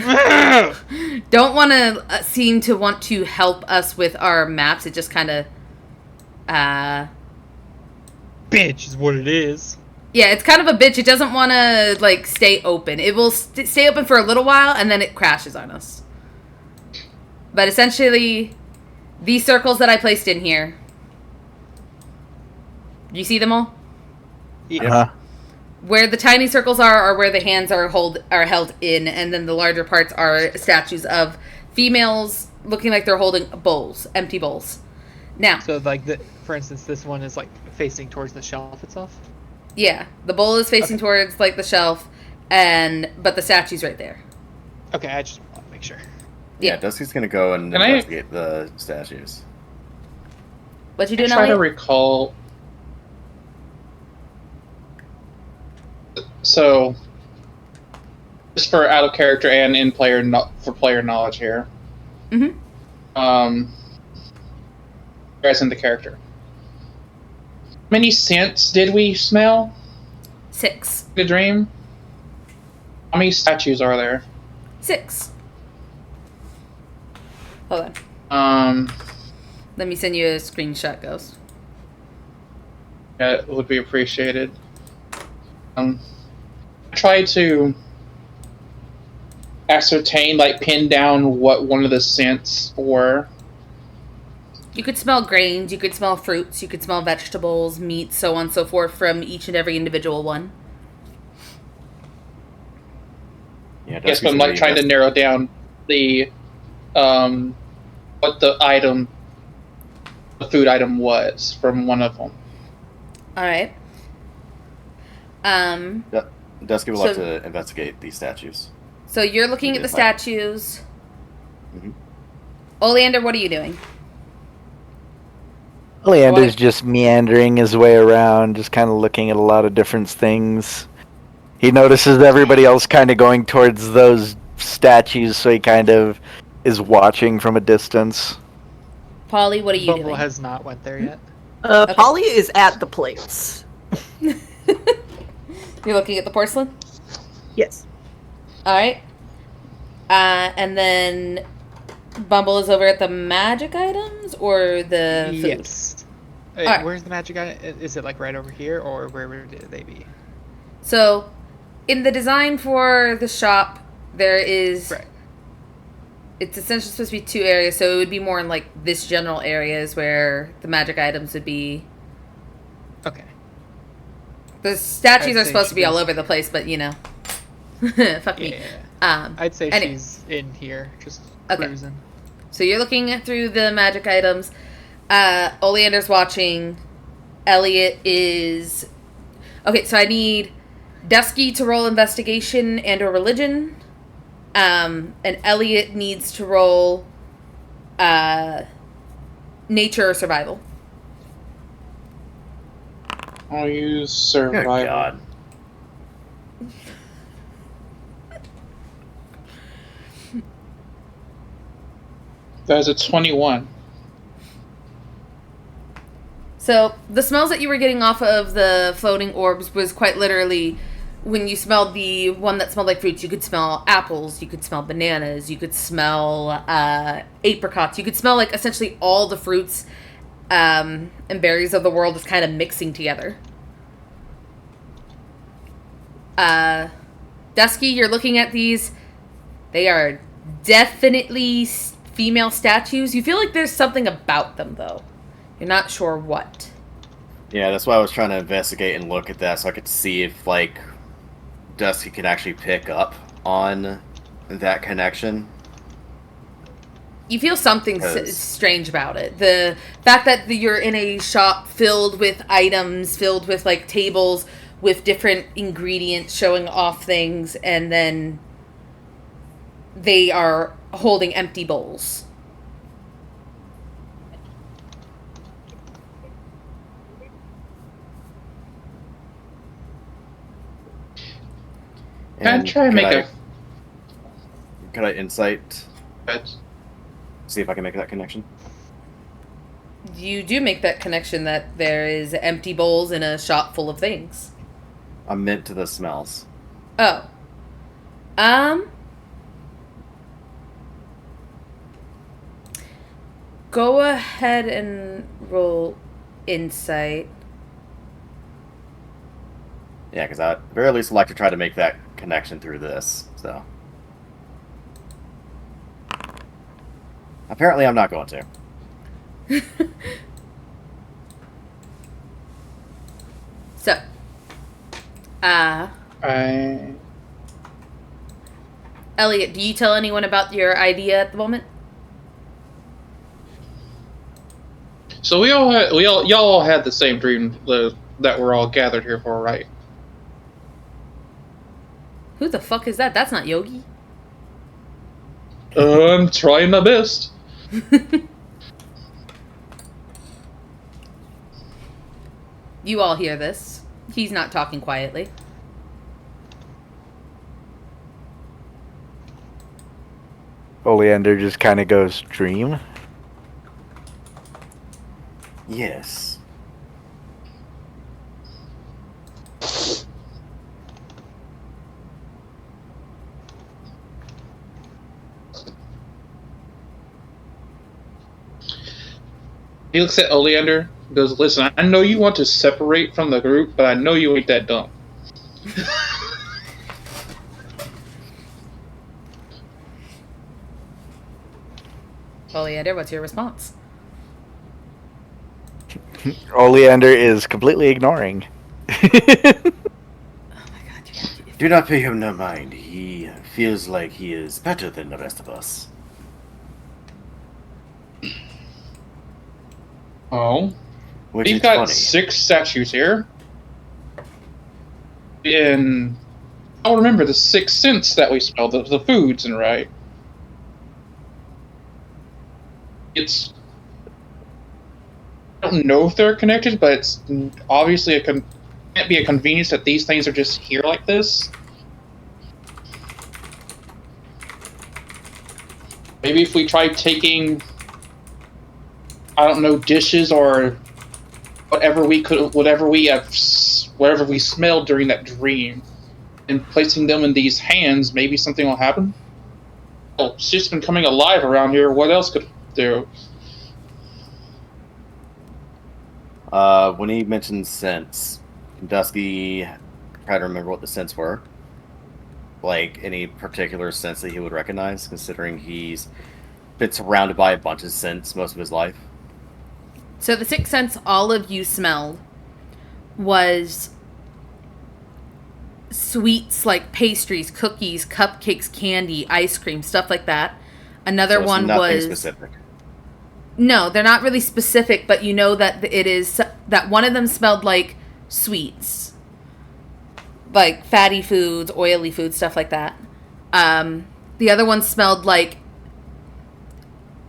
Don't want to seem to want to help us with our maps. It just kind of, Bitch is what it is. Yeah, it's kind of a bitch. It doesn't want to, like, stay open. It will stay open for a little while, and then it crashes on us. But essentially, these circles that I placed in here, you see them all? Uh-huh. Where the tiny circles are where the hands are held in, and then the larger parts are statues of females looking like they're holding bowls, empty bowls. Now, So, like, for instance, this one is, like, facing towards the shelf itself? yeah, the bowl is facing towards, like, the shelf, but the statue's right there. Okay, I just want to make sure. Yeah, Dusky's gonna go and Can I- investigate the statues. What you doing, Try to Elliot? recall. So, just for out of character and in player for player knowledge here. Mm-hmm. Guys in the character. How many scents did we smell 6. in the dream? How many statues are there? 6. Hold on. Let me send you a screenshot, Ghost. That would be appreciated. Try to ascertain, like, pin down what one of the scents were. You could smell grains, you could smell fruits, you could smell vegetables, meat, so on and so forth from each and every individual one. Yeah, Yes, but I'm, like, trying to narrow down the what the food item was from one of them. Alright. Dusky would like to investigate these statues. So you're looking at the statues. Mm-hmm. Oleander, what are you doing? Oleander's just meandering his way around, just kind of looking at a lot of different things. He notices everybody else kind of going towards those statues, so he kind of is watching from a distance. Polly, what are you Bumble doing? has not went there yet. Okay. Polly is at the plates. You're looking at the porcelain? Yes. Alright. And then Bumble is over at the magic items or the food? Yes. Hey, Alright. Where's the magic item? Is it, like, right over here, or where would they be? So, in the design for the shop, there is... Right. It's essentially supposed to be 2 areas, so it would be more in, like, this general areas where the magic items would be... Okay. The statues I'd are say supposed to be all she's- over the place, but, you know. Fuck me. Yeah. I'd say anyway. she's in here, just Okay. cruising. So you're looking through the magic items. Oleander's watching. Elliot is... Okay, so I need Dusky to roll investigation and or religion. And Elliot needs to roll nature or survival. I'll use Good survival. God. That is a 21. So the smells that you were getting off of the floating orbs was quite literally when you smelled the one that smelled like fruits. You could smell apples, you could smell bananas, you could smell apricots, you could smell like essentially all the fruits and berries of the world is kind of mixing together. Dusky, you're looking at these. They are definitely female statues. You feel like there's something about them, though. You're not sure what. Yeah, that's why I was trying to investigate and look at that so I could see if, like, Dusky could actually pick up on that connection. You feel something Because- strange about it. The fact that you're in a shop filled with items, filled with, like, tables with different ingredients showing off things, and then they are holding empty bowls. Can I try and make a... Could I insight, But see if I can make that connection? You do make that connection that there is empty bowls in a shop full of things. I'm meant to the smells. Oh. Go ahead and roll insight. Yeah, because I at the very least would like to try to make that connection through this. So apparently, I'm not going to. So, I Elliot, do you tell anyone about your idea at the moment? So y'all all had the same dream that we're all gathered here for, right? Who the fuck is that? That's not Yogi. I'm trying my best. You all hear this. He's not talking quietly. Oleander just kind of goes, dream? Yes. He looks at Oleander and goes, "Listen, I know you want to separate from the group, but I know you ain't that dumb." Oleander, what's your response? Oleander is completely ignoring. Do not pay him no mind. He feels like he is better than the rest of us. Oh. Which We've is got funny. 6 statues here. And I'll remember the 6 scents that we smelled, the foods, and right. It's... I don't know if they're connected, but it's obviously can't be a convenience that these things are just here like this. Maybe if we tried taking, I don't know, dishes or whatever we smelled during that dream, and placing them in these hands, maybe something will happen. Oh, it's just been coming alive around here. What else could do? When he mentioned scents, can Dusky try to remember what the scents were? Like, any particular scents that he would recognize, considering he's been surrounded by a bunch of scents most of his life? So the 6 scents all of you smelled was sweets like pastries, cookies, cupcakes, candy, ice cream, stuff like that. Another So it's one nothing was... specific. No, they're not really specific, but you know that it is... That one of them smelled like sweets. Like fatty foods, oily foods, stuff like that. The other one smelled like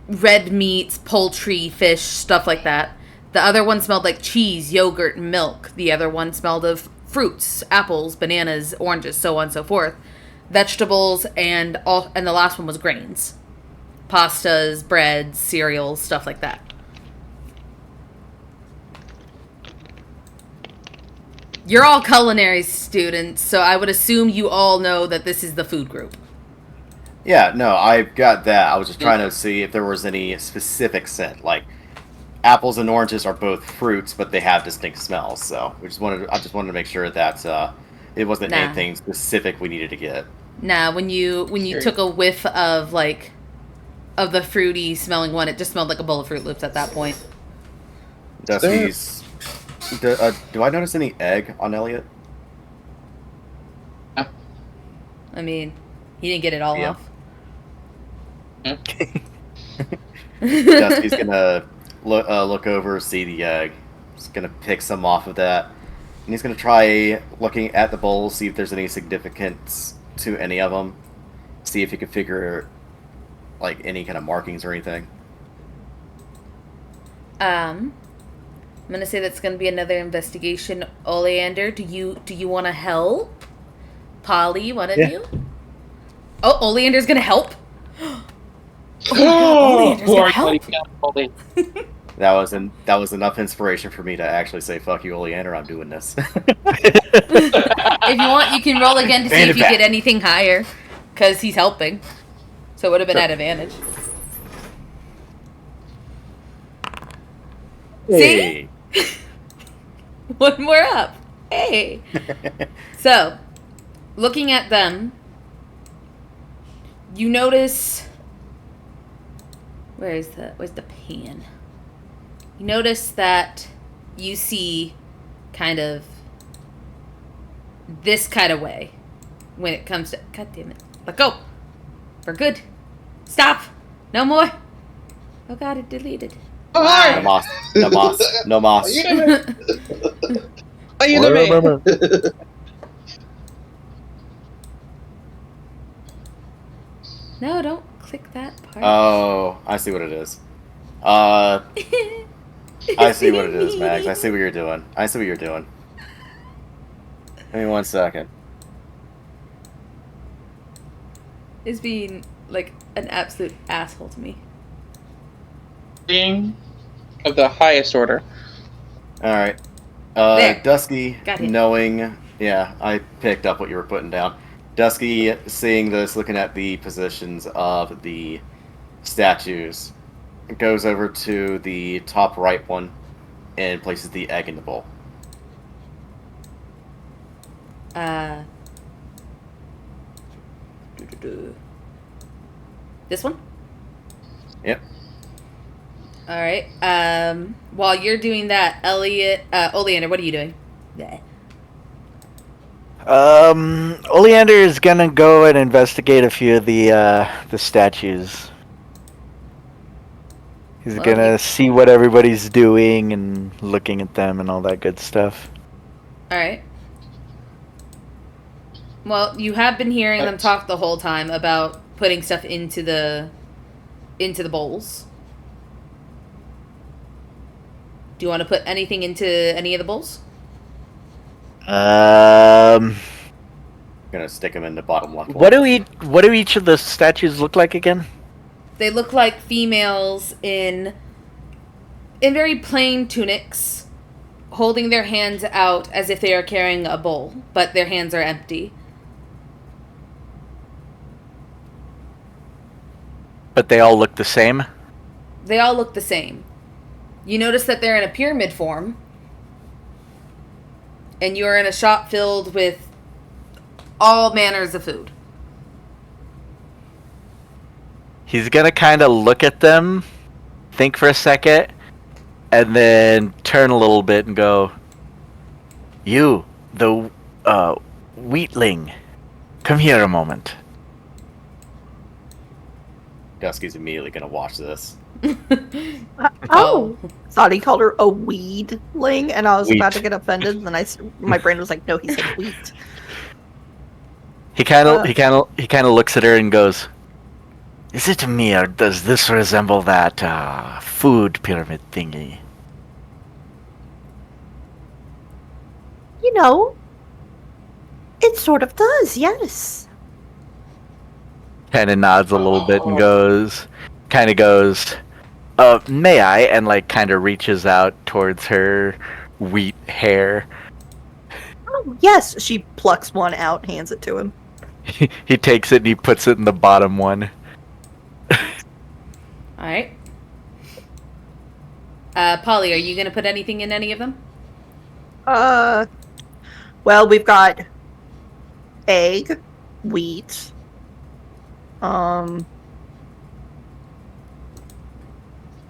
red meats, poultry, fish, stuff like that. The other one smelled like cheese, yogurt, and milk. The other one smelled of fruits, apples, bananas, oranges, so on and so forth. Vegetables, and the last one was grains. Pastas, breads, cereals, stuff like that. You're all culinary students, so I would assume you all know that this is the food group. Yeah, no, I've got that. I was just trying to see if there was any specific scent. Like, apples and oranges are both fruits, but they have distinct smells. So I just wanted to make sure that it wasn't anything specific we needed to get. Nah, when you took a whiff of the fruity smelling one, it just smelled like a bowl of Fruit Loops at that point. Dusty's. Do I notice any egg on Elliot? I mean, he didn't get it all off. Dusty's gonna look over, see the egg. He's gonna pick some off of that, and he's gonna try looking at the bowl, see if there's any significance to any of them. See if he can figure like any kind of markings or anything. I'm gonna say that's gonna be another investigation. Oleander, do you want to help? Polly, one of you? Oh, Oleander's gonna help. Oleander's gonna help. That was enough inspiration for me to actually say, "Fuck you, Oleander, I'm doing this." If you want, you can roll again to see if you get anything higher, because he's helping. So it would have been at advantage. Hey. See? One more up. Hey. So, looking at them, you notice. Where's the pan? You notice that you see kind of this kind of way when it comes to. God damn it. Let go. For good. Stop. No more. Oh god, it deleted. No Hi! moss. No moss. No moss. Ayúdame. No, don't click that part. Oh, I see what it is. I see what it is, Max. I see what you're doing. Give me 1 second. Is being like an absolute asshole to me. Being of the highest order. Alright. There. Dusky, Got him. knowing... Yeah, I picked up what you were putting down. Dusky, seeing this, looking at the positions of the statues, goes over to the top right one and places the egg in the bowl. This one? Yep. Alright. While you're doing that, Oleander, what are you doing? Yeah. Oleander is gonna go and investigate a few of the statues. He's Well, gonna see what everybody's doing and looking at them and all that good stuff. Alright. Well, you have been hearing them talk the whole time about putting stuff into the bowls. Do you want to put anything into any of the bowls? Gonna stick them in the bottom left one. What do each of the statues look like again? They look like females in very plain tunics, holding their hands out as if they are carrying a bowl, but their hands are empty. But they all look the same? They all look the same. You notice that they're in a pyramid form, and you are in a shop filled with all manners of food. He's gonna kind of look at them, think for a second, and then turn a little bit and go, "You, the wheatling, come here a moment." Dusky's immediately gonna watch this. Oh, thought he called her a weedling, and I was about to Wheat. get offended. And then my brain was like, "No, he said wheat." He kind of looks at her and goes, "Is it me, or does this resemble that food pyramid thingy?" You know, it sort of does, yes. Kind of nods a little bit and goes, "May I?" And like kind of reaches out towards her wheat hair. Oh, yes. She plucks one out, hands it to him. He takes it and he puts it in the bottom one. Alright. Polly, are you going to put anything in any of them? Well, we've got egg, wheat,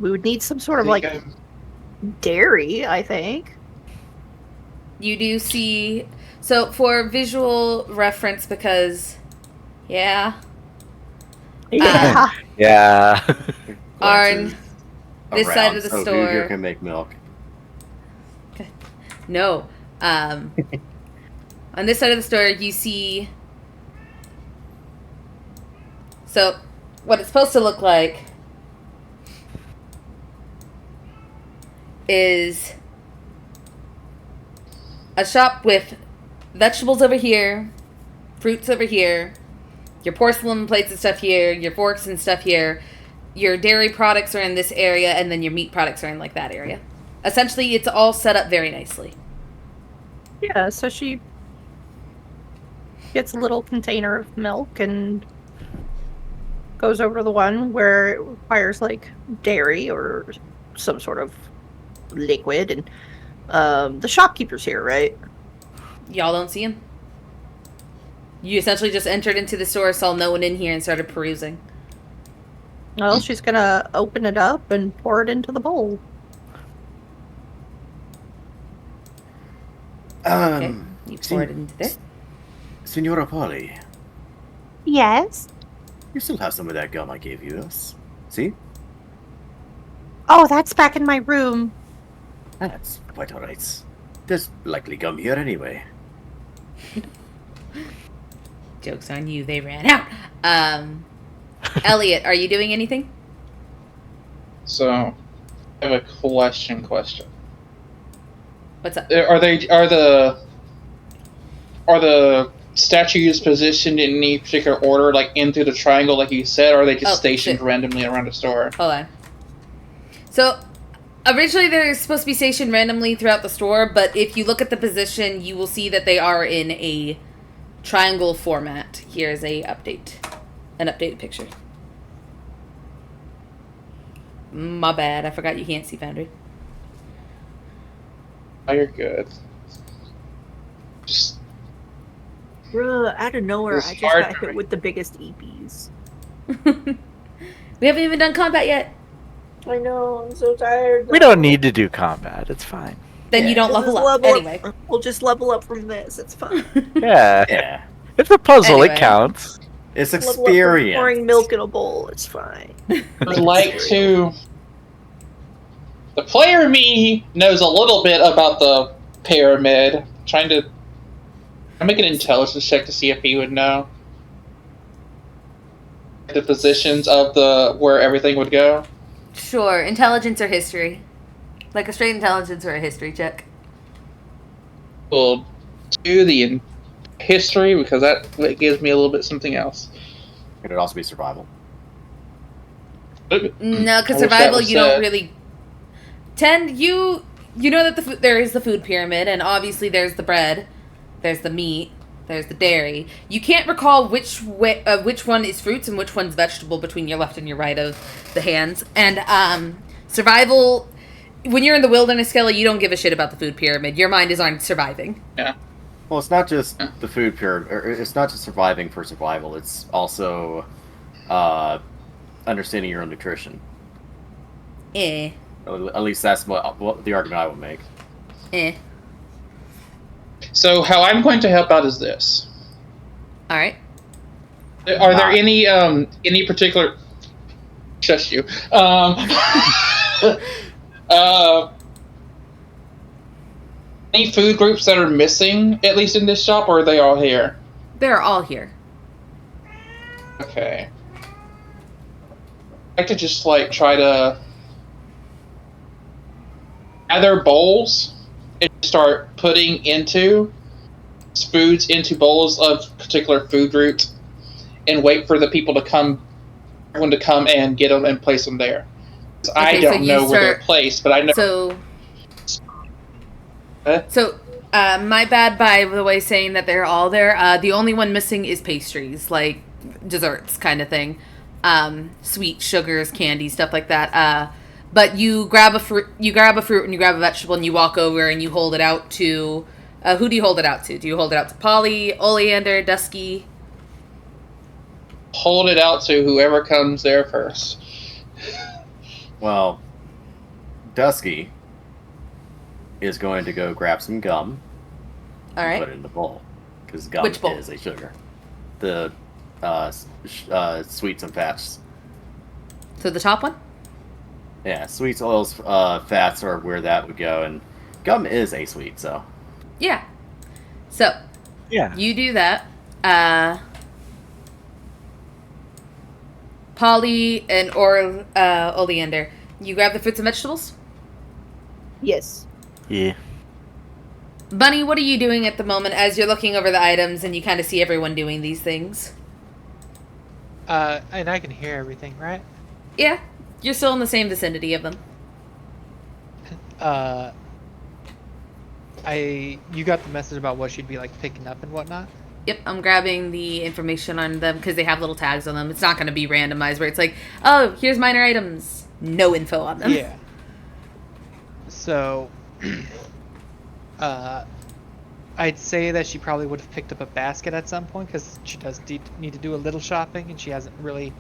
we would need some sort of like dairy, I think. You do see... So, for visual reference, because... Yeah. Yeah. Yeah. On this Around, side of the so store... Who can make milk? No. On this side of the store, you see... So, what it's supposed to look like is a shop with vegetables over here, fruits over here, your porcelain plates and stuff here, your forks and stuff here, your dairy products are in this area, and then your meat products are in like that area. Essentially, it's all set up very nicely. Yeah, so she gets a little container of milk and goes over to the one where it requires like dairy or some sort of liquid, and the shopkeeper's here, right? Y'all don't see him? You essentially just entered into the store, saw no one in here, and started perusing. Well, she's gonna open it up and pour it into the bowl. Okay, you pour it into there. Signora Polly, Yes? you still have some of that gum I gave you. See? Oh, that's back in my room. That's quite alright. There's likely gum here anyway. Joke's on you, they ran out. Elliot, are you doing anything? So, I have a question. What's up? Are the statues positioned in any particular order, like into the triangle, like you said, or are they just stationed randomly around the store? Hold on. So, originally they're supposed to be stationed randomly throughout the store, but if you look at the position, you will see that they are in a triangle format. Here's an updated picture. My bad, I forgot you can't see Foundry. Oh, you're good. Just Bruh, out of nowhere, It's I just hard got to hit with the biggest EPs. We haven't even done combat yet. I know, I'm so tired. We don't need to do combat. It's fine. Then you don't This is level up. Anyway. We'll just level up from this. It's fine. Yeah. Yeah. It's a puzzle. Anyway. It counts. It's Level up from experience. pouring milk in a bowl. It's fine. would like to. The player me knows a little bit about the pyramid. I make an intelligence check to see if he would know the positions of where everything would go. Sure, intelligence or history. Like a straight intelligence or a history check. We'll do the history because that gives me a little bit something else. Could it also be survival? No, because I wish that survival was you don't said. really tend. You know that there is the food pyramid, and obviously there's the bread, there's the meat, there's the dairy. You can't recall which one is fruits and which one's vegetable between your left and your right of the hands. And survival, when you're in the wilderness, Skelly, you don't give a shit about the food pyramid. Your mind is on surviving. Yeah. Well, it's not just the food pyramid. Or it's not just surviving for survival. It's also understanding your own nutrition. At least that's what the argument I would make. So how I'm going to help out is this. All right. Are there any particular? Shush you. Any food groups that are missing, at least in this shop, or are they all here? They're all here. Okay. I'd like to just try to gather bowls and start putting foods into bowls of particular food groups, and wait for the people to come, everyone to come and get them and place them there. I don't know where they're placed, but I know. So, my bad by the way saying that they're all there. The only one missing is pastries, like desserts kind of thing. Sweet sugars, candy, stuff like that. But you grab a fruit and you grab a vegetable and you walk over and you hold it out to, who do you hold it out to? Do you hold it out to Polly, Oleander, Dusky? Hold it out to whoever comes there first. Well, Dusky is going to go grab some gum. All right. And put it in the bowl. Because gum Which bowl? is a sugar. The sweets and fats. So the top one? Yeah, sweets, oils, fats are where that would go. And gum is a sweet, so. Yeah. So, Yeah. you do that. Polly and Oleander, you grab the fruits and vegetables? Yes. Yeah. Bunny, what are you doing at the moment as you're looking over the items and you kind of see everyone doing these things? And I can hear everything, right? Yeah, you're still in the same vicinity of them. You got the message about what she'd be picking up and whatnot? Yep, I'm grabbing the information on them because they have little tags on them. It's not going to be randomized where it's like, oh, here's minor items. No info on them. Yeah. So, I'd say that she probably would have picked up a basket at some point because she does need to do a little shopping, and she hasn't really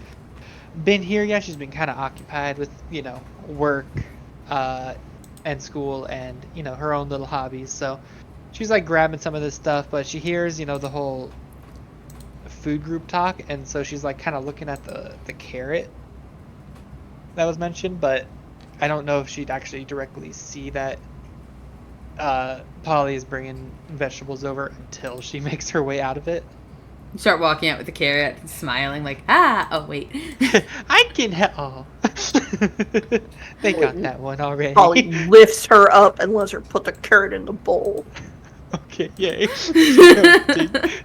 been here yet. She's been kind of occupied with, work and school and, her own little hobbies. So she's like grabbing some of this stuff, but she hears, the whole food group talk, and so she's like kind of looking at the carrot that was mentioned, but I don't know if she'd actually directly see that Polly is bringing vegetables over until she makes her way out of it. You start walking out with the carrot, smiling like, oh wait. I can help. Oh. They got that one already. Polly lifts her up and lets her put the carrot in the bowl. Okay, yay.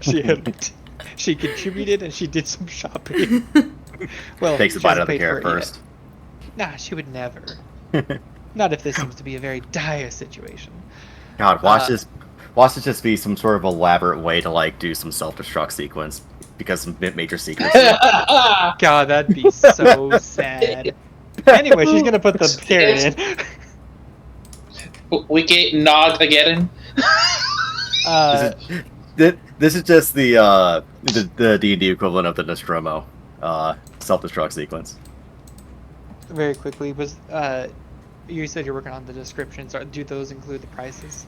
She helped. She contributed and she did some shopping. Well, Takes a she bite hasn't out of the paid for carrot it yet. first. Nah, she would never. Not if this seems to be a very dire situation. God, watch this just be some sort of elaborate way to like do some self-destruct sequence because some major secrets. God, that'd be so sad. Anyway, she's gonna put the carrot in. We get Nog again. This is just the D&D equivalent of the Nostromo self-destruct sequence. Very quickly, was you said you're working on the descriptions. Do those include the prices?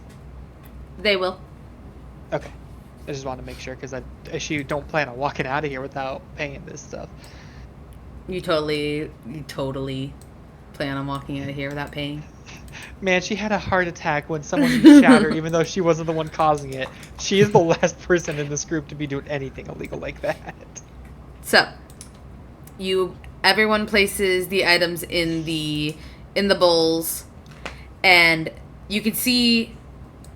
They will. Okay. I just want to make sure because she don't plan on walking out of here without paying this stuff. You totally plan on walking out of here without paying. Man, she had a heart attack when someone shot her, even though she wasn't the one causing it. She is the last person in this group to be doing anything illegal like that. So, everyone places the items in the bowls, and you can see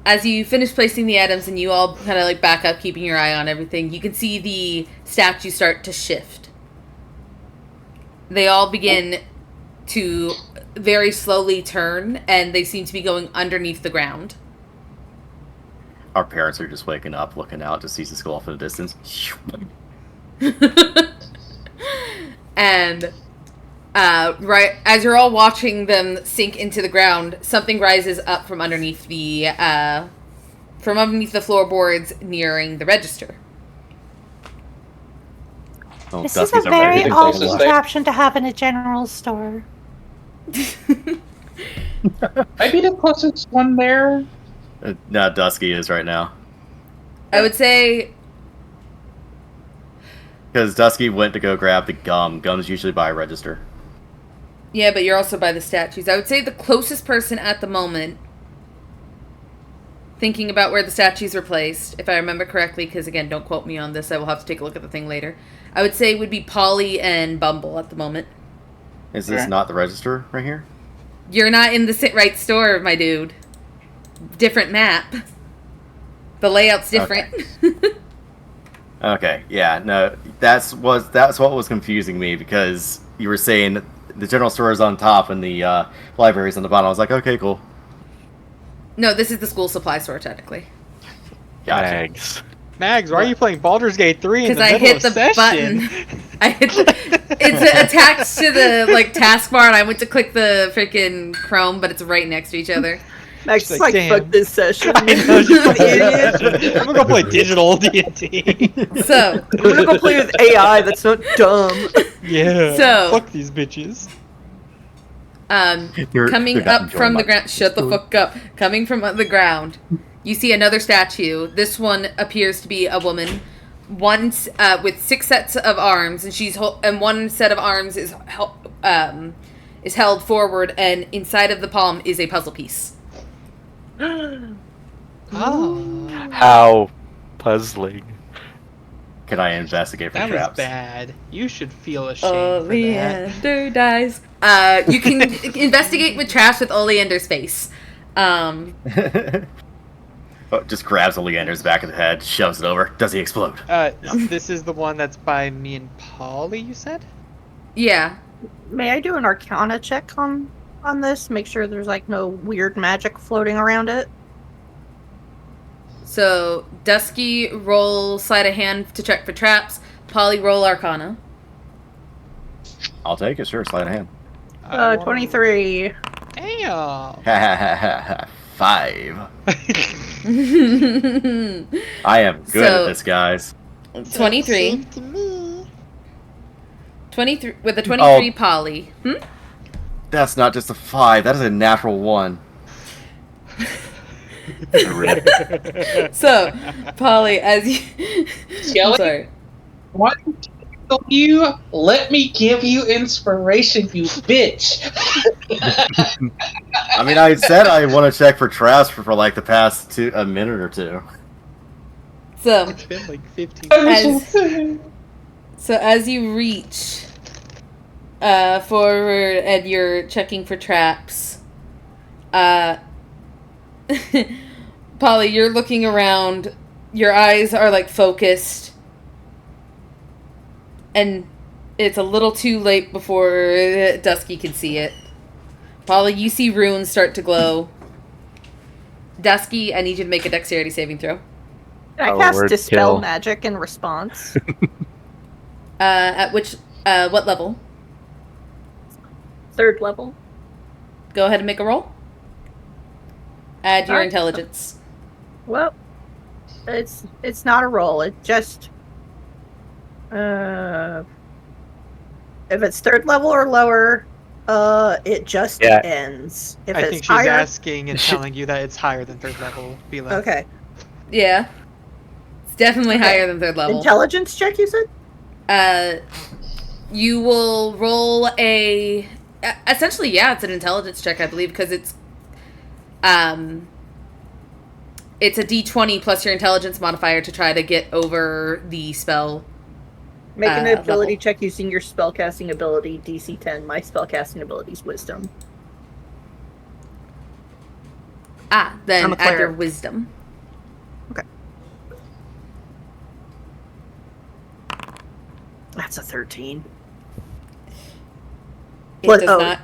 as you finish placing the items and you all kind of like back up, keeping your eye on everything, you can see the statue start to shift. They all begin to very slowly turn, and they seem to be going underneath the ground. Our parents are just waking up, looking out to see the skull off in the distance. And right as you're all watching them sink into the ground, something rises up from underneath the floorboards nearing the register. Oh, This Dusty's is a over there. very Anything odd closest contraption to have in a general store. Maybe the closest one there. No, Dusky is right now. I would say Because Dusky went to go grab the gum. Gum's usually by a register. yeah, but you're also by the statues. I would say the closest person at the moment, thinking about where the statues were placed, if I remember correctly, because again, don't quote me on this, I will have to take a look at the thing later. I would say would be Polly and Bumble at the moment. Is this not the register right here? You're not in the right store, my dude. Different map. The layout's different. Okay, yeah, no, that's what was confusing me, because you were saying the general store is on top and the library's on the bottom. I was like, okay, cool. No, this is the school supply store, technically. Gotcha. Mags. Mags, why are you playing Baldur's Gate 3 in the Because I middle hit of the session? button. It's attached to the taskbar, and I went to click the freaking Chrome, but it's right next to each other. Max She's is like, like, "Damn." fuck this session. I know, she's like, idiot. I'm gonna go play digital D&D. So, I'm gonna go play with AI that's not dumb. Yeah. So- fuck these bitches. coming you're not up enjoying from the my ground, shut the fuck up. Coming from the ground, you see another statue. This one appears to be a woman. One with 6 sets of arms, and and one set of arms is held forward, and inside of the palm is a puzzle piece. Oh, How puzzling. Can I investigate for that was traps? bad. You should feel ashamed for that. Oleander dies. You can investigate with traps with Oleander's face. Oh, just grabs Oleander's back of the head, shoves it over. Does he explode? This is the one that's by me and Polly, you said? Yeah. May I do an Arcana check on this? Make sure there's like no weird magic floating around it. So, Dusky, roll sleight of hand to check for traps. Polly, roll Arcana. I'll take it, sure, sleight of hand. 23. Damn. 5. I am good at this, guys. 23. To me. 23 with a 23 Polly. That's not just a 5. That is a natural 1. So, Polly, as you... Skelly? I'm sorry. Why don't you let me give you inspiration, you bitch? I mean, I said I want to check for traps for like the past a minute or 2. So, It's been like 15 as you reach forward and you're checking for traps, Polly, you're looking around. Your eyes are like focused, and it's a little too late before Dusky can see it. Polly, you see runes start to glow. Dusky, I need you to make a dexterity saving throw. Can I cast Dispel Magic in response? At which, what level? 3rd level. Go ahead and make a roll. Add your intelligence. Well, it's not a roll. It just if it's 3rd level or lower, it just ends. If I it's think she's higher, asking and telling you that it's higher than 3rd level. Bila. okay. Yeah. It's definitely higher than 3rd level. Intelligence check, you said? You will roll essentially, yeah, it's an intelligence check, I believe, because it's a D20 plus your intelligence modifier to try to get over the spell. Make an ability level. check using your spellcasting ability, DC 10. My spellcasting ability is Wisdom. Then I'm a add your cleric. wisdom. Okay. That's a 13. It does not.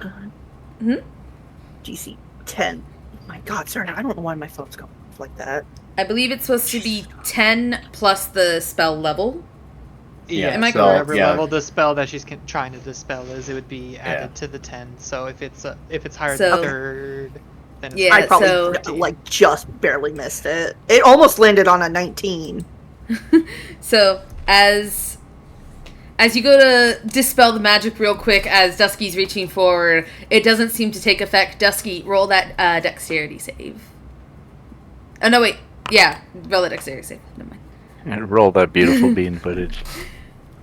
DC 10. My God, sorry, I don't know why my phone's going off like that. I believe it's supposed to be 10 plus the spell level. Yeah, Am I so correct? whatever Yeah. level the spell that she's trying to dispel is, it would be added to the 10. So if it's higher So- than 3rd, then it's Yeah, I probably so- just barely missed it. It almost landed on a 19. So, as you go to dispel the magic real quick as Dusky's reaching forward, it doesn't seem to take effect. Dusky, roll that dexterity save. Oh, no, wait. Yeah, roll that dexterity save. Never mind. And roll that beautiful bean footage.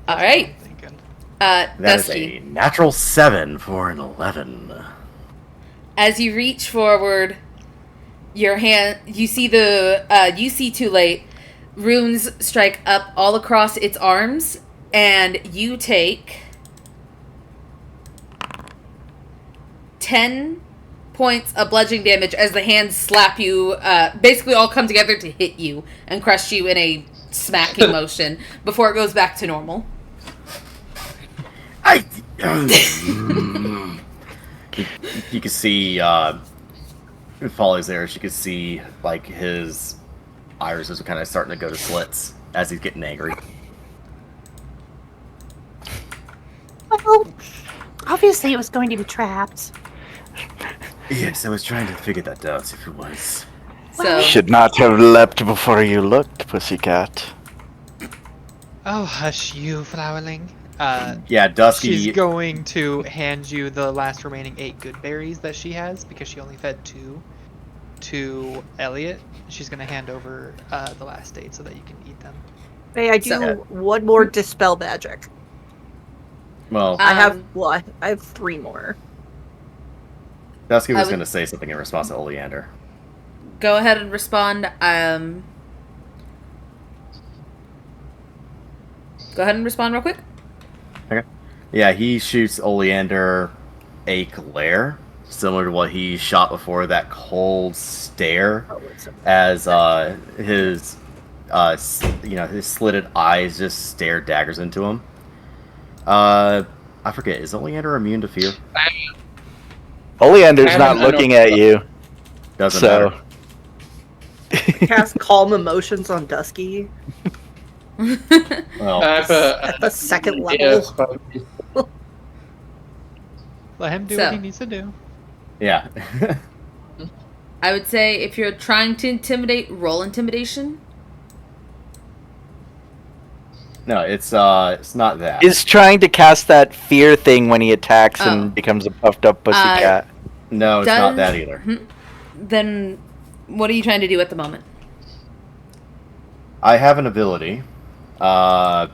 All right. thinking. That is Dusky, a natural 7 for an 11. as you reach forward, your hand, you see too late, runes strike up all across its arms, and you take 10 points of bludgeoning damage as the hands slap you, basically all come together to hit you and crush you in a smacking motion before it goes back to normal. You can see Folly's there. She could see like his irises are kind of starting to go to slits as he's getting angry. Well, obviously it was going to be trapped. Yes, I was trying to figure that out if it was. So, Should not have leapt before you looked, pussycat. Oh, hush you, Flowerling. Yeah, Dusky. She's going to hand you the last remaining 8 good berries that she has, because she only fed 2 to Elliot. She's going to hand over the last 8 so that you can eat them. May I do one more Dispel Magic? Well, I have 3 more. Dusky was going to say something in response to Oleander. go ahead and respond. Go ahead and respond real quick. Okay. Yeah, he shoots Oleander a glare, similar to what he shot before, that cold stare, as his his slitted eyes just stare daggers into him. I forget, is Oleander immune to fear? Oleander's not looking at you. Doesn't So matter. Cast Calm Emotions on Dusky Well, at the second level. Yes, Let him do So. what he needs to do. Yeah. I would say if you're trying to intimidate, roll intimidation. No, it's not that. Is trying to cast that fear thing when he attacks Oh. and becomes a puffed up pussycat. No, it's not that either. Then what are you trying to do at the moment? I have an ability, because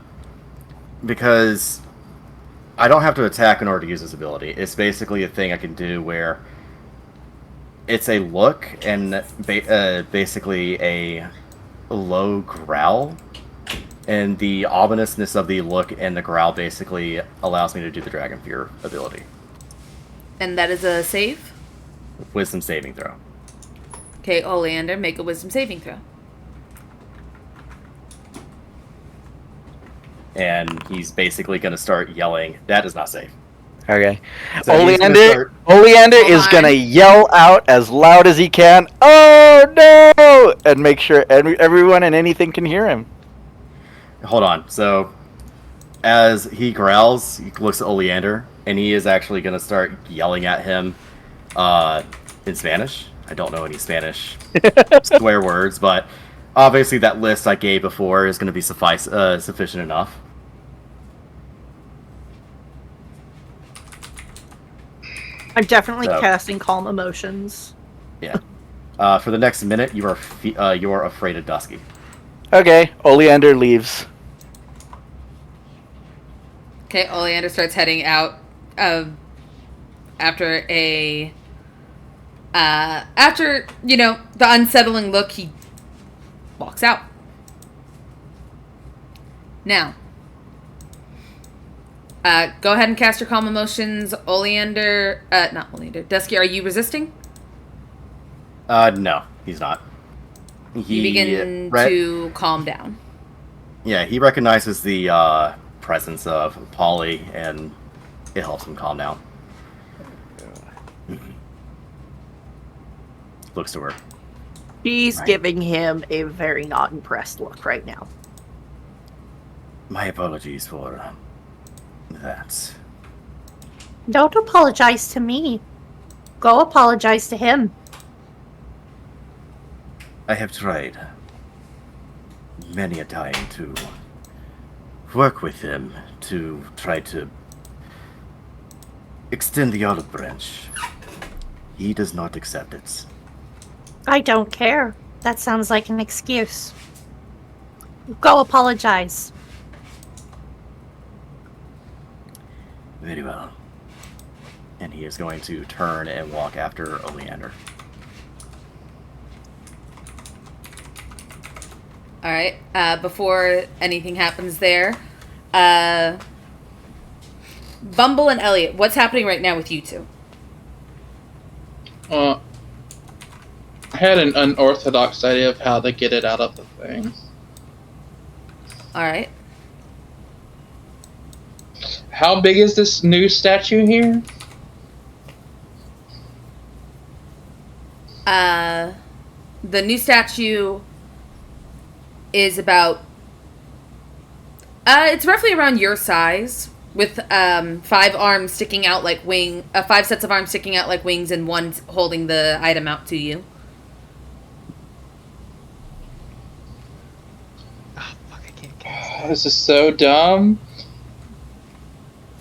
I don't have to attack in order to use this ability. It's basically a thing I can do where it's a look and basically a low growl, and the ominousness of the look and the growl basically allows me to do the Dragon Fear ability. And that is a save? Wisdom saving throw. Okay, Oleander, make a wisdom saving throw. And he's basically going to start yelling. That is not safe. Okay. So he's gonna Oleander Hold is on. gonna yell out as loud as he can, "Oh no!" and make sure everyone and anything can hear him. Hold on. So, as he growls, he looks at Oleander, and he is actually going to start yelling at him in Spanish. I don't know any Spanish swear words, but obviously that list I gave before is going to be sufficient enough. I'm definitely So- casting Calm Emotions. Yeah. For the next minute, you are afraid of Dusky. Okay, Oleander leaves. Okay, Oleander starts heading out after the unsettling look, he walks out. Now, go ahead and cast your calm emotions. Oleander, not Oleander, Dusky, are you resisting? No, he's not. You begin to calm down. Yeah, he recognizes the presence of Polly, and it helps him calm down. Looks to her. She's Right. giving him a very not impressed look right now. My apologies for that. Don't apologize to me. Go apologize to him. I have tried many a time to work with him to try to extend the olive branch. He does not accept it. I don't care. That sounds like an excuse. Go apologize. Very well. And he is going to turn and walk after Oleander. All right. Before anything happens there, Bumble and Elliot, what's happening right now with you two? I had an unorthodox idea of how to get it out of the thing. All right. How big is this new statue here? The new statue is about. It's roughly around your size, with 5 arms sticking out like 5 sets of arms sticking out like wings, and one holding the item out to you. Oh, fuck, I can't cast. This is so dumb.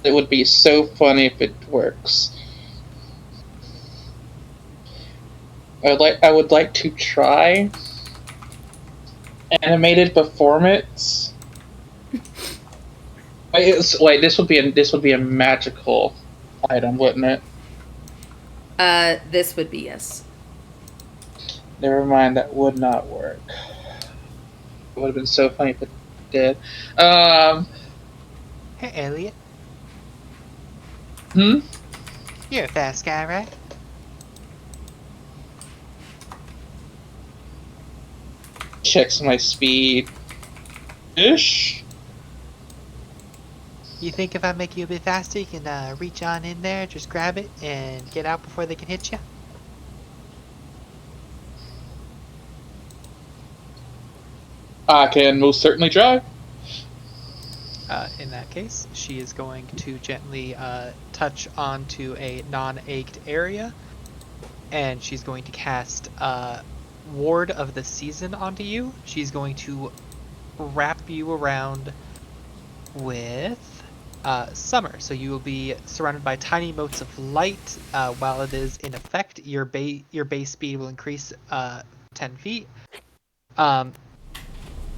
It would be so funny if it works. I would like to try animated performance. Wait, this would be a magical item, wouldn't it? This would be yes. Never mind, that would not work. It would have been so funny if it did. Hey, Elliot. Hmm? You're a fast guy, right? Checks my speed. Ish. You think if I make you a bit faster, you can reach on in there, just grab it, and get out before they can hit you? I can most certainly try. In that case, she is going to gently touch onto a non-ached area and she's going to cast Ward of the Season onto you. She's going to wrap you around with summer, so you will be surrounded by tiny motes of light while it is in effect. Your base speed will increase 10 feet.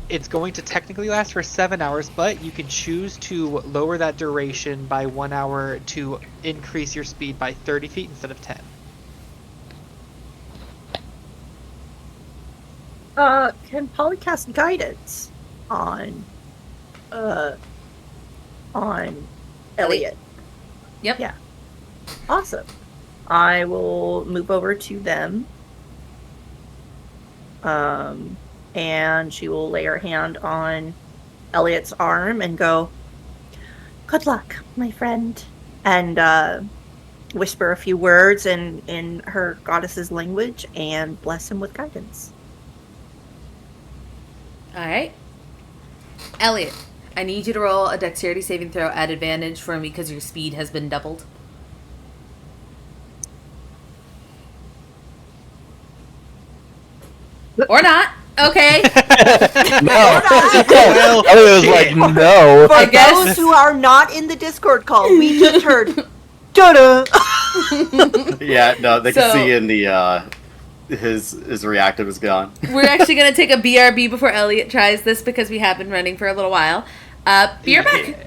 It's going to technically last for 7 hours, but you can choose to lower that duration by 1 hour to increase your speed by 30 feet instead of 10. Can Polly cast guidance on Elliot? Yep. Yeah. Awesome. I will move over to them. And she will lay her hand on Elliot's arm and go, "Good luck, my friend," and whisper a few words in her goddess's language and bless him with guidance. All right. Elliot, I need you to roll a dexterity saving throw at advantage for me because your speed has been doubled. Or not. Okay. No. Elliot was like, no. For I guess- those who are not in the Discord call, we just heard "da-da." Yeah, no, they can So- see in the his reactive is gone. We're actually going to take a BRB before Elliot tries this because we have been running for a little while. Be right back. Okay.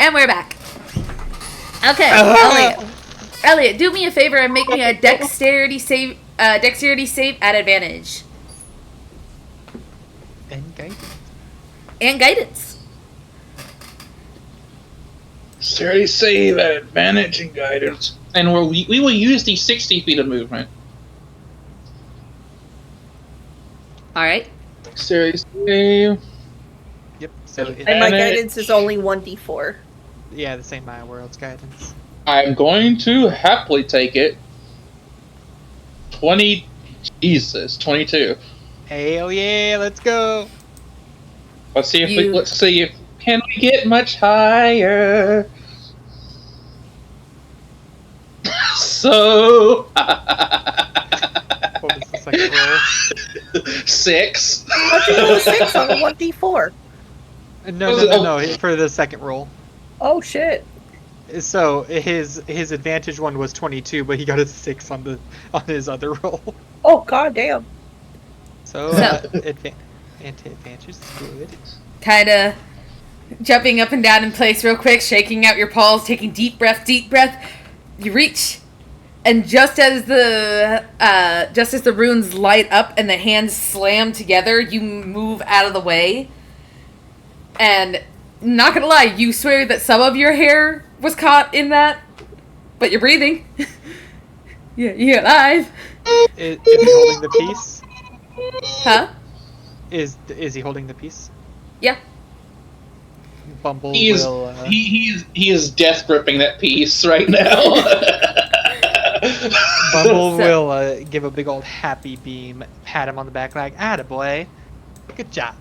And we're back. Okay, Elliot, do me a favor and make me a dexterity save at advantage. And Guidance. Dexterity save at advantage and guidance. And we will use the 60 feet of movement. Alright. Dexterity save. Yep. So And my guidance is only 1d4. yeah, the same my world's guidance. I'm going to happily take it. 22. Hell yeah, let's go. Let's see if can we get much higher. So What was the second roll? 6. How'd you roll a 6 on a 1d4? No, for the second roll. Oh shit. So his advantage one was 22, but he got a 6 on his other roll. Oh god damn. So advantage is good. Kind of jumping up and down in place real quick, shaking out your paws, taking deep breath. You reach, and just as the runes light up and the hands slam together, you move out of the way. And not gonna lie, you swear that some of your hair was caught in that, but you're breathing. You're alive. Is he holding the piece? Huh? Is he holding the piece? Yeah. Bumble He is will. he is death gripping that piece right now. Bumble will give a big old happy beam, pat him on the back like, attaboy. Good job.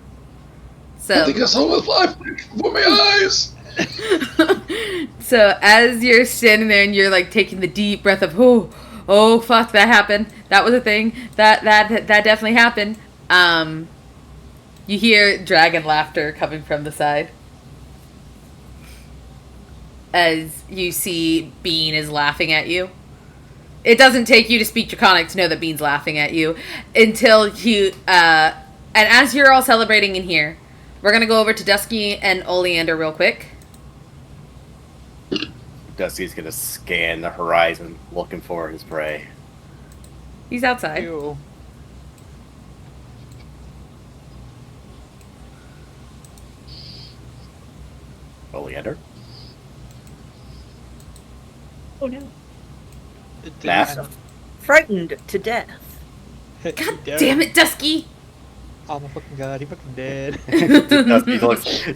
So. I think I saw my life before my eyes. So as you're standing there and you're like taking the deep breath of oh fuck, that happened. That was a thing. That definitely happened. You hear dragon laughter coming from the side. As you see Bean is laughing at you. It doesn't take you to speak Draconic to know that Bean's laughing at you until you and as you're all celebrating in here, we're gonna go over to Dusky and Oleander real quick. Dusty's gonna scan the horizon looking for his prey. He's outside. Ew. Oleander? Oh no. Matt? Frightened to death. God damn it, Dusky! Oh my fucking god, he fucking dead.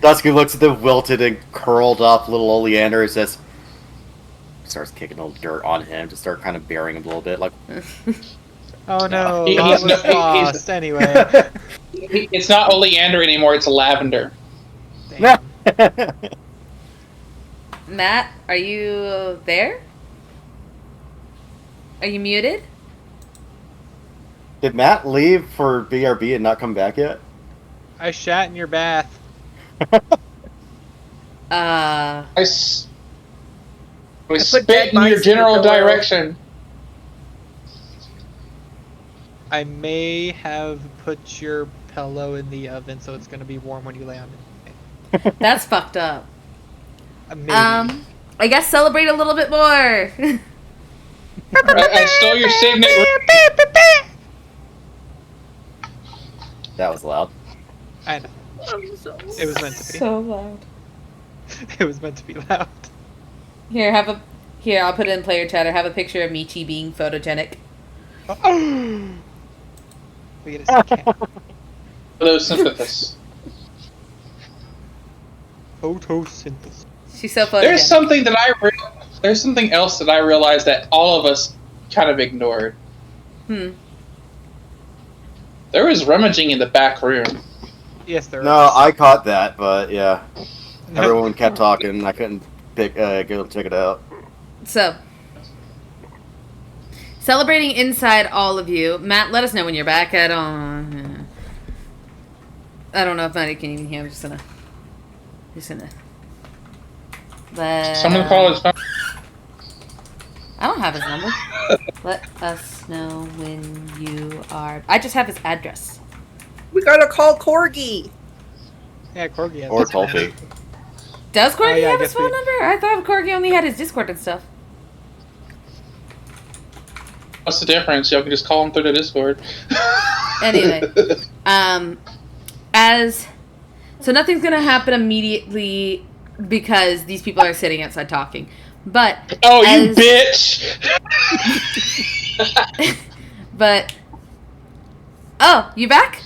Dusky looks at the wilted and curled up little Oleander and says, starts kicking a little dirt on him to start kind of burying him a little bit, like. Oh no, He's lost anyway. It's not Oleander anymore, it's Lavender. Damn. Matt, are you there? Are you muted? Did Matt leave for BRB and not come back yet? I shat in your bath. I put spit dead in mice your in general your pillow. direction. I may have put your pillow in the oven so it's gonna be warm when you lay on it. That's fucked up. Maybe. I guess celebrate a little bit more. I stole your signet ring. That was loud. I know. It was meant to be. So loud. It was meant to be loud. Here, I'll put it in player chatter. Have a picture of Michi being photogenic. We get a second. Photosynthesis. Photosynthesis. She's so photogenic. There's something else that I realized that all of us kind of ignored. There was rummaging in the back room. Yes, there No, is. I caught that, but yeah. Everyone kept talking and I couldn't go check it out. So, celebrating inside all of you. Matt, let us know when you're back. I don't know if Maddie can even hear. I'm just gonna. Someone call his phone. I don't have his number. Let us know when you are. I just have his address. We gotta call Corgi. Yeah, Corgi has Or his phone. Tulfi. Does Corky yeah, I have his guess phone we- number? I thought Corky only had his Discord and stuff. What's the difference? Y'all can just call him through the Discord. Anyway, so nothing's gonna happen immediately because these people are sitting outside talking. But Oh, you bitch! But oh, you back?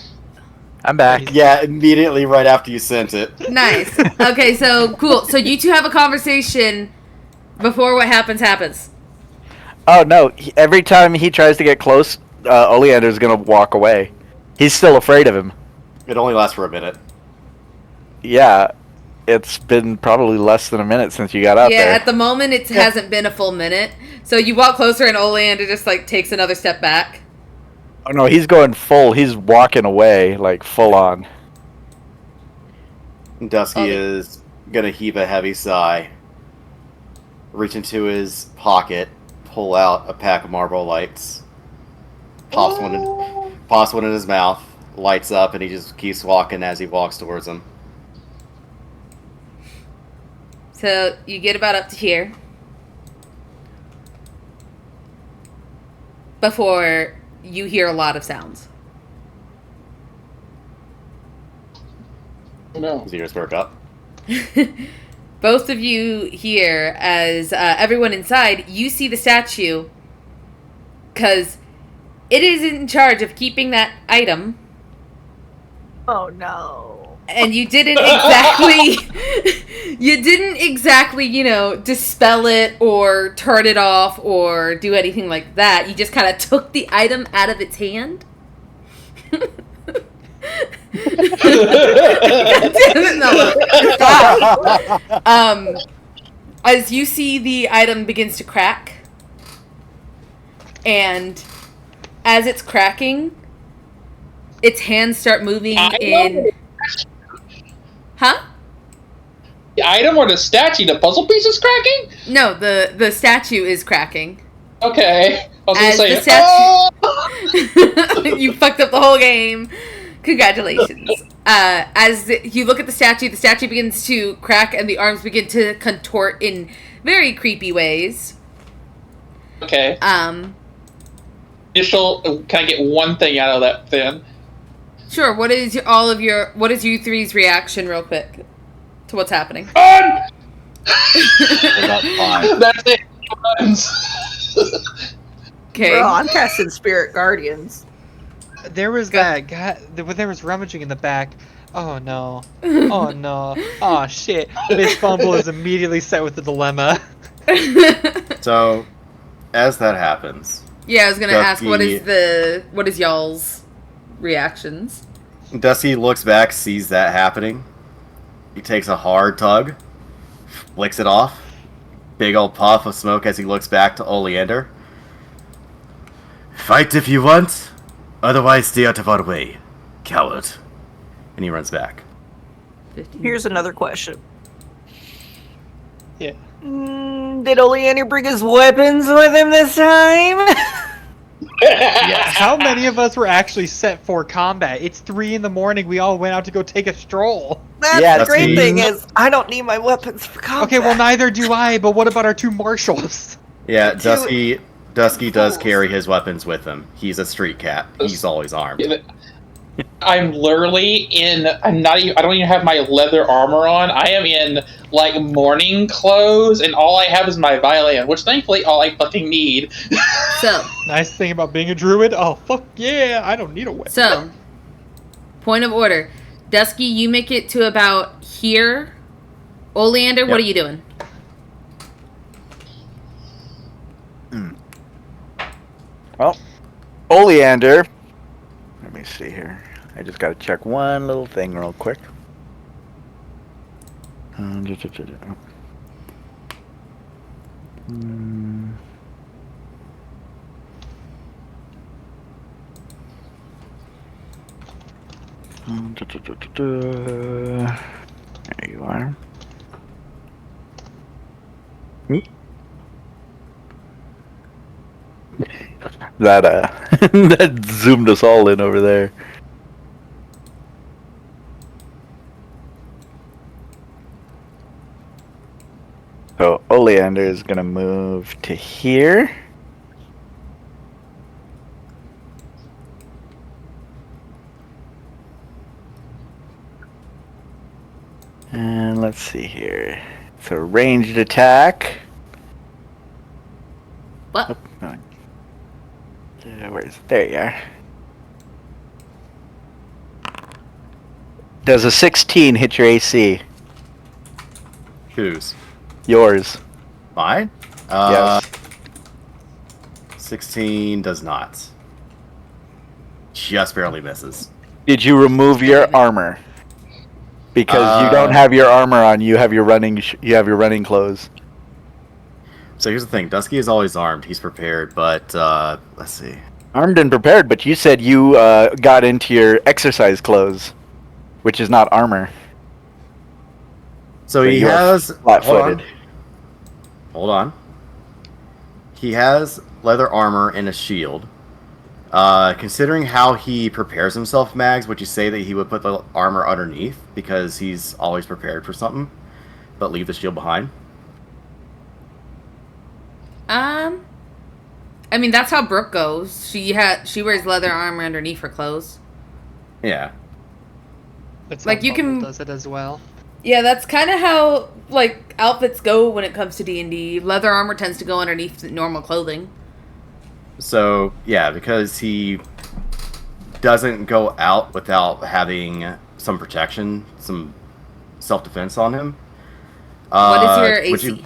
I'm back. Yeah, immediately right after you sent it. Nice. Okay, so cool. So you two have a conversation before what happens. Oh no! Every time he tries to get close, Oleander's gonna walk away. He's still afraid of him. It only lasts for a minute. Yeah, it's been probably less than a minute since you got out Yeah, there. at the moment it hasn't been a full minute. So you walk closer and Oleander just like takes another step back. Oh no, he's going full. He's walking away, like full on. Dusky Okay. is gonna heave a heavy sigh, reach into his pocket, pull out a pack of Marlboro Lights, pops one in his mouth, lights up, and he just keeps walking as he walks towards him. So you get about up to here before you hear a lot of sounds. No. His ears perk up. Both of you hear as everyone inside, you see the statue because it is in charge of keeping that item. Oh no. And you didn't exactly, dispel it or turn it off or do anything like that. You just kind of took the item out of its hand. God damn it, Noah. Stop. As you see the item begins to crack, and as it's cracking, its hands start moving in... Huh? The item or the statue? The puzzle piece is cracking? No, the statue is cracking. Okay. I was As gonna say, the statue- oh! You fucked up the whole game. Congratulations. As you look at the statue begins to crack and the arms begin to contort in very creepy ways. Okay. Um, Can I get one thing out of that then? sure. What is you three's reaction, real quick, to what's happening? Run! About 5. That's it. Runs. Okay. Bro, I'm casting Spirit Guardians. There was that guy. There was rummaging in the back. Oh no. Oh no. Oh shit. Miss Fumble is immediately set with the dilemma. So, as that happens, Yeah, I was gonna ask what Dusky- is y'all's reactions? Dusty looks back, sees that happening. He takes a hard tug, flicks it off. Big old puff of smoke as he looks back to Oleander. Fight if you want, otherwise stay out of our way, coward. And he runs back. 15. Here's another question. Yeah. Did Oleander bring his weapons with him this time? How many of us were actually set for combat? It's 3 a.m. We all went out to go take a stroll. That's Yeah, the great that's thing me. is I don't need my weapons for combat. Okay, well neither do I. But what about our 2 marshals? Yeah, Two- Dusky does Fools. carry his weapons with him. He's a street cat. He's always armed. I'm literally in. I'm not even. I don't even have my leather armor on. I am in like morning clothes, and all I have is my violin, which thankfully all I fucking need. So, Nice thing about being a druid. Oh fuck yeah! I don't need a weapon. So, point of order. Dusky, you make it to about here. Oleander, what Yep. are you doing? Well, Oleander. Let me see here. I just gotta check one little thing real quick. There you are. That that zoomed us all in over there. So Oleander is gonna move to here. And let's see here. So ranged attack. What? Oh, no. Where's there you are. Does a 16 hit your AC? Whose? Yours. Mine? Yes. 16 does not. Just barely misses. Did you remove your armor? Because you don't have your armor on. You have your running. You have your running clothes. So here's the thing. Dusky is always armed. He's prepared, but let's see. Armed and prepared, but you said you got into your exercise clothes, which is not armor. So But he you are has flat-footed. Hold on. He has leather armor and a shield. Considering how he prepares himself, Mags, would you say that he would put the armor underneath because he's always prepared for something, but leave the shield behind? I mean, that's how Brooke goes. She wears leather armor underneath her clothes. Yeah. That's Like, how you Bumble can- does it as well. Yeah, that's kind of how like outfits go when it comes to D&D. Leather armor tends to go underneath normal clothing. So, yeah, because he doesn't go out without having some protection, some self-defense on him. What is your would AC?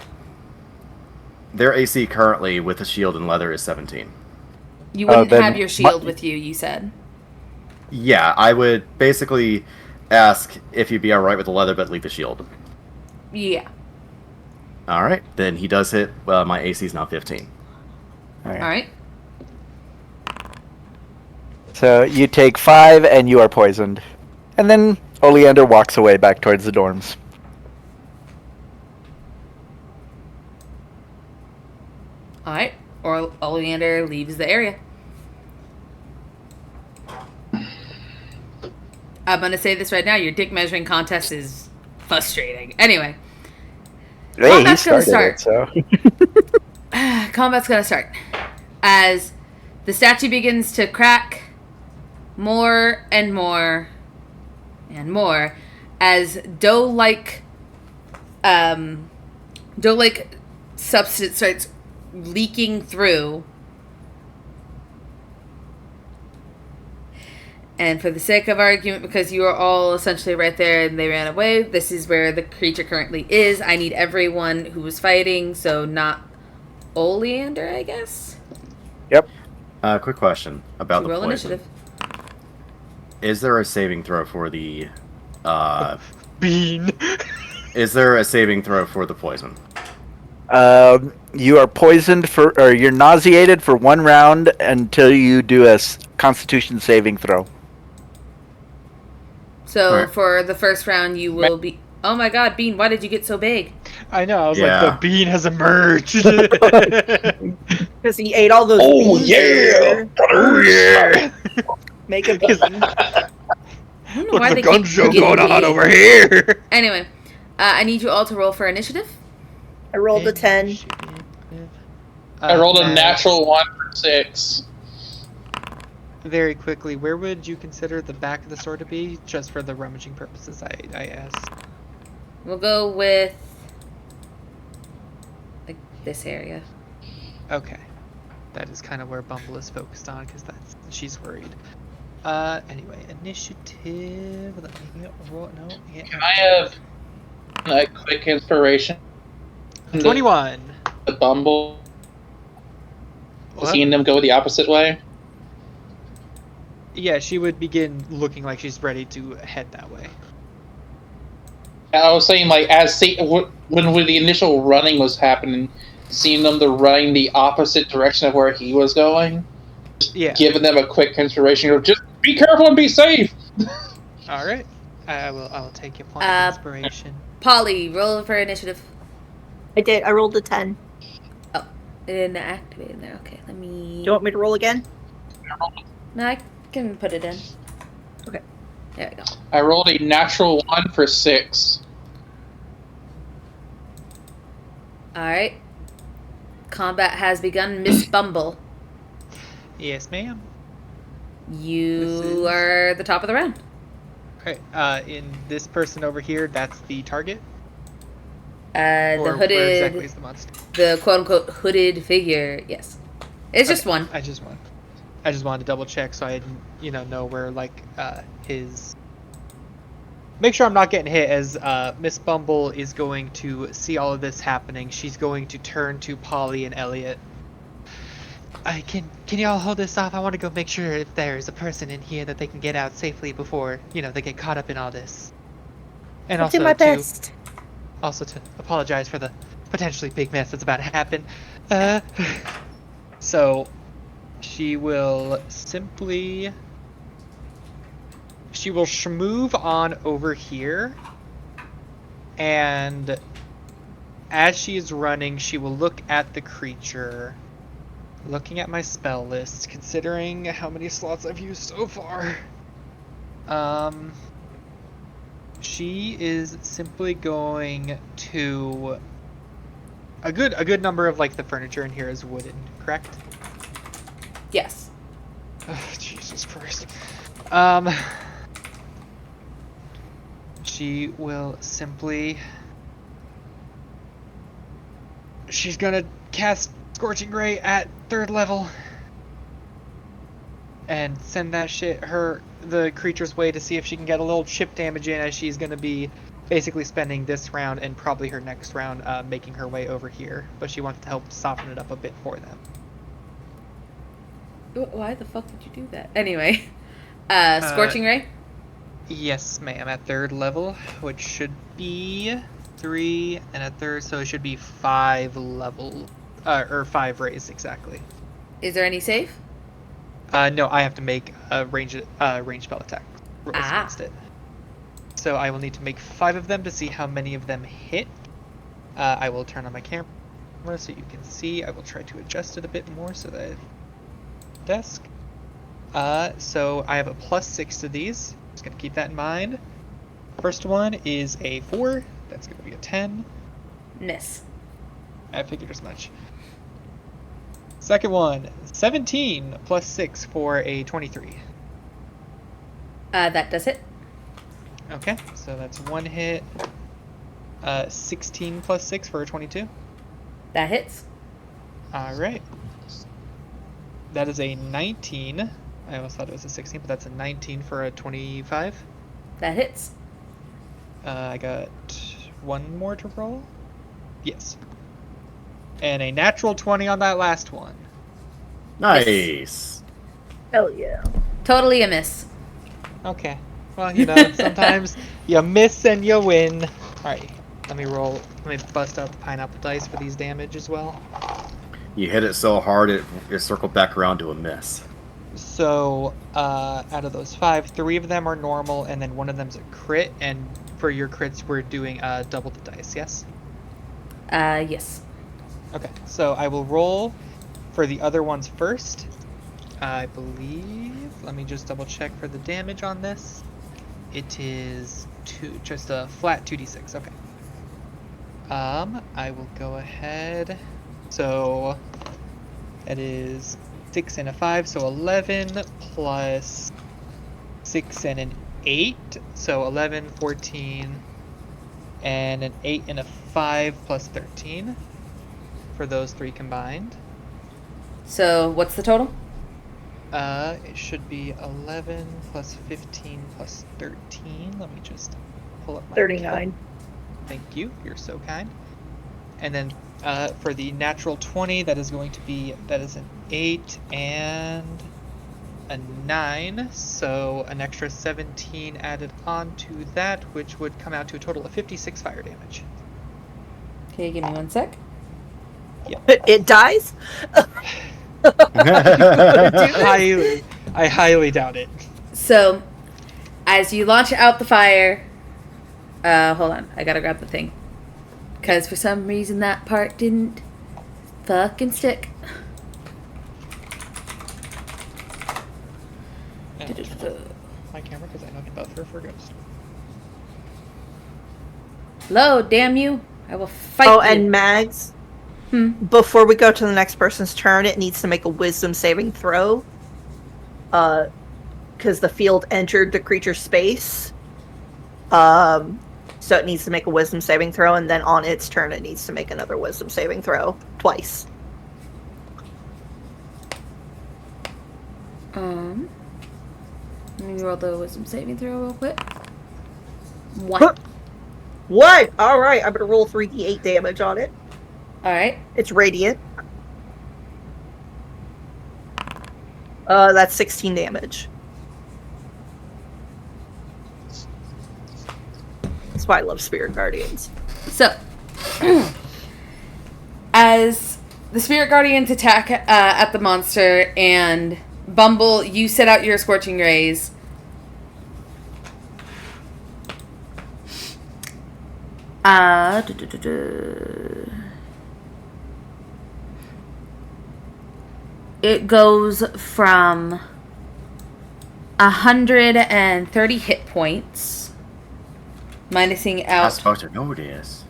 Their AC currently with the shield and leather is 17. You wouldn't then have your shield with you said. Yeah, I would basically ask if you'd be alright with the leather, but leave the shield. Yeah. Alright, then he does hit. My AC is now 15. All right. So you take 5 and you are poisoned. And then Oleander walks away back towards the dorms. All right. Or Oleander leaves the area. I'm going to say this right now. Your dick measuring contest is frustrating. Anyway. Hey, he Combat's gonna started it, so. Combat's going to start. As the statue begins to crack more and more and more as dough-like substance starts leaking through. And for the sake of argument, because you are all essentially right there and they ran away, this is where the creature currently is. I need everyone who was fighting, so not Oleander, I guess? Yep. Quick question about To the roll poison. initiative. Is there a saving throw for the... Bean. Is there a saving throw for the poison? You are poisoned or you're nauseated for 1 round until you do a Constitution saving throw. So Alright. for the first round, you will be... Oh my god, Bean, why did you get so big? I know. I was Yeah. like, the bean has emerged. Because he ate all those beans earlier. Oh yeah! Make a bean. I don't know Look, why the they gun keep show getting going on big. over here. Anyway, I need you all to roll for initiative. I rolled a 10. I rolled a Mags, natural 1 for 6. Very quickly, where would you consider the back of the sword to be? Just for the rummaging purposes, I asked. We'll go with like this area. Okay. That is kind of where Bumble is focused on, because she's worried. Anyway, initiative. Let me roll. No, yeah. Can I have a quick inspiration? 21. The Bumble. What? Seeing them go the opposite way? Yeah, she would begin looking like she's ready to head that way. I was saying, like, when the initial running was happening, seeing them running the opposite direction of where he was going, Yeah. giving them a quick inspiration of just be careful and be safe. All right. I will take your point of inspiration. Polly, roll for initiative. I did. I rolled a 10. Oh, it didn't activate in there. Okay, let me. Do you want me to roll again? No, I can put it in. Okay. There we go. I rolled a natural 1 for 6. Alright. Combat has begun. Miss Bumble. Yes, ma'am. You are the top of the round. Alright, in this person over here, that's the target? The Or hooded, where exactly is the monster? the quote-unquote hooded figure, yes. It's just one. I just wanted to double check so I didn't, know where, like, his... Make sure I'm not getting hit as Miss Bumble is going to see all of this happening. She's going to turn to Polly and Elliot. Can y'all hold this off? I want to go make sure if there's a person in here that they can get out safely before, they get caught up in all this. And I'll do my best. Also to apologize for the potentially big mess that's about to happen. So she will move on over here, and as she is running, she will look at the creature. Looking at my spell list, considering how many slots I've used so far, she is simply going to... A good number of, like, the furniture in here is wooden, correct? Yes. Oh, Jesus Christ. She will simply... She's gonna cast Scorching Ray at 3rd level and send that the creature's way to see if she can get a little chip damage in, as she's gonna be basically spending this round and probably her next round making her way over here, but she wants to help soften it up a bit for them. Why the fuck did you do that? Anyway, Scorching Ray? Yes, ma'am, at 3rd level, which should be 3 and a 3rd, so it should be 5 level, or 5 rays exactly. Is there any save? No, I have to make a range spell attack rolls against it. So I will need to make 5 of them to see how many of them hit. I will turn on my camera so you can see. I will try to adjust it a bit more so that desk. So I have a +6 to these. Just gonna keep that in mind. First one is a 4. That's gonna be a 10. Miss. I figured as much. Second one, 17 +6 for a 23. That does hit. Okay, so that's 1 hit. 16 +6 for a 22. That hits. Alright. That is a 19. I almost thought it was a 16, but that's a 19 for a 25. That hits. I got 1 more to roll. Yes. And a natural 20 on that last one. Nice. Hell yeah. Totally a miss. Okay. Well, sometimes you miss and you win. Alright, let me bust out the pineapple dice for these damage as well. You hit it so hard it circled back around to a miss. So, out of those 5, 3 of them are normal, and then 1 of them's a crit, and for your crits, we're doing double the dice, yes? Yes. Okay, so I will roll for the other ones first. I believe, let me just double check for the damage on this. It is just a flat 2d6, okay. I will go ahead. So, that is 6 and a 5, so 11 plus 6 and an 8, so 11, 14, and an 8 and a 5 plus 13 for those 3 combined. So, what's the total? It should be 11 plus 15 plus 13. Let me just pull up my 39. Thank you. You're so kind. And then for the natural 20, that is an 8 and a 9. So an extra 17 added on to that, which would come out to a total of 56 fire damage. Okay, give me 1 sec. It dies? I highly doubt it. So, as you launch out the fire... hold on. I gotta grab the thing. Because for some reason that part didn't fucking stick. And I'll turn off my camera because I know I'm about to for a ghost. Load, damn you. I will fight you. And Mags, Before we go to the next person's turn, it needs to make a wisdom saving throw. Because the field entered the creature's space. So it needs to make a wisdom saving throw, and then on its turn, it needs to make another wisdom saving throw twice. Let me roll the wisdom saving throw real quick. 1. What? All right, I'm gonna roll 3d8 damage on it. All right. It's radiant. That's 16 damage. That's why I love Spirit Guardians. So, as the Spirit Guardians attack at the monster, and Bumble, you set out your Scorching Rays. It goes from 130 hit points, minusing I'm out supposed to know this.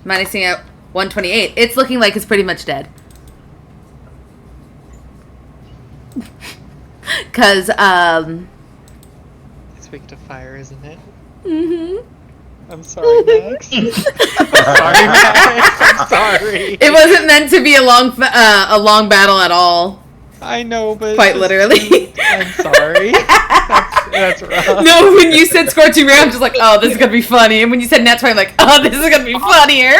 minusing out 128. It's looking like it's pretty much dead. Cause It's weak to fire, isn't it? mhm. I'm sorry, Max. I'm sorry, Max. I'm sorry. It wasn't meant to be a long battle at all. I know, but Quite literally. I'm sorry. That's rough. No, when you said Scorching Ray, I'm just like, oh, this is gonna be funny. And when you said Nat 20, I'm like, oh, this is gonna be funnier.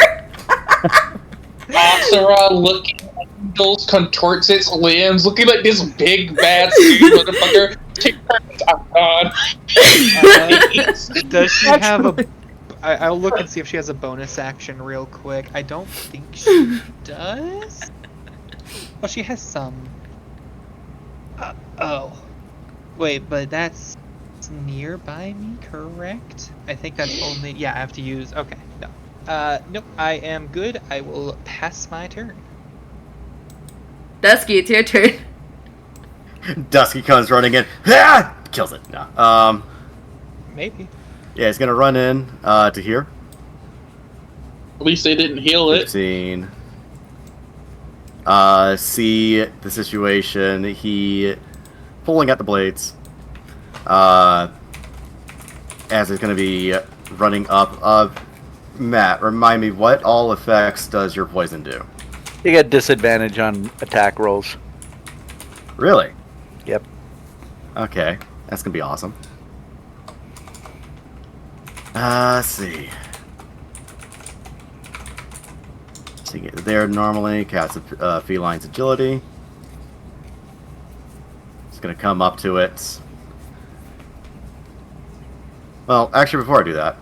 Oxera looking at Needles contorts its limbs, looking like this big bad motherfucker. Oh god. Does she have a... I'll look and see if she has a bonus action real quick. I don't think she does. Well, she has some. Oh. Wait, but that's nearby me, correct? I think that's only... Yeah, I have to use... Okay, no. Nope, I am good. I will pass my turn. Dusky, it's your turn. Dusky comes running in. Ah! Kills it. No. Maybe. Yeah, he's gonna run in to here. At least they didn't heal it. 15. See the situation. He pulling at the blades. As it's gonna be running up. Matt, remind me, what all effects does your poison do? You get disadvantage on attack rolls. Really? Yep. Okay, that's gonna be awesome. Let's see. So you get there normally, cast feline's agility. It's gonna come up to it. Well, actually, before I do that,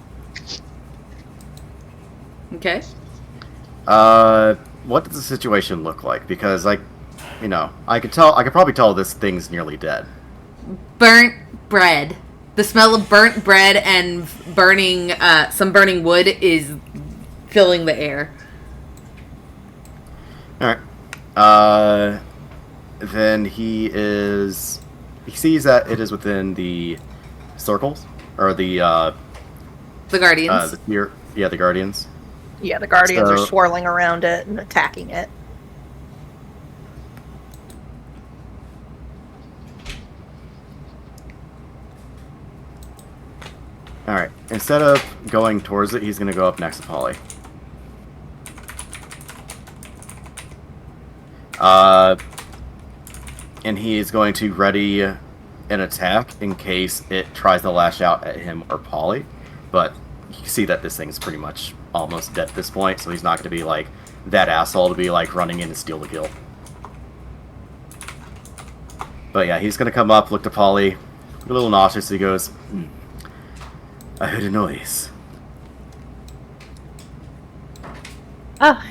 Okay. what does the situation look like? Because, like, you know, I could probably tell this thing's nearly dead. Burnt bread. The smell of burnt bread and burning, some burning wood is filling the air. Alright. Then he sees that it is within the circles, or the Guardians. the Guardians. Yeah, the Guardians are So- swirling around it and attacking it. Alright, instead of going towards it, he's going to go up next to Polly. And he is going to ready an attack in case it tries to lash out at him or Polly. But you can see that this thing's pretty much almost dead at this point, so he's not going to be like that asshole to be like running in and steal the kill. But yeah, he's going to come up, look to Polly, a little nauseous, he goes, I heard a noise. Oh,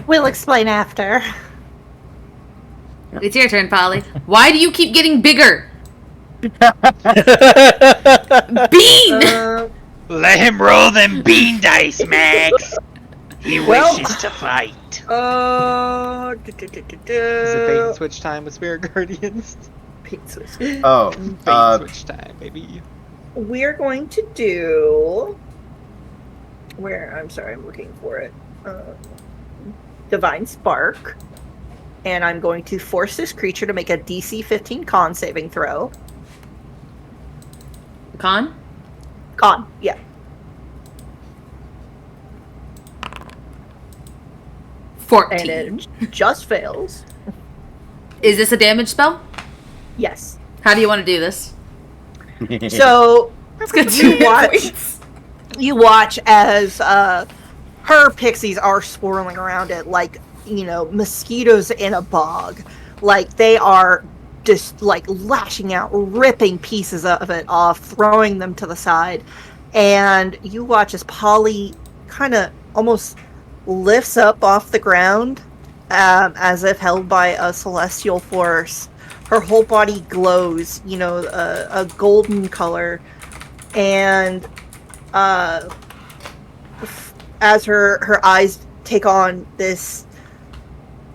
we'll explain after. It's your turn, Polly. Why do you keep getting bigger? Bean! Let him roll them bean dice, Max. He wishes to fight. Is Is it bait and switch time with Spirit Guardians? Oh, Bait and switch time, baby. We're going to do... I'm sorry, I'm looking for it. Divine Spark. And I'm going to force this creature to make a DC 15 con saving throw. Con? Con, yeah. 14. And it just fails. Is this a damage spell? Yes. How do you want to do this? So It's good you watch as her pixies are swirling around it like, mosquitoes in a bog. Like, they are just, like, lashing out, ripping pieces of it off, throwing them to the side. And you watch as Polly kind of almost lifts up off the ground, as if held by a celestial force. Her whole body glows, a golden color. And as her eyes take on this,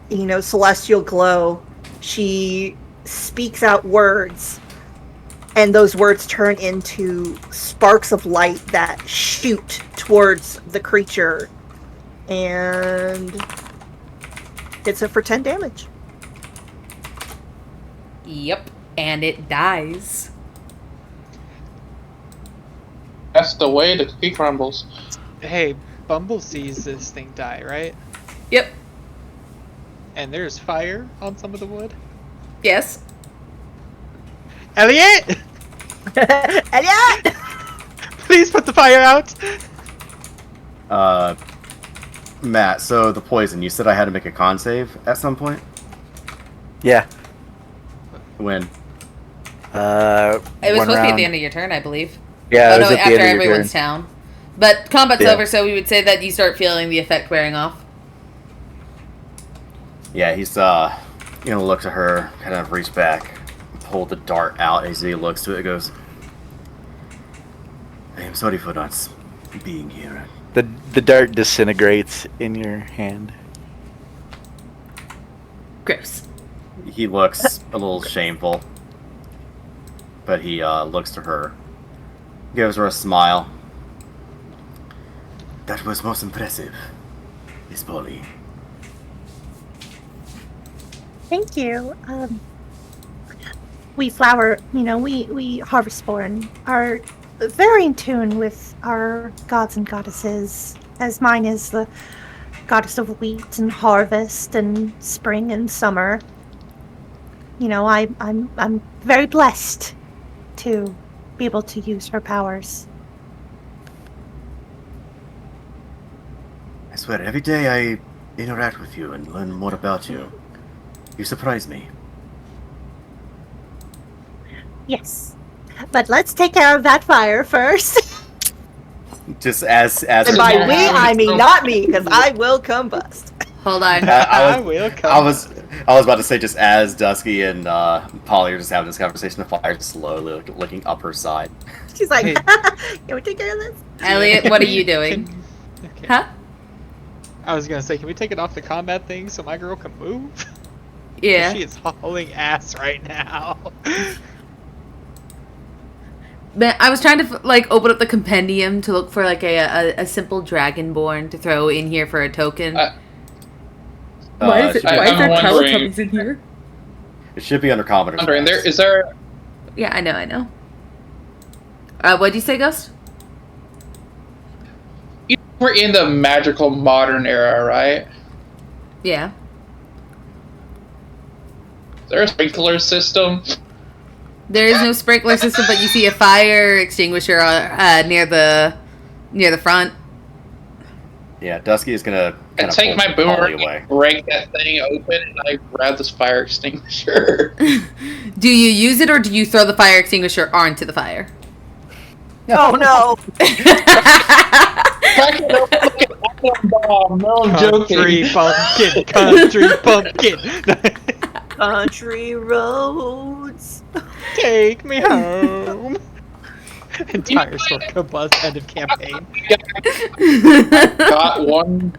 celestial glow, she speaks out words, and those words turn into sparks of light that shoot towards the creature, and hits it for 10 damage. Yep. And it dies. That's the way the cookie crumbles. Hey, Bumble sees this thing die, right? Yep. And there's fire on some of the wood. Yes. Elliot! Elliot! Please put the fire out! Matt, so the poison, you said I had to make a con save at some point? Yeah. When? It was supposed to be at the round. end of your turn, I believe. Yeah, Oh it was no, at the after end of your everyone's turn. town. But combat's Yeah. over, so we would say that you start feeling the effect wearing off. Yeah, he's gonna look to her, kind of reach back, pull the dart out as he looks to it, goes, I am sorry for not being here. The dart disintegrates in your hand. Gross. He looks a little shameful, but he looks to her, gives her a smile. That was most impressive, Miss Polly. Thank you. We flower, we harvest born are very in tune with our gods and goddesses, as mine is the goddess of wheat and harvest and spring and summer. I'm very blessed to be able to use her powers. I swear, every day I interact with you and learn more about you, you surprise me. Yes. But let's take care of that fire first. Just as And by we, I mean not me, because I will combust. Hold on. I will come. I was about to say, just as Dusky and Polly are just having this conversation, the fire slowly looking up her side. She's like, Hey. can we take care of this? Elliot, what are you doing? Okay. Huh? I was gonna say, can we take it off the combat thing so my girl can move? Yeah. She is hauling ass right now. Man, I was trying to open up the compendium to look for a simple dragonborn to throw in here for a token. Why is I'm wondering- in here? It should be under commoner's Wondering, max. is there Yeah, I know. What'd you say, Ghost? we're in the magical modern era, right? Yeah. Is there a sprinkler system? There is no sprinkler system, but you see a fire extinguisher near the front. Yeah, Dusky is gonna I kind of take my pull Polly boomerang, away. break that thing open, and I grab this fire extinguisher. Do you use it or do you throw the fire extinguisher onto the fire? Oh no! Crack it open like an atom bomb. No, I'm Country joking. pumpkin, country pumpkin. Country roads. Take me home. Entire store combust, end of campaign. Got one.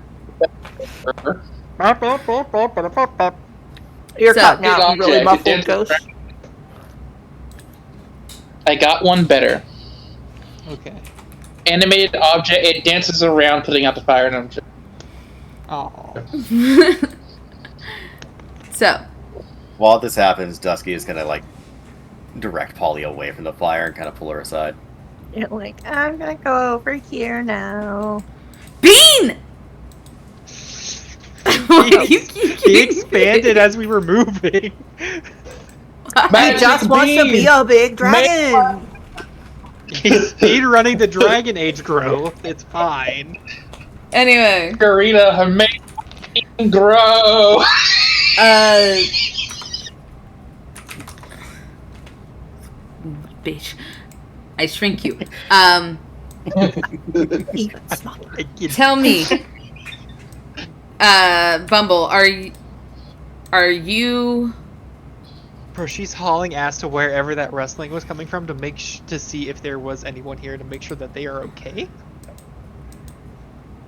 You're So, cutting out Object, really it muffled, dances Ghost. around. I got one better. Okay. Animated object. It dances around, putting out the fire, and I'm just... Oh. So, While this happens, Dusky is gonna like direct Polly away from the fire and kind of pull her aside. You're like, I'm gonna go over here now. Bean! He expanded as we were moving. He Magic just wants to be bean. a big dragon. He's speed running the Dragon Age growth. It's fine. Anyway, Garita made me grow. Bitch. I shrink you. Even smaller. Tell me, Bumble, are you? Bro, she's hauling ass to wherever that wrestling was coming from to to see if there was anyone here to make sure that they are okay.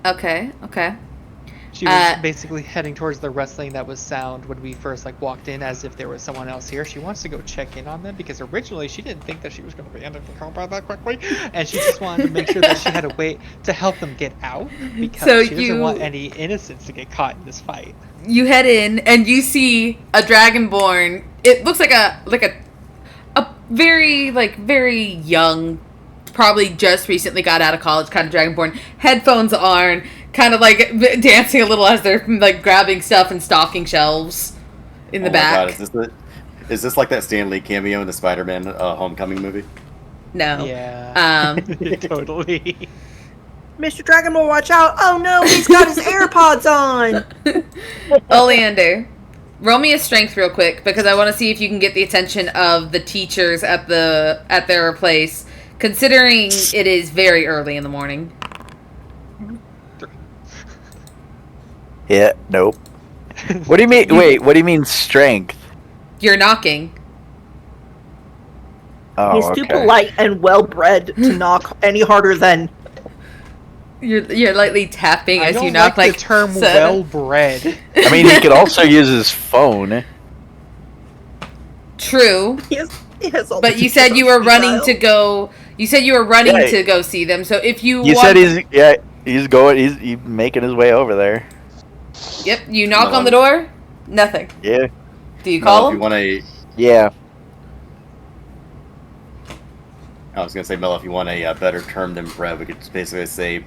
Okay. She was basically heading towards the wrestling that was sound when we first walked in, as if there was someone else here. She wants to go check in on them because originally she didn't think that she was going to be ending the combat that quickly, and she just wanted to make sure that she had a way to help them get out because she doesn't want any innocents to get caught in this fight. You head in and you see a dragonborn. It looks like a very very young, probably just recently got out of college kind of dragonborn. Headphones on, kind of dancing a little as they're grabbing stuff and stocking shelves in the back. God, is this like that Stan Lee cameo in the Spider-Man Homecoming movie? No. Yeah. Totally. Mr. Dragonborn, watch out! Oh no, he's got his AirPods on! Oleander, roll me a strength real quick because I want to see if you can get the attention of the teachers at their place, considering it is very early in the morning. Yeah, nope. What do you mean? Wait, what do you mean strength? You're knocking. Oh, He's too okay. polite and well-bred to knock any harder than... You're lightly tapping I as don't you knock like the term so- well-bred. I mean, he could also use his phone. True. He has all But the you said you teachers were on running speed to dial. go. You said you were running Yeah. to go see them. So if you You want, said he's making his way over there. Yep. You knock No. on the door. Nothing. Yeah. Do you No, call if you him? want a, Yeah. I was gonna say, Mel, if you want a better term than bred, we could just basically say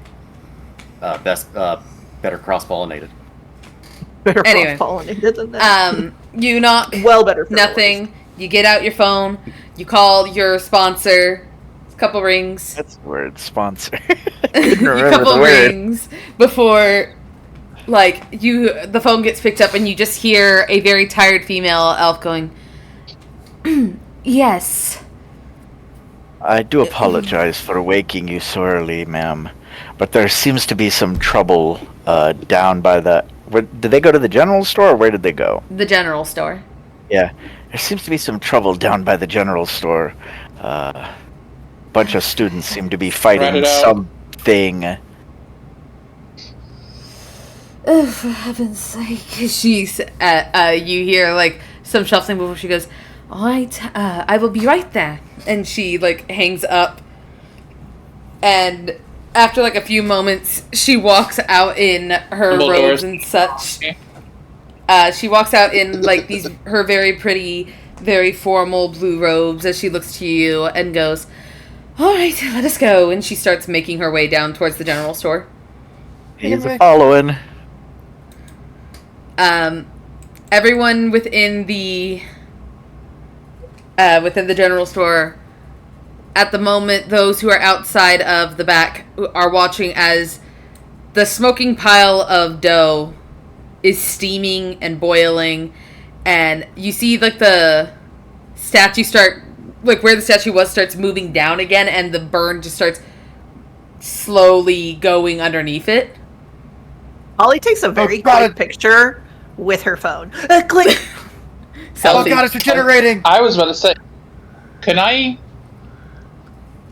better cross-pollinated. Better Anyway. cross-pollinated than that. You knock. Well better for Nothing. You get out your phone. You call your sponsor. A couple rings. That's the word, sponsor. A couple rings before, the phone gets picked up and you just hear a very tired female elf going, "Yes." I do apologize for waking you so early, ma'am, but there seems to be some trouble down by the... Did they go to the general store, or where did they go? The general store. Yeah, there seems to be some trouble down by the general store. Bunch of students seem to be Write fighting it out. something. Oh, for heaven's sake. She's, you hear, some shuffling before she goes, "All right, I will be right there." And she, hangs up. And after, a few moments, she walks out in her Dumbledore's- robes and such. She walks out in, her very pretty, very formal blue robes as she looks to you and goes, "All right, let us go." And she starts making her way down towards the general store. He's following. Everyone within the general store, at the moment, those who are outside of the back are watching as the smoking pile of dough is steaming and boiling, and you see the statue where the statue was starts moving down again, and the burn just starts slowly going underneath it. Ollie takes a very quick picture with her phone. Click! Selfie. Oh god, it's regenerating! I was about to say, can I,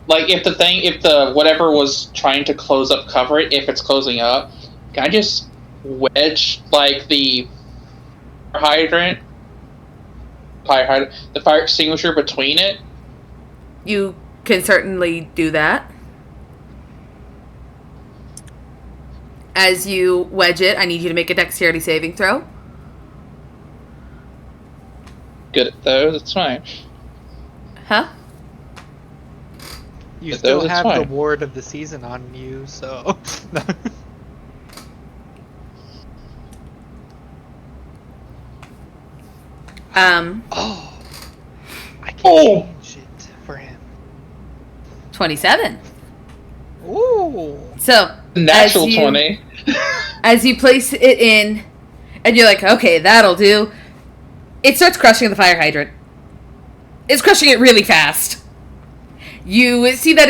if the whatever was trying to close up, cover it, if it's closing up, can I just wedge, the fire extinguisher between it? You can certainly do that. As you wedge it, I need you to make a dexterity saving throw. Good, though. That's fine. Huh? You But still that's have the fine. ward of the season on you, so. Oh, I can change it for him. 27. Ooh. So, Natural 20. as you place it in, and you're like, okay, that'll do, it starts crushing the fire hydrant. It's crushing it really fast. You see that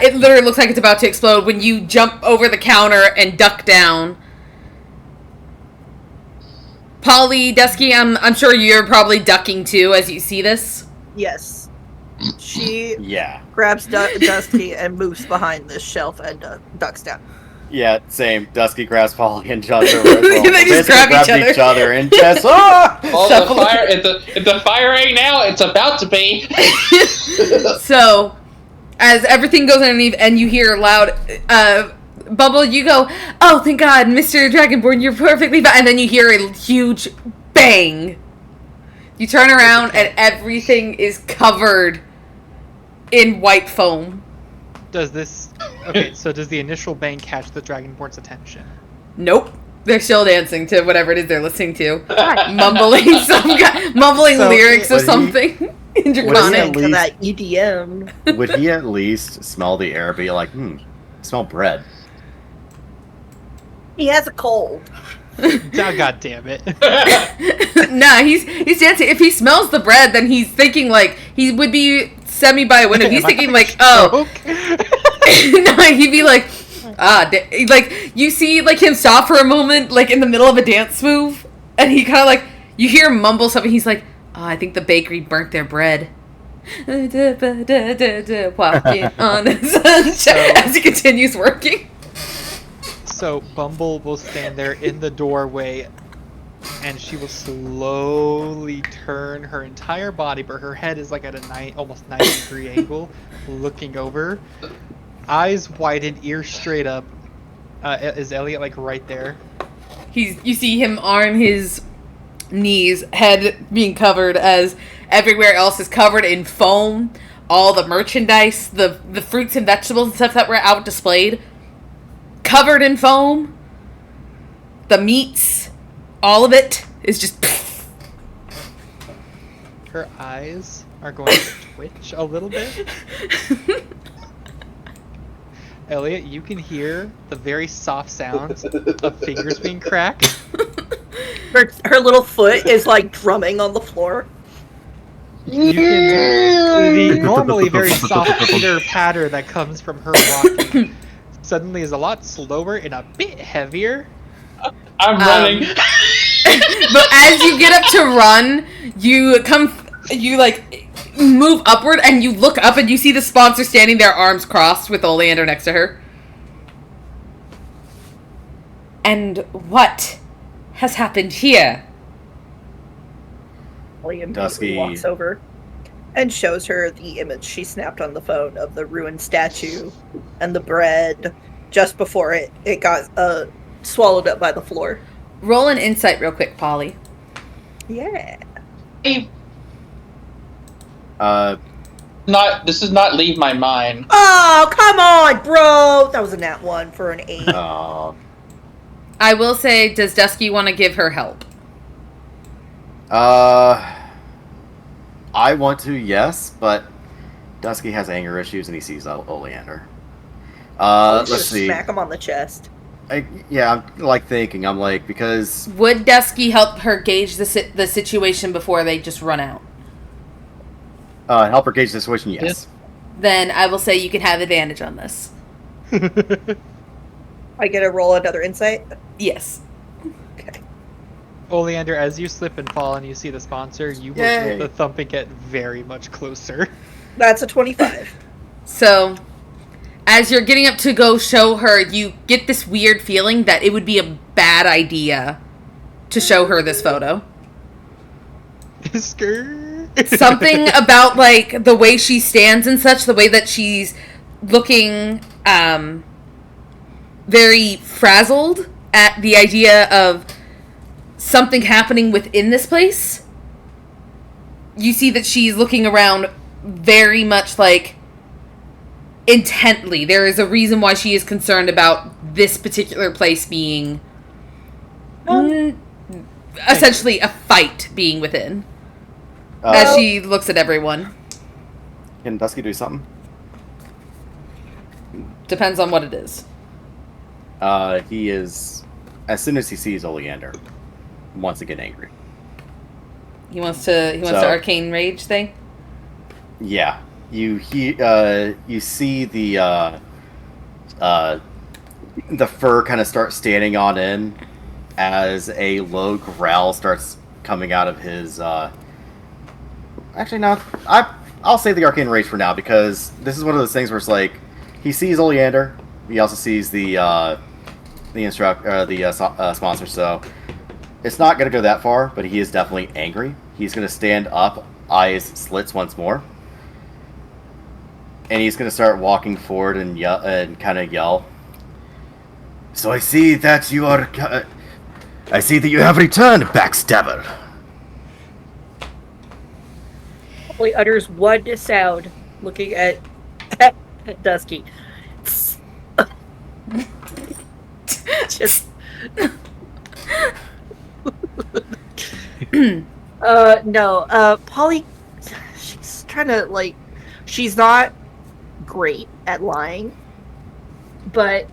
it literally looks like it's about to explode when you jump over the counter and duck down. Polly, Dusky, I'm sure you're probably ducking too as you see this. Yes. She Yeah. grabs Dusty and moves behind this shelf and ducks down. Yeah, same. Dusky grabs Polly and jumps over as well. They just grab each other. And just Oh, the fire! If the fire ain't out, it's about to be. So, as everything goes underneath and you hear loud, Bubble, you go, oh, thank God, Mr. Dragonborn, you're perfectly fine. And then you hear a huge bang. You turn around and everything is covered in white foam. Does this... Okay, so does the initial bang catch the Dragonborn's attention? Nope. They're still dancing to whatever it is they're listening to. Mumbling So- lyrics or Would he- something. In Would he Draconic. at To least- that EDM. Would he at least smell the air, be like, smell bread? He has a cold. Oh, God damn it. Nah, he's dancing. If he smells the bread, then he's thinking like he would be semi by a window. He's thinking like, oh, no, he'd be like, like you see like him stop for a moment, like in the middle of a dance move, and he kind of like you hear him mumble something. He's like, oh, I think the bakery burnt their bread. Walking on the sunshine as he continues working. So Bumble will stand there in the doorway, and she will slowly turn her entire body, but her head is like at a almost 90-degree angle, looking over. Eyes widen, ears straight up. Is Elliot like right there? You see him on his knees, head being covered as everywhere else is covered in foam. All the merchandise, the fruits and vegetables and stuff that were out displayed, covered in foam. The meats, all of it is just. Her eyes are going to twitch a little bit. Elliot, you can hear the very soft sounds of fingers being cracked. Her little foot is like drumming on the floor. You can the normally very soft pitter patter that comes from her walking suddenly is a lot slower and a bit heavier. I'm running. But as you get up to run, you like move upward and you look up and you see the sponsor standing there, arms crossed, with Oleander next to her. And what has happened here? William Dusky walks over and shows her the image she snapped on the phone of the ruined statue and the bread just before it got swallowed up by the floor. Roll an insight real quick, Polly. Yeah. This does not leave my mind. Oh, come on, bro! That was a nat 1 for an 8. I will say, does Dusky want to give her help? I want to, yes, but Dusky has anger issues and he sees Oleander. Let's Just see. smack him on the chest. I'm like thinking. I'm like, because Would Dusky help her gauge the situation before they just run out? help her gauge the situation. Yes. Then I will say you can have advantage on this. I get to roll another insight? Yes. Okay. Oleander, as you slip and fall and you see the sponsor, you will Yay. feel the thumping get very much closer. That's a 25. So, as you're getting up to go show her, you get this weird feeling that it would be a bad idea to show her this photo. Something about, like, the way she stands and such, the way that she's looking, very frazzled at the idea of something happening within this place. You see that she's looking around very much like intently. There is a reason why she is concerned about this particular place being essentially a fight being within. As she looks at everyone. Can Dusky do something? Depends on what it is. He is, as soon as he sees Oleander, wants to get angry. He wants to arcane rage thing. Yeah, you see the fur kind of start standing on end as a low growl starts coming out of his. Actually, no, I'll save the arcane rage for now because this is one of those things where it's like he sees Oleander, he also sees the sponsor, so it's not going to go that far, but he is definitely angry. He's going to stand up, eyes slits once more, and he's going to start walking forward and kind of yell. So I see that you are. I see that you have returned, backstabber. He utters one sound, looking at Dusky. Just. No. Polly, she's trying to she's not great at lying, but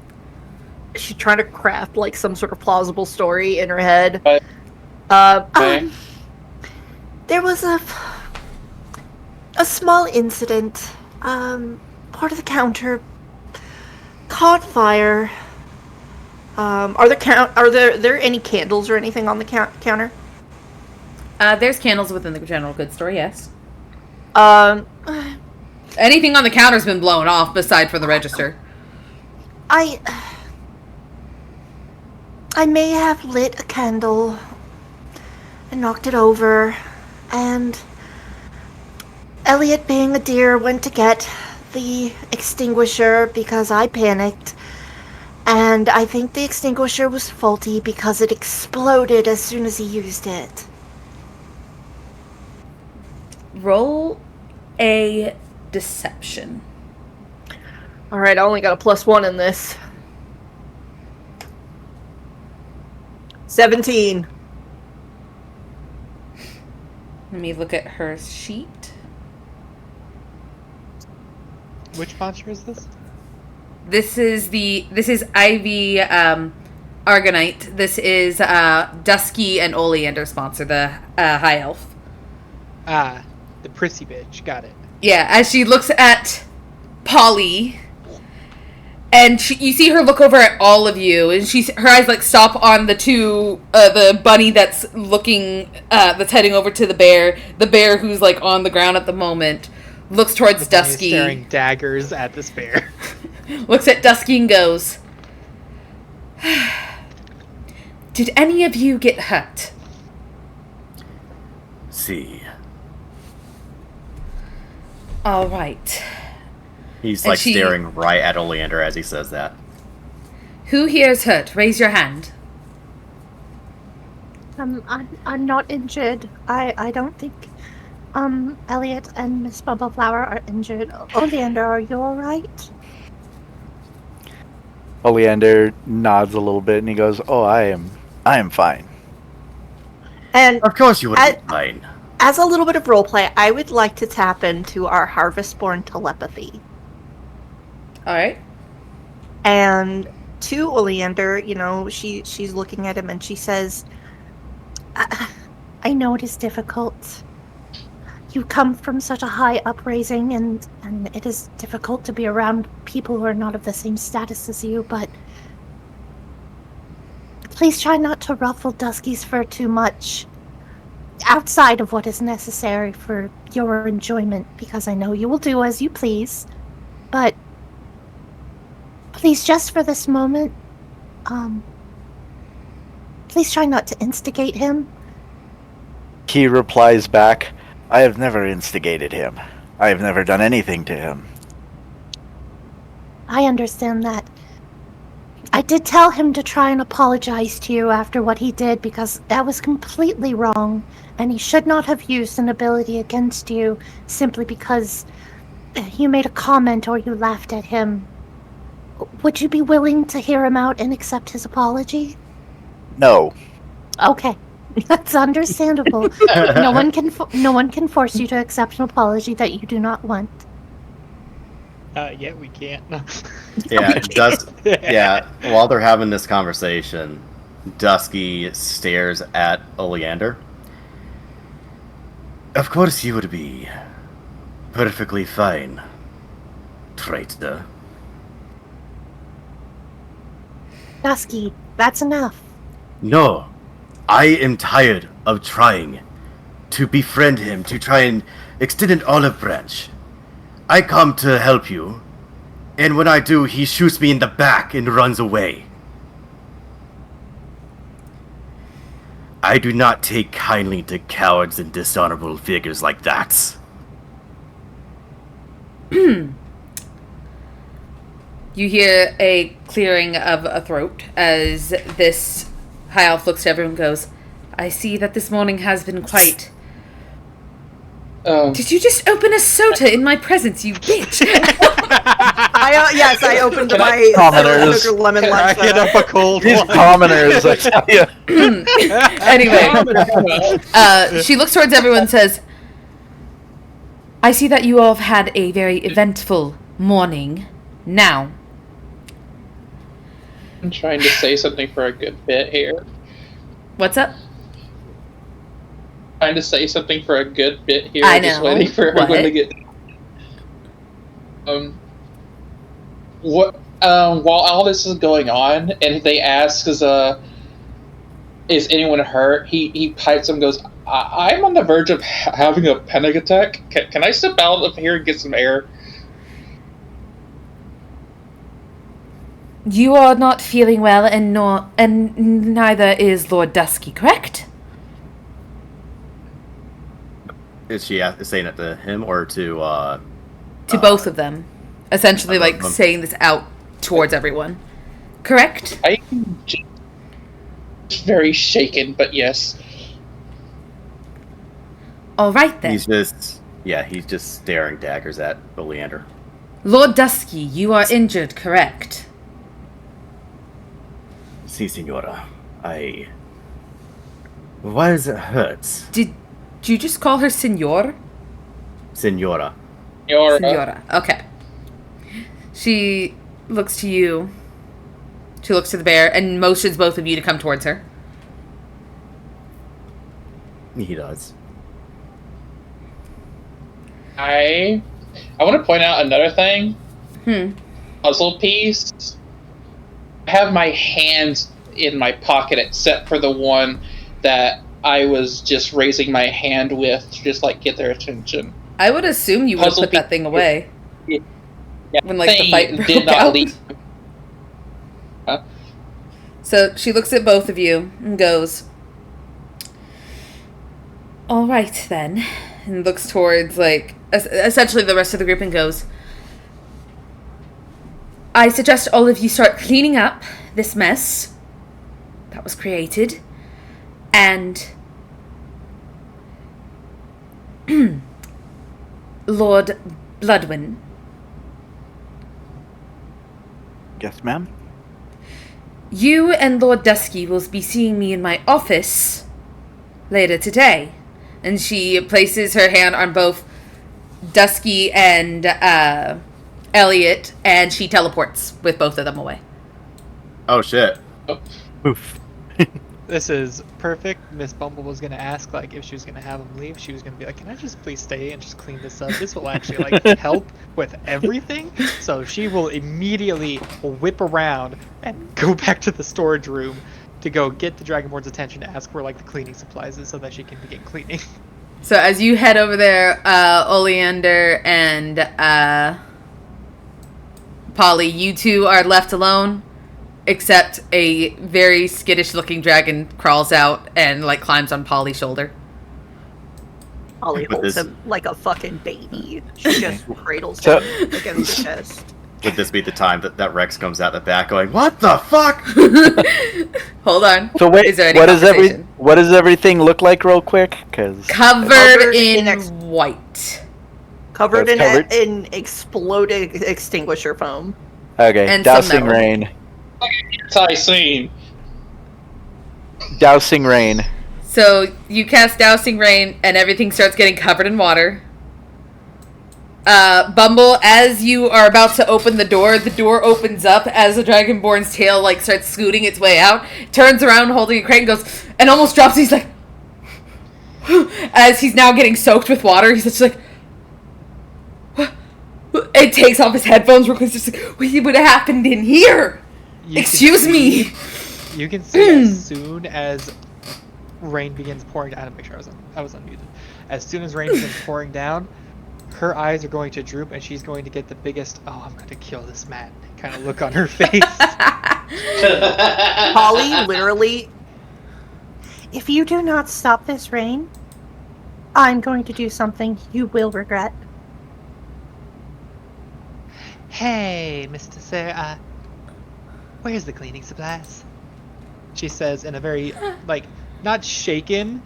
she's trying to craft some sort of plausible story in her head. There was a small incident. Part of the counter caught fire. Are there any candles or anything on the counter? There's candles within the general goods store, yes. Anything on the counter's been blown off, beside for the register. I may have lit a candle and knocked it over, and Elliot, being a dear, went to get the extinguisher because I panicked, and I think the extinguisher was faulty because it exploded as soon as he used it. Roll a deception. Alright, I only got a +1 in this. 17. Let me look at her sheet. Which monster is this? This is Ivy Argonite. This is Dusky and Oleander sponsor, the high elf. Ah, the prissy bitch. Got it. Yeah, as she looks at Polly, and you see her look over at all of you, and her eyes stop on the bunny that's looking, that's heading over to the bear who's on the ground at the moment, looks towards Dusky, staring daggers at this bear. Looks at Dusky and goes, "Did any of you get hurt?" See. All right. He's staring right at Oleander as he says that. Who here is hurt? Raise your hand. I'm not injured. I don't think Elliot and Miss Bubbleflower are injured. Oleander, are you alright? Oleander nods a little bit and he goes, "Oh, I am fine." And of course you would be fine. As a little bit of roleplay, I would like to tap into our Harvestborn telepathy. Alright. And to Oleander, she's looking at him and she says, I know it is difficult. You come from such a high upraising, and it is difficult to be around people who are not of the same status as you, but please try not to ruffle Dusky's fur too much outside of what is necessary for your enjoyment, because I know you will do as you please, but please, just for this moment, please try not to instigate him. He replies back, "I have never instigated him. I have never done anything to him." I understand that. I did tell him to try and apologize to you after what he did because that was completely wrong, and he should not have used an ability against you simply because you made a comment or you laughed at him. Would you be willing to hear him out and accept his apology? No. Okay, that's understandable. No one can force you to accept an apology that you do not want. Yeah, we can't. Yeah, while they're having this conversation, Dusky stares at Oleander. Of course you would be perfectly fine, traitor. Dusky, that's enough. No, I am tired of trying to befriend him, to try and extend an olive branch. I come to help you, and when I do, he shoots me in the back and runs away. I do not take kindly to cowards and dishonorable figures like that. You hear a clearing of a throat as this high elf looks to everyone and goes, I see that this morning has been quite... Did you just open a soda in my presence, you bitch? Yes, I opened my Commoners. sugar lemon Can I get lime. up a cold These one? commoners, I tell you. Anyway, she looks towards everyone and says, I see that you all have had a very eventful morning. Now, I'm trying to say something for a good bit here. what's up? Trying to say something for a good bit here. I Just know. waiting for everyone What? to get. While all this is going on, and they ask, "Is anyone hurt?" He pipes and goes, "I'm on the verge of having a panic attack. Can I step out of here and get some air?" You are not feeling well, and neither is Lord Dusky, correct? Is she saying it to him or to, To both of them. Essentially, both like, of them. saying this out towards everyone. Correct? I'm just very shaken, but yes. All right, then. he's just staring daggers at Oleander. Lord Dusky, you are injured, correct? Si, senora. Why does it hurt? Did you just call her Senor? Senora. Senora. Okay. She looks to you. She looks to the bear and motions both of you to come towards her. He does. I want to point out another thing. Hmm. Puzzle piece. I have my hands in my pocket except for the one that I was just raising my hand with to just like get their attention. I would assume you would have Puzzle put that piece. thing away. Yeah, When, like, the thing fight broke did not out. leave. So she looks at both of you and goes, all right, then. And looks towards, like, essentially the rest of the group and goes, I suggest all of you start cleaning up this mess that was created. And Lord Bloodwin, Yes, ma'am. you and Lord Dusky will be seeing me in my office later today. And she places her hand on both Dusky and Elliot, and she teleports with both of them away. Oh shit. Oof. This is perfect. Miss Bumble was gonna ask, like, if she was gonna have him leave. She was gonna be like, "Can I just please stay and just clean this up? This will actually like help with everything." So she will immediately whip around and go back to the storage room to go get the Dragonborn's attention to ask where like the cleaning supplies is so that she can begin cleaning. So as you head over there, Oleander and Polly, you two are left alone, except a very skittish-looking dragon crawls out and like climbs on Polly's shoulder. Ollie But holds this- him like a fucking baby. She just cradles So- him against the chest. would this be the time that Rex comes out the back going, "What the fuck?" Hold on. So wait, Is there any what does everything look like, real quick? Because covered in white. Covered That's covered? in exploded extinguisher foam. okay, And some dousing metal. rain, Anti-scene. dousing rain. So you cast Dousing Rain, and everything starts getting covered in water. Bumble, as you are about to open the door opens up as the Dragonborn's tail like starts scooting its way out. Turns around, holding a crate, and goes and almost drops. He's like, as he's now getting soaked with water. He's just like, it takes off his headphones real quick. Just like, what happened in here? Excuse me. You can see as soon as rain begins pouring down. I had to make sure I was unmuted. As soon as rain begins pouring down, her eyes are going to droop, and she's going to get the biggest "oh, I'm going to kill this man" kind of look on her face. Polly literally. If you do not stop this rain, I'm going to do something you will regret. Hey, Mr. Sir, where's the cleaning supplies? She says in a very, like, not shaken,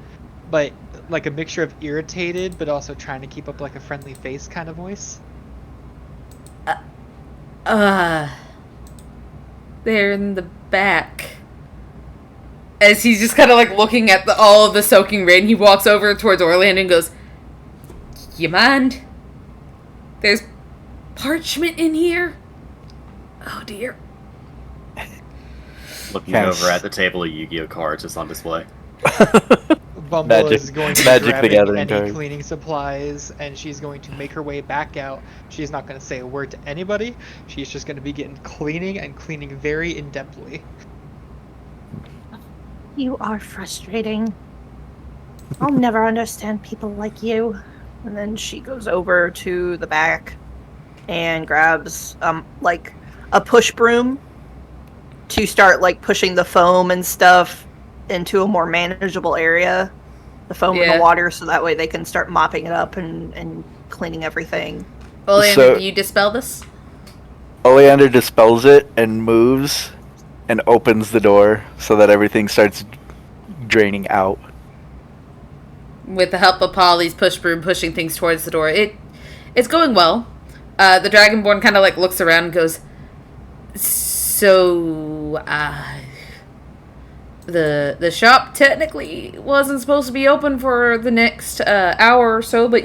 but like a mixture of irritated, but also trying to keep up like a friendly face kind of voice. They're in the back. As he's just kind of like looking at all of the soaking rain, he walks over towards Orlando and goes, "You mind? There's parchment in here? Oh dear." Looking Yes. over at the table of Yu-Gi-Oh cards just on display. Bumble is going to be Magic the grabbing Gathering any card. cleaning supplies, and she's going to make her way back out. She's not going to say a word to anybody. She's just going to be getting cleaning and cleaning very in-depthly. You are frustrating. I'll never understand people like you. And then she goes over to the back and grabs like a push broom to start like pushing the foam and stuff into a more manageable area. The foam and Yeah. the water, so that way they can start mopping it up and cleaning everything. Oleander, So- do you dispel this? Oleander dispels it and moves and opens the door so that everything starts draining out. With the help of Polly's push broom pushing things towards the door. It's going well. The Dragonborn kind of like looks around and goes, "So, the shop technically wasn't supposed to be open for the next hour or so, but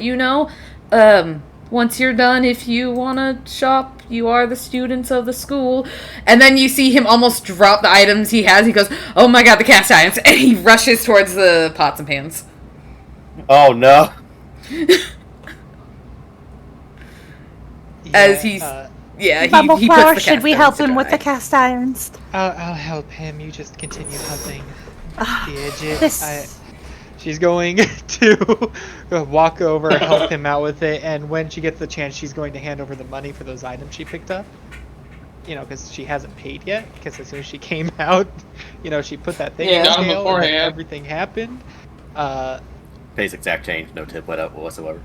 once you're done, if you want to shop, you are the students of the school." And then you see him almost drop the items he has. He goes, "Oh my god, the cast irons." And he rushes towards the pots and pans. Oh no! As he's... Yeah, Bumble he puts Flower, the should cast we irons help to him with dry. the cast irons? I'll help him. You just continue helping the idiot. This... She's going to walk over, help him out with it, and when she gets the chance, she's going to hand over the money for those items she picked up. You know, because she hasn't paid yet. Because as soon as she came out, she put that thing Yeah, on got 'em scale, and beforehand. then everything happened. Pays exact change, no tip whatsoever.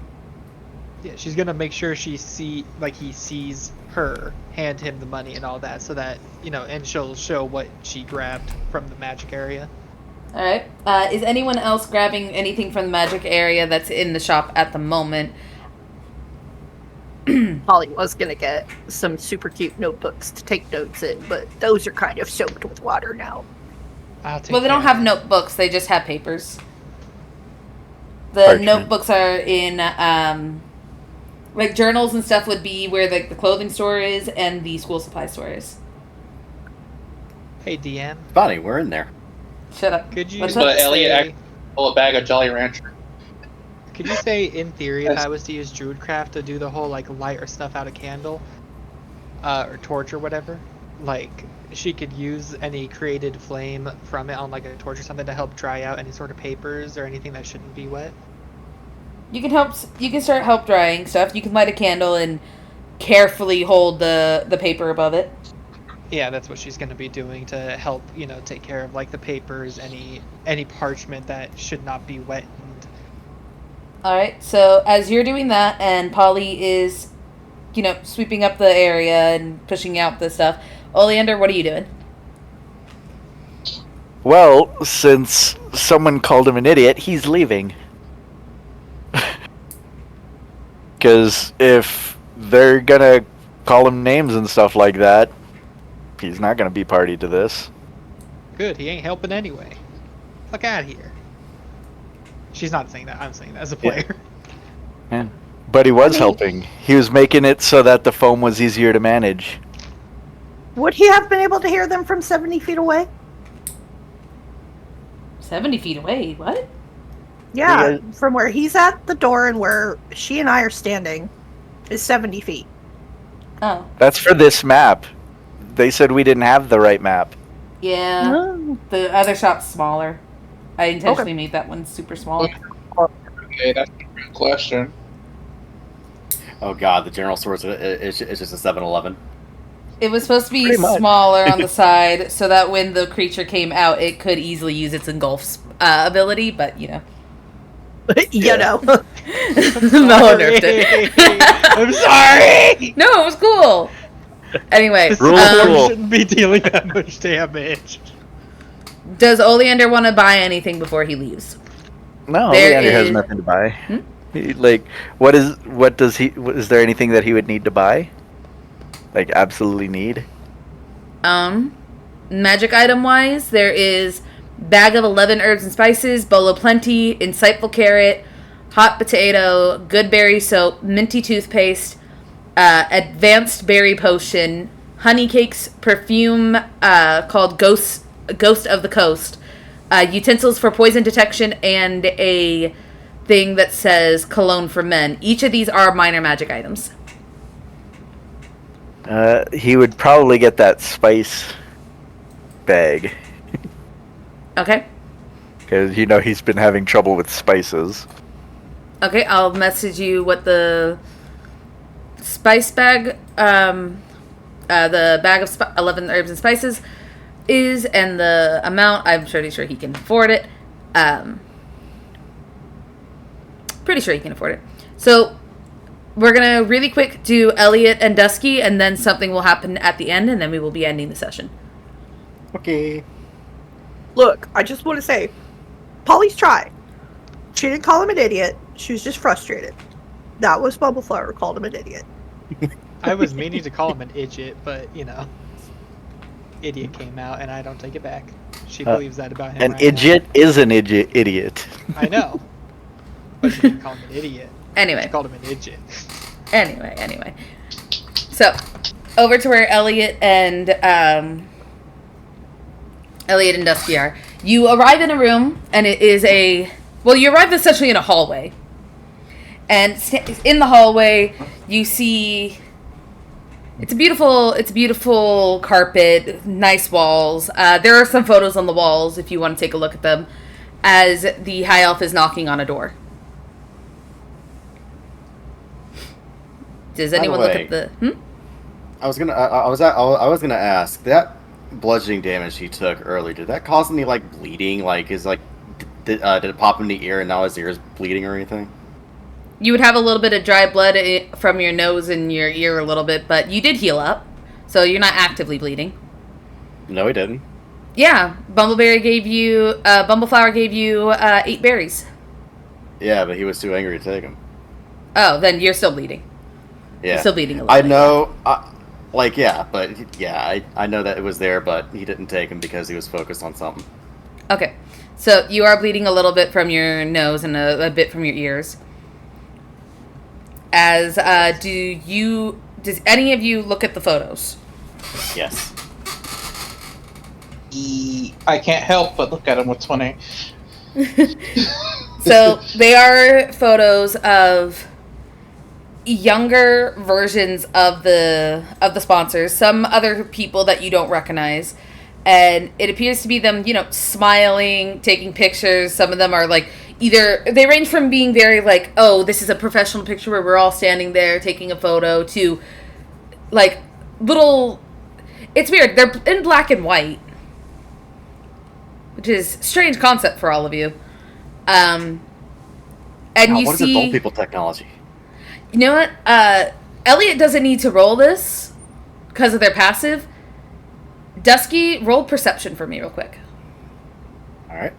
Yeah, she's gonna make sure he sees her hand him the money and all that, so that and she'll show what she grabbed from the magic area. Alright. Is anyone else grabbing anything from the magic area that's in the shop at the moment? Polly was gonna get some super cute notebooks to take notes in, but those are kind of soaked with water now. I'll take Well, they don't care have of it. notebooks, they just have papers. The Parchment. notebooks are in, like journals and stuff would be where the clothing store is and the school supply store is. Hey DM, Bonnie, we're in there. Shut up. could you What's But up? Elliot say, actually pull a bag of Jolly Rancher. could you say in theory if Yes. I was to use Druidcraft to do the whole like light or stuff out a candle, or torch or whatever, like she could use any created flame from it on like a torch or something to help dry out any sort of papers or anything that shouldn't be wet? You can start help drying stuff. You can light a candle and carefully hold the paper above it. Yeah, that's what she's going to be doing to help, take care of like the papers, any parchment that should not be wet. Alright, so as you're doing that and Polly is sweeping up the area and pushing out the stuff. Oleander, what are you doing? Well, since someone called him an idiot, he's leaving. Because if they're gonna call him names and stuff like that, he's not gonna be party to this. Good, he ain't helping anyway. Fuck out of here. She's not saying that. I'm saying that as a player. Yeah. But he was helping. He was making it so that the foam was easier to manage. Would he have been able to hear them from 70 feet away? 70 feet away, what? Yeah, from where he's at the door and where she and I are standing is 70 feet. Oh. That's for this map. They said we didn't have the right map. Yeah. Oh. The other shop's smaller. I intentionally made that one super small. Okay, that's a good question. Oh god, the general store is just a 7-Eleven. It was supposed to be Pretty much. smaller on the side so that when the creature came out, it could easily use its engulf ability, but you know. Mello nerfed it. I'm sorry! No, it was cool. Anyway, This Rule cool. shouldn't be dealing that much damage. does Oleander want to buy anything before he leaves? No, There Leander has is- nothing to buy. Is there anything that he would need to buy? Like, absolutely need? Magic item wise, there is bag of 11 herbs and spices, bolo plenty, insightful carrot, hot potato, good berry soap, minty toothpaste, advanced berry potion, honey cakes, perfume called Ghost of the Coast, utensils for poison detection, and a thing that says cologne for men. Each of these are minor magic items. He would probably get that spice bag. Okay. Because, he's been having trouble with spices. Okay, I'll message you what the spice bag, the bag of 11 herbs and spices is, and the amount. I'm pretty sure he can afford it. Pretty sure he can afford it. So, we're going to really quick do Elliot and Dusky, and then something will happen at the end, and then we will be ending the session. Okay. Look, I just want to say, Polly's tried. She didn't call him an idiot. She was just frustrated. That was Bubbleflower called him an idiot. I was meaning to call him an idiot, but, idiot came out, and I don't take it back. She believes that about him. An right now. idiot is an idiot. I know. But she didn't call him an idiot. She Anyway. called him an idiot. Anyway. So, over to where Elliot and Dusky are. You arrive in a room, and it is you arrive essentially in a hallway. And in the hallway, you see it's a beautiful carpet, nice walls. There are some photos on the walls if you want to take a look at them, as the high elf is knocking on a door. Does anyone look at the? I was gonna ask that bludgeoning damage he took earlier. Did that cause any bleeding? Did it pop in the ear and now his ear is bleeding or anything? You would have a little bit of dry blood from your nose and your ear a little bit, but you did heal up, so you're not actively bleeding. No, he didn't. Yeah, Bumbleflower gave you 8 berries. Yeah, but he was too angry to take them. Oh, then you're still bleeding. Yeah, You're still bleeding a little I bit. know. I know that it was there, but he didn't take him because he was focused on something. Okay, so you are bleeding a little bit from your nose and a bit from your ears. Does any of you look at the photos? Yes. I can't help but look at him. What's funny? So they are photos of younger versions of the sponsors, some other people that you don't recognize, and it appears to be them, smiling, taking pictures. Some of them are either they range from being very oh, this is a professional picture where we're all standing there taking a photo, to little. It's weird. They're in black and white, which is a strange concept for all of you. And Wow, you what see, is adult people technology? you know what? Elliot doesn't need to roll this because of their passive. Dusky, roll perception for me real quick. All right.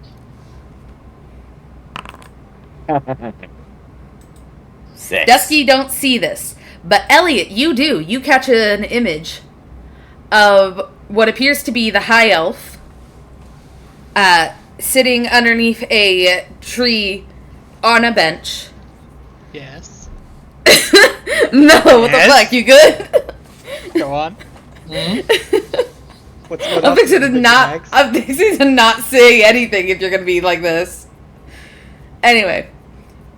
6. Dusky, don't see this. But Elliot, you do. You catch an image of what appears to be the high elf sitting underneath a tree on a bench. Yes. No, what the fuck? You good? Go on. What I'm else fixing is to in not. the bags? I'm fixing to not say anything if you're gonna be like this. Anyway,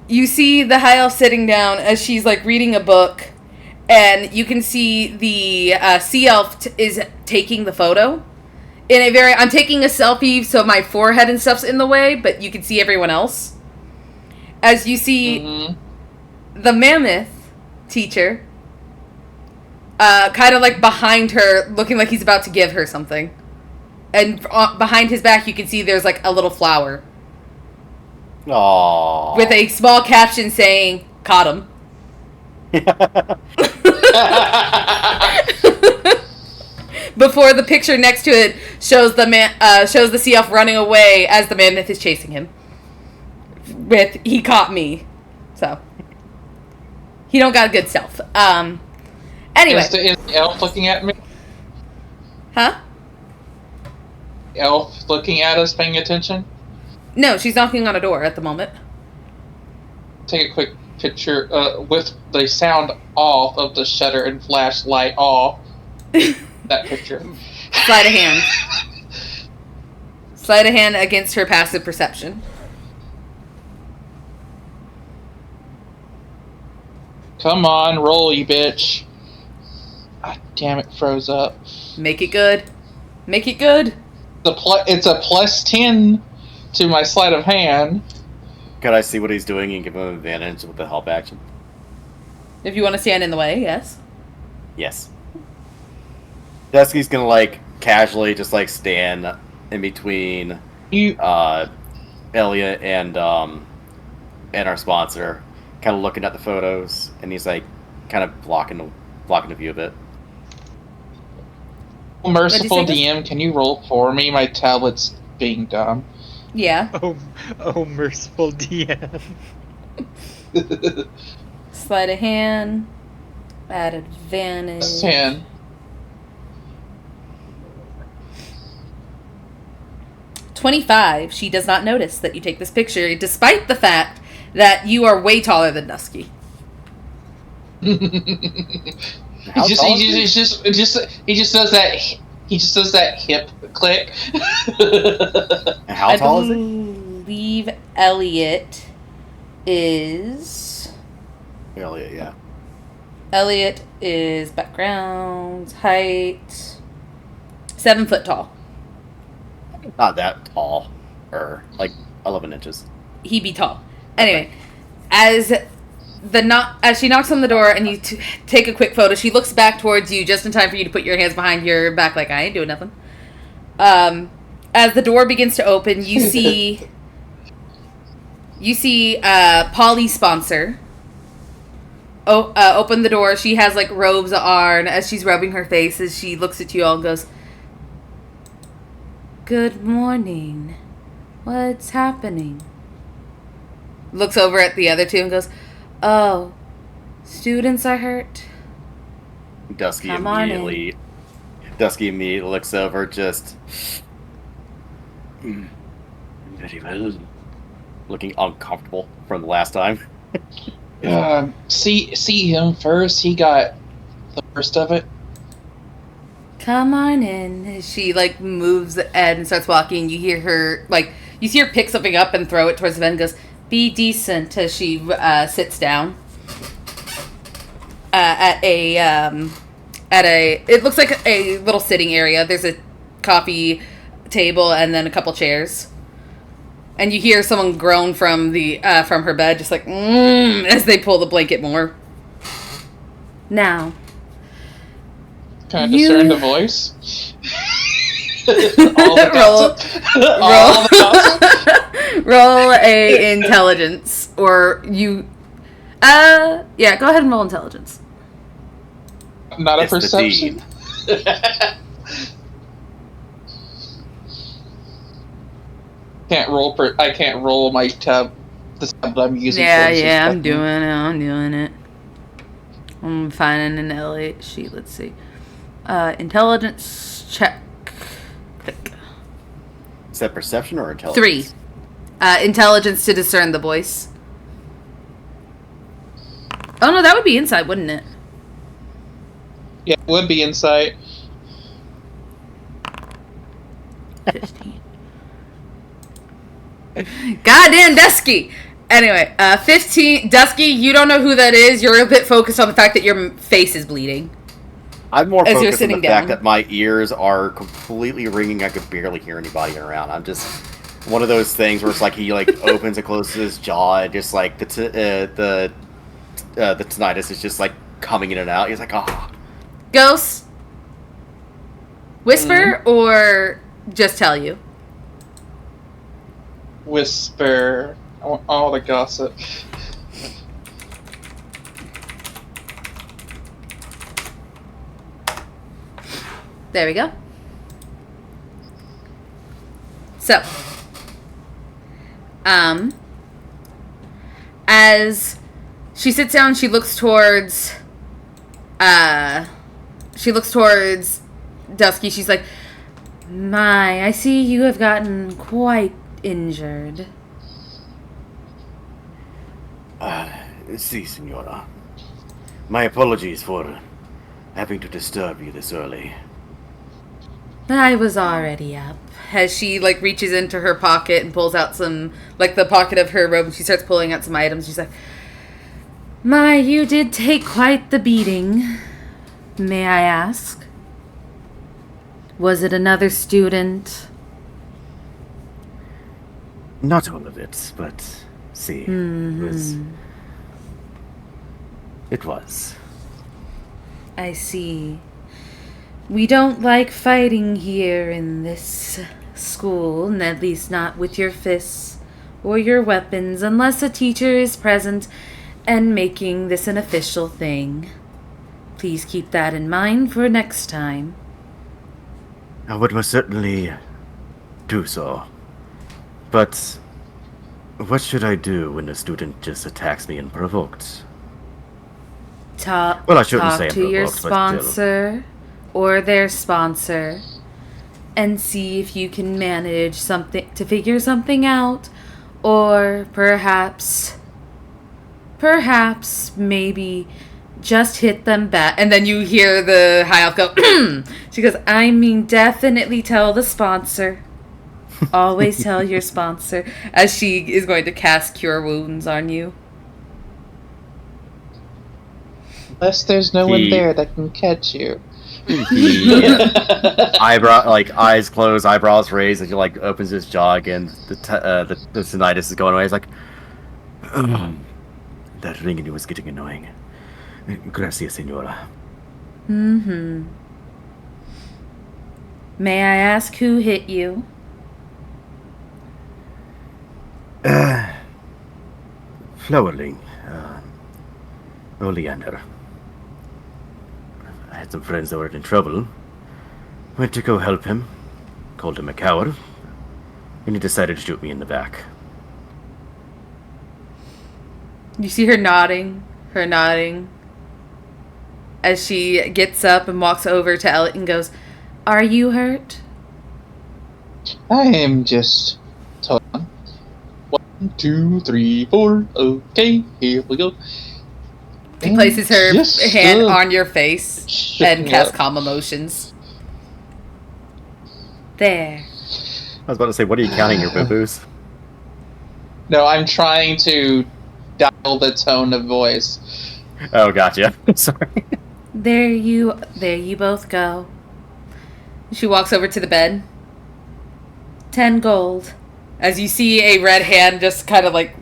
you see the high elf sitting down as she's like reading a book, and you can see the sea elf is taking the photo. In a very, I'm taking a selfie, so my forehead and stuff's in the way, but you can see everyone else. As you see the mammoth teacher, kind of like behind her, looking like he's about to give her something. And behind his back, you can see there's like a little flower. Aww. With a small caption saying, "Caught him." Before the picture next to it shows the sea elf running away as the mammoth is chasing him. With "He caught me," so he don't got good stealth. Anyway, Is the elf looking at me? huh? Elf looking at us, paying attention? No, she's knocking on a door at the moment. Take a quick picture with the sound off of the shutter and flashlight off. That picture. Sleight of hand. Sleight of hand against her passive perception. Come on, roll, you bitch. God damn it, froze up. Make it good. Make it good. It's a plus 10 to my sleight of hand. Could I see what he's doing and give him advantage with the help action? If you want to stand in the way, yes. Yes. Dusky's gonna like casually just like stand in between Elliot and our sponsor, kind of looking at the photos, and he's like kind of blocking the view of it. Merciful What'd you say, DM, can you roll for me? My tablet's being dumb. Yeah. Oh, merciful DM. Sleight of hand. At advantage. 10. 25. She does not notice that you take this picture, despite the fact that you are way taller than Dusky. How He tall is just does that. He just does that hip click. How tall is I he? believe Elliot is... Elliot, yeah. Elliot is background, height, 7 foot tall. Not that tall, or like 11 inches. He be tall. Anyway, as she knocks on the door and you take a quick photo, she looks back towards you just in time for you to put your hands behind your back like, I ain't doing nothing. As the door begins to open, you see Polly's sponsor open the door. She has like robes on as she's rubbing her face as she looks at you all and goes, "Good morning. What's happening?" Looks over at the other two and goes, "Oh, students are hurt." Dusky Come on immediately looks over, just very well, looking uncomfortable from the last time. See him first. He got the worst of it. "Come on in." She like moves and starts walking. You hear her pick something up and throw it towards the bed and goes, "Be decent," as she sits down at a it looks like a little sitting area. There's a coffee table and then a couple chairs. And you hear someone groan from her bed, just like, as they pull the blanket more. Now. Can I discern the voice? Roll a intelligence, or you. Yeah, go ahead and roll intelligence. Not a It's the perception. I can't roll my tab. The tab that I'm using. Yeah, for this yeah, I'm button. doing it. I'm finding an L8 sheet. Let's see. Intelligence check. Click. Is that perception or intelligence? 3. Intelligence to discern the voice. Oh no, that would be insight, wouldn't it? Yeah, it would be insight. 15. Goddamn Dusky! Anyway, 15. Dusky, you don't know who that is. You're a bit focused on the fact that your face is bleeding. I'm more As you're focused on sitting the fact down. that my ears are completely ringing. I could barely hear anybody around. I'm just one of those things where it's like he like opens and closes his jaw, and just like the tinnitus is just like coming in and out. He's like, oh. Ghost? Whisper or just tell you? Whisper. I want all the gossip. There we go. So, as she sits down, she looks towards Dusky. She's like, "My, I see you have gotten quite injured." Si, Senora. My apologies for having to disturb you this early. I was already up. As she, like, reaches into her pocket and pulls out some, like, the pocket of her robe, and she starts pulling out some items. She's like, "My, you did take quite the beating. May I ask? Was it another student?" Not all of it, but see, it was. I see. We don't like fighting here in this school, and at least not with your fists or your weapons, unless a teacher is present and making this an official thing. Please keep that in mind for next time. I would most certainly do so. But what should I do when a student just attacks me unprovoked? Talk Well, I shouldn't say to your unprovoked, but still. sponsor or their sponsor and see if you can manage to figure something out, or perhaps maybe just hit them back. And then you hear the high elf go, she goes, "I mean, definitely tell the sponsor. Always tell your sponsor," as she is going to cast Cure Wounds on you. Unless there's no one there that can catch you. Eyes closed, eyebrows raised, and he like opens his jaw again. The tinnitus is going away. He's like, that ringing was getting annoying. Gracias, senora. May I ask who hit you? Flowerling. Oleander. I had some friends that were in trouble. Went to go help him. Called him a coward. And he decided to shoot me in the back. You see her nodding. As she gets up and walks over to Elliot and goes, "Are you hurt?" I am just. Hold on. 1, 2, 3, 4. Okay, here we go. She places her Just hand a- on your face and casts calm emotions. There. I was about to say, what are you counting your boo-boos? No, I'm trying to dial the tone of voice. Oh, gotcha. Sorry. There you both go. She walks over to the bed. 10 gold. As you see a red hand just kind of like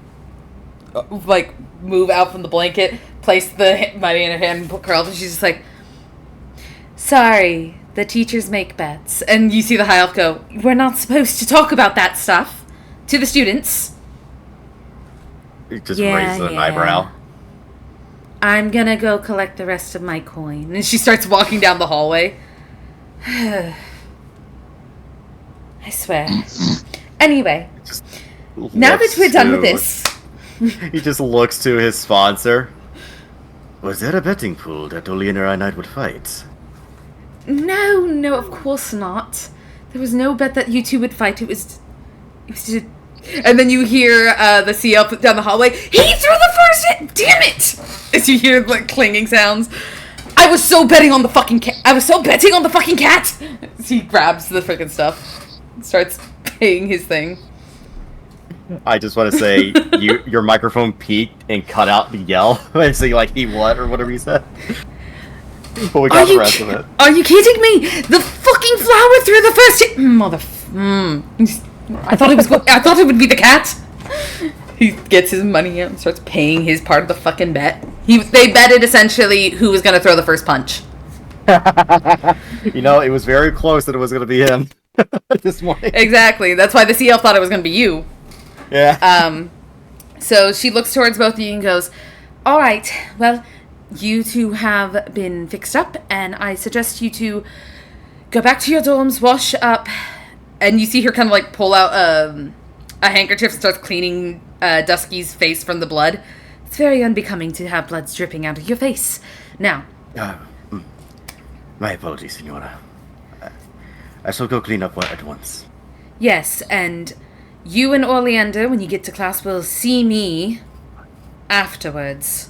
move out from the blanket, place the money in her hand and curl up, and she's just like, "Sorry, the teachers make bets." And you see the high elf go, "We're not supposed to talk about that stuff to the students." He just raises an eyebrow. I'm gonna go collect the rest of my coin. And she starts walking down the hallway. I swear. Anyway, now that we're done with this... He just looks to his sponsor. Was there a betting pool that Oleander and I would fight? No, of course not. There was no bet that you two would fight. It was just... And then you hear the CL down the hallway. He threw the first hit! Damn it! As you hear like clanging sounds. I was so betting on the fucking cat. He grabs the freaking stuff. Starts paying his thing. I just want to say, your microphone peaked and cut out the yell. And say like he what or whatever you said. But we got the rest of it. Are you kidding me? The fucking flower threw the first hit. I thought it would be the cat. He gets his money out and starts paying his part of the fucking bet. They betted essentially who was gonna throw the first punch. It was very close that it was gonna be him this morning. Exactly. That's why the CL thought it was gonna be you. Yeah. So she looks towards both of you and goes, "All right. Well, you two have been fixed up, and I suggest you two go back to your dorms, wash up." And you see her kind of like pull out a handkerchief and starts cleaning Dusky's face from the blood. It's very unbecoming to have blood dripping out of your face. Now. My apologies, Senora. I shall go clean up at once. Yes, and you and Oleander, when you get to class, will see me afterwards.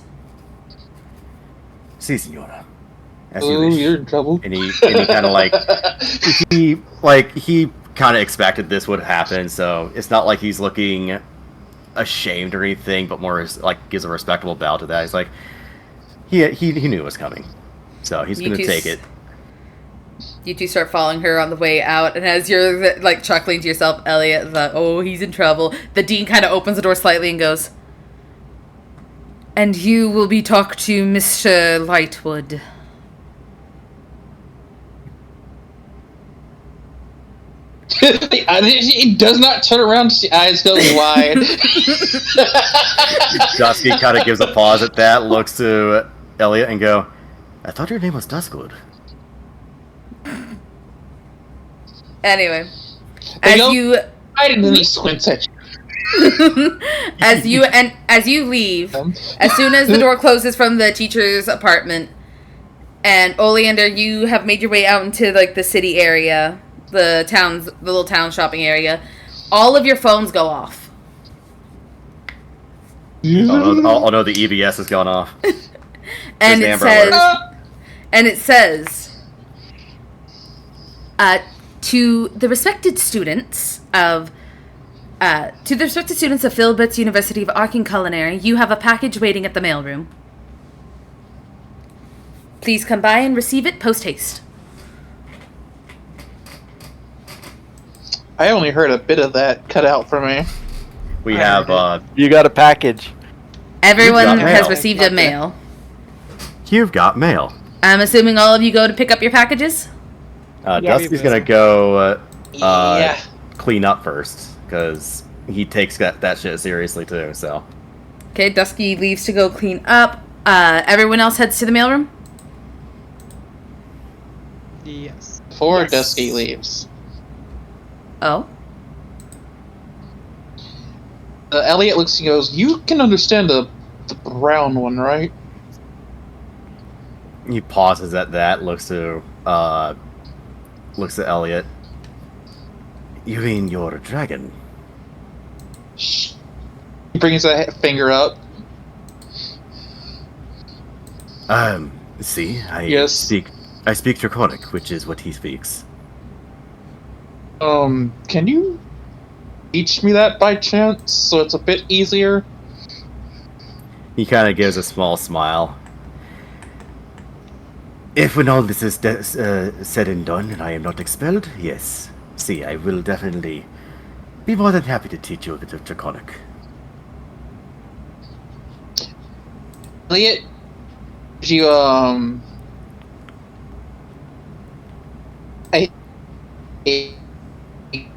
Si, Senora. You're in trouble. And he kind of he kind of expected this would happen, so it's not like he's looking ashamed or anything, but more like gives a respectable bow to that. He's like, he knew it was coming, so he's going to take it. You two start following her on the way out, and as you're like chuckling to yourself, Elliot, he's in trouble. The dean kind of opens the door slightly and goes, "And you will be talked to Mr. Lightwood." He does not turn around. His eyes go wide. Dusky kind of gives a pause at that, looks to Elliot and go, "I thought your name was Duskwood." Anyway, and then he squints at you. as you leave, as soon as the door closes from the teacher's apartment, and Oleander, you have made your way out into like the city area. The little town shopping area, all of your phones go off. Oh no, the EBS has gone off. and it says, to the respected students of Philbrit's University of Arc and Culinary, you have a package waiting at the mailroom. Please come by and receive it post haste. I only heard a bit of that cut out for me. We have, You got a package. Everyone has received a mail. You've got mail. I'm assuming all of you go to pick up your packages? Dusky's gonna go clean up first, because he takes that shit seriously too, so. Okay, Dusky leaves to go clean up. Everyone else heads to the mailroom? Yes. Before Dusky leaves. Oh? Elliot looks and goes, "You can understand the brown one, right?" He pauses at that, looks to Elliot. You mean your dragon? He brings a finger up. See, I speak Draconic, which is what he speaks. Can you teach me that by chance, so it's a bit easier? He kind of gives a small smile. If when all this is said and done and I am not expelled, yes. See, I will definitely be more than happy to teach you a bit of Draconic. Elliot, you,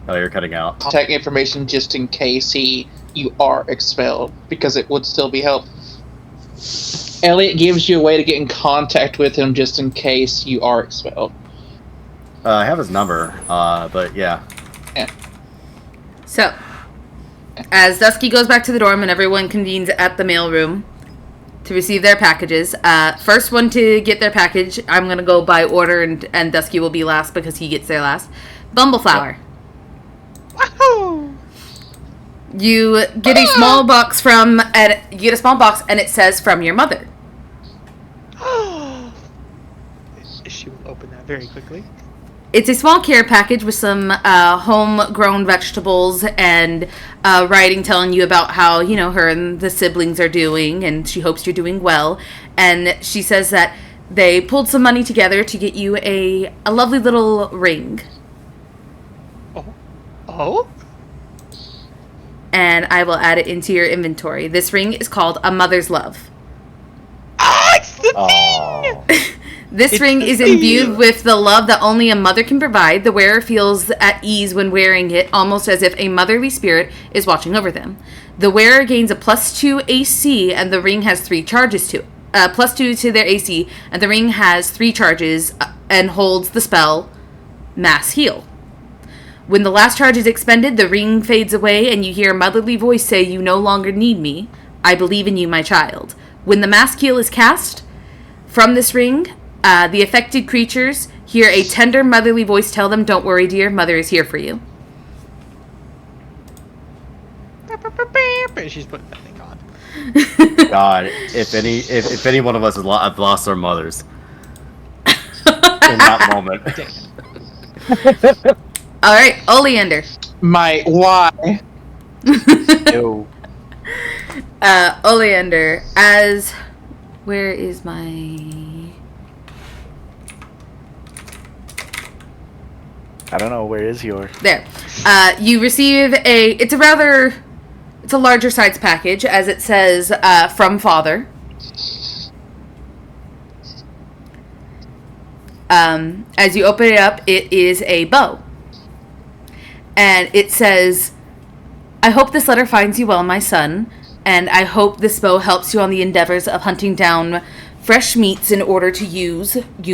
Oh, you're cutting out. contact information just in case you are expelled, because it would still be helpful. Elliot gives you a way to get in contact with him just in case you are expelled. I have his number, but yeah. So, as Dusky goes back to the dorm and everyone convenes at the mailroom to receive their packages, first one to get their package, I'm going to go by order, and Dusky will be last because he gets there last. Bumbleflower. Wahoo! You get a small box and it says from your mother. She will open that very quickly. It's a small care package with some homegrown vegetables and writing telling you about how, her and the siblings are doing, and she hopes you're doing well. And she says that they pulled some money together to get you a lovely little ring. Oh? And I will add it into your inventory. This ring is called A Mother's Love. Oh, it's the Oh. This ring is imbued with the love that only a mother can provide. The wearer feels at ease when wearing it, almost as if a motherly spirit is watching over them. The wearer gains a +2 AC, and the ring has 3 charges to it. +2 to their AC, and the ring has 3 charges and holds the spell Mass Heal. When the last charge is expended, the ring fades away, and you hear a motherly voice say, "You no longer need me. I believe in you, my child." When the Mass Heal is cast from this ring, the affected creatures hear a tender motherly voice tell them, "Don't worry, dear, Mother is here for you." She's putting that thing on. God, if any one of us have lost our mothers in that moment. All right, Oleander. My why? Ew. Oleander, where is my... I don't know, where is yours? There. You receive it's a larger size package, as it says, from Father. As you open it up, it is a bow. And it says, "I hope this letter finds you well, my son, and I hope this bow helps you on the endeavors of hunting down fresh meats in order to use. We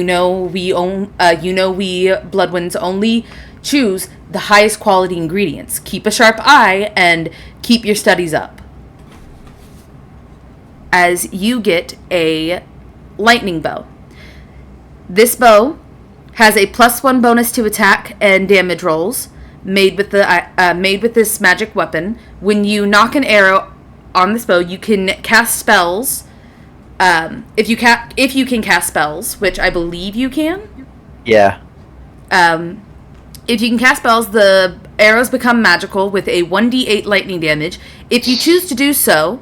Bloodwinds only choose the highest quality ingredients. Keep a sharp eye and keep your studies up." As you get a lightning bow. This bow has a +1 bonus to attack and damage rolls made with this magic weapon. When you knock an arrow on this bow, you can cast spells. If you can cast spells, which I believe you can. Yeah. If you can cast spells, the arrows become magical with a 1d8 lightning damage. If you choose to do so,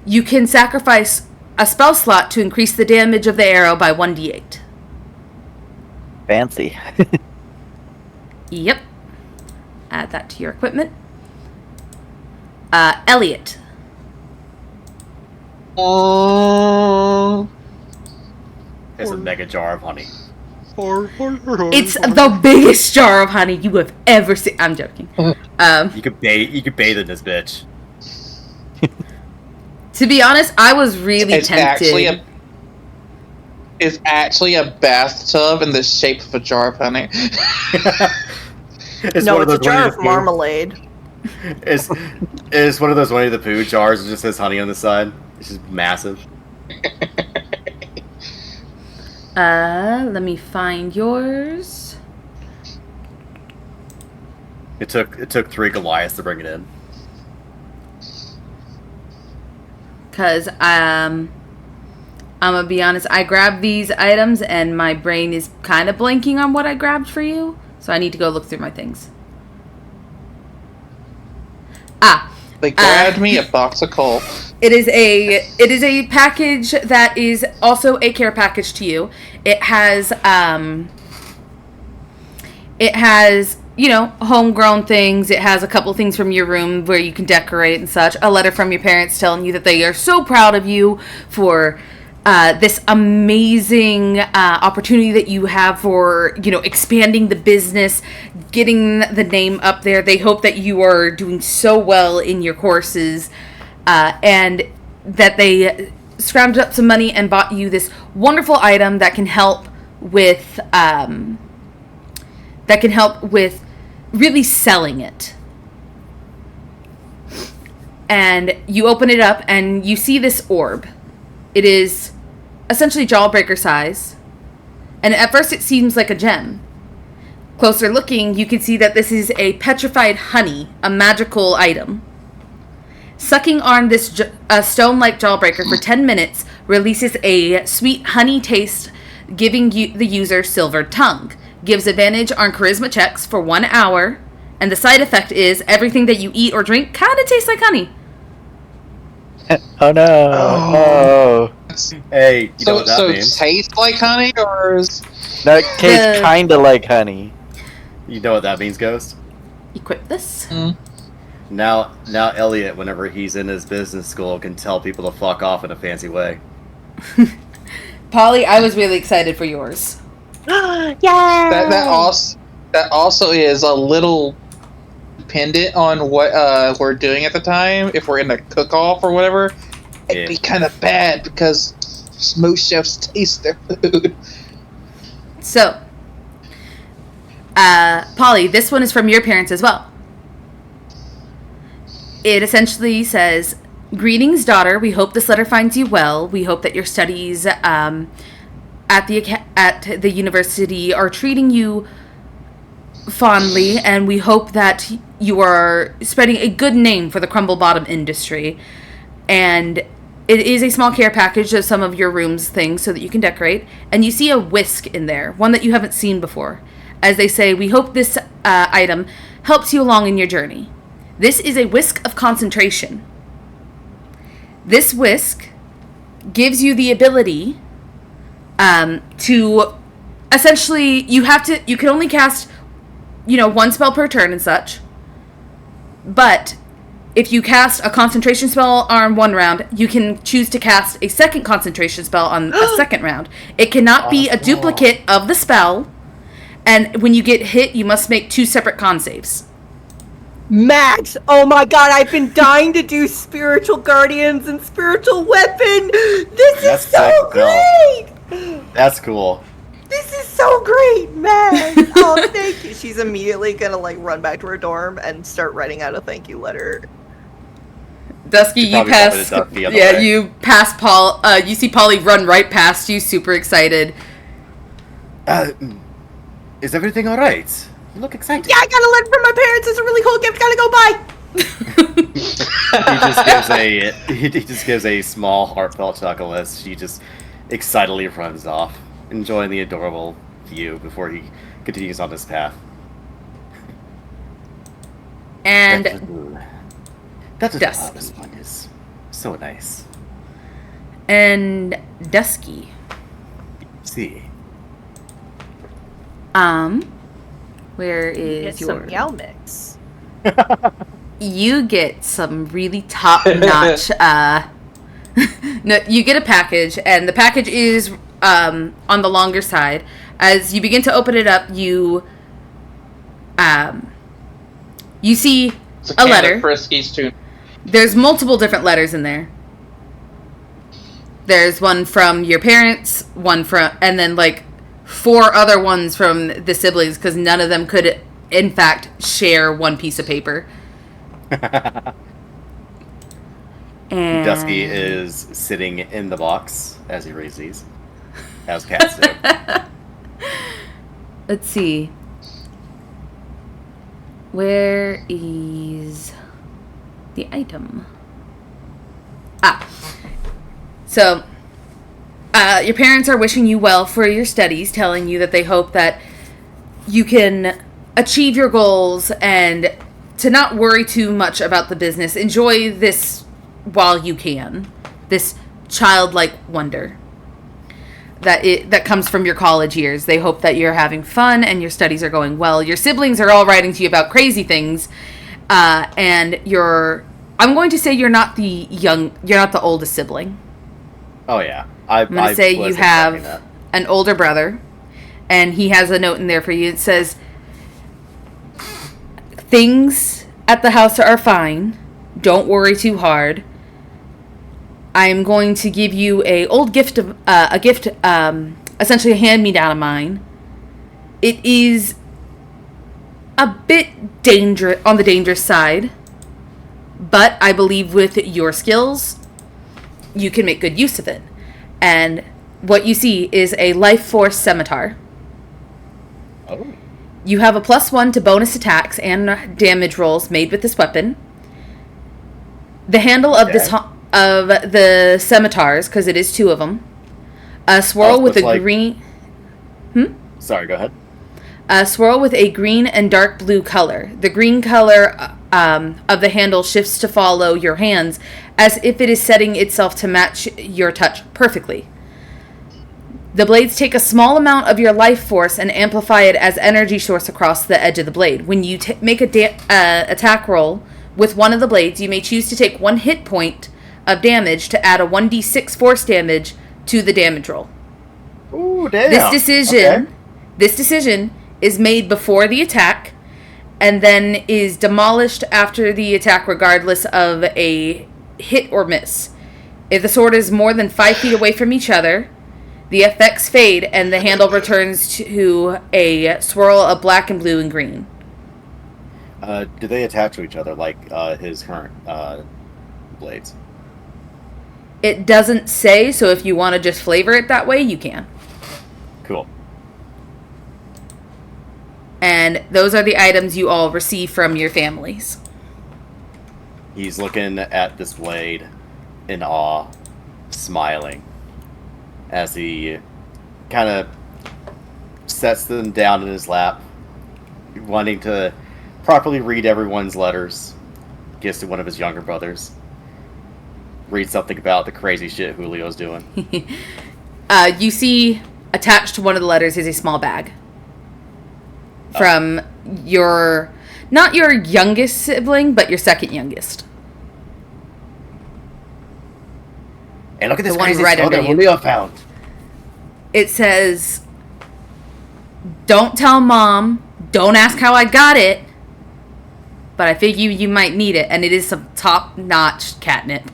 you can sacrifice a spell slot to increase the damage of the arrow by 1d8. Fancy. Yep. Add that to your equipment. Elliot. It's a mega jar of honey. It's the biggest jar of honey you have ever seen. I'm joking. You could bathe in this bitch. To be honest, I was really tempted. It's actually a bathtub in the shape of a jar of honey. It's a jar of marmalade. It's one of those Winnie the Pooh jars that just has honey on the side. It's just massive. Let me find yours. It took 3 Goliaths to bring it in. Because, I'm gonna be honest, I grabbed these items and my brain is kind of blanking on what I grabbed for you. So I need to go look through my things. They grabbed me a box of coal. It is a package that is also a care package to you. It has homegrown things. It has a couple things from your room where you can decorate and such. A letter from your parents telling you that they are so proud of you for this amazing opportunity that you have for, expanding the business, getting the name up there. They hope that you are doing so well in your courses, and that they scrounged up some money and bought you this wonderful item that can help with really selling it. And you open it up and you see this orb. It is essentially Jawbreaker size. And at first it seems like a gem. Closer looking, you can see that this is a petrified honey, a magical item. Sucking on this stone-like Jawbreaker for 10 minutes releases a sweet honey taste, giving the user silver tongue. Gives advantage on charisma checks for 1 hour. And the side effect is everything that you eat or drink kind of tastes like honey. Oh no! Oh. Hey, you know what that means? Tastes like honey, or is... No, it tastes kind of like honey. You know what that means, Ghost? Equip this. Now Elliot, whenever he's in his business school, can tell people to fuck off in a fancy way. Polly, I was really excited for yours. Yay! That also is a little dependent on what we're doing at the time. If we're in a cook-off or whatever, it'd be kind of bad because most chefs taste their food. So, Polly, this one is from your parents as well. It essentially says, "Greetings, daughter. We hope this letter finds you well. We hope that your studies at the university are treating you fondly, and we hope that you are spreading a good name for the crumble bottom industry. And it is a small care package of some of your room's things so that you can decorate. And you see a whisk in there, one that you haven't seen before. As they say, we hope this item helps you along in your journey. This is a whisk of concentration. This whisk gives you the ability to essentially, you can only cast, one spell per turn and such. But if you cast a concentration spell on one round, you can choose to cast a second concentration spell on a second round. It cannot be a duplicate of the spell, and when you get hit, you must make 2 separate con saves. Max, oh my god, I've been dying to do spiritual guardians and spiritual weapon. That's so great. That's cool. This is so great, Max. Oh, thank you. She's immediately gonna run back to her dorm and start writing out a thank you letter. Dusky, you pass. Yeah, you pass Paul. You see Polly run right past you, super excited. Is everything all right? You look excited. Yeah, I got a letter from my parents. It's a really cool gift. Gotta go buy. He just gives a small, heartfelt chuckle as she just excitedly runs off, enjoying the adorable view before he continues on his path. And that is Dusky. This one is so nice. And Dusky. See. Where is your... some Yao Mix. You get some really top-notch, no, you get a package, and the package is, on the longer side. As you begin to open it up, you see a letter. Friskies too. There's multiple different letters in there. There's one from your parents, and then 4 other ones from the siblings, because none of them could, in fact, share one piece of paper. And Dusky is sitting in the box as he reads these, as cats do. Let's see. Where is the item? So, your parents are wishing you well for your studies, telling you that they hope that you can achieve your goals and to not worry too much about the business. Enjoy this while you can. This childlike wonder that comes from your college years. They hope that you're having fun and your studies are going well. Your siblings are all writing to you about crazy things, and I'm going to say you're not the oldest sibling. Oh yeah, I'm going to say you have an older brother, and he has a note in there for you. It says, "Things at the house are fine. Don't worry too hard. I'm going to give you a old gift of essentially a hand-me-down of mine. It is a bit on the dangerous side, but I believe with your skills, you can make good use of it. And what you see is a life force scimitar. Oh. You have a +1 to bonus attacks and damage rolls made with this weapon. The handle of the scimitars, because it is 2 of them, a swirl with a green. Sorry, go ahead. A swirl with a green and dark blue color. The green color of the handle shifts to follow your hands, as if it is setting itself to match your touch perfectly. The blades take a small amount of your life force and amplify it as energy source across the edge of the blade. When you make a attack roll with one of the blades, you may choose to take 1 hit point of damage to add a 1d6 force damage to the damage roll. Ooh, damn. This decision is made before the attack and then is demolished after the attack regardless of a hit or miss. If the sword is more than 5 feet away from each other, the effects fade and the handle returns to a swirl of black and blue and green. Do they attach to each other like his current blades? It doesn't say, so if you want to just flavor it that way, you can. Cool. And those are the items you all receive from your families. He's looking at this blade in awe, smiling, as he kind of sets them down in his lap, wanting to properly read everyone's letters. Gives to one of his younger brothers. Read something about the crazy shit Julio's doing. You see, attached to one of the letters is a small bag. From not your youngest sibling, but your second youngest. And look at this The one crazy right skull under that you. Julio found. It says, "Don't tell Mom. Don't ask how I got it. But I figure you might need it, and it is some top-notch catnip."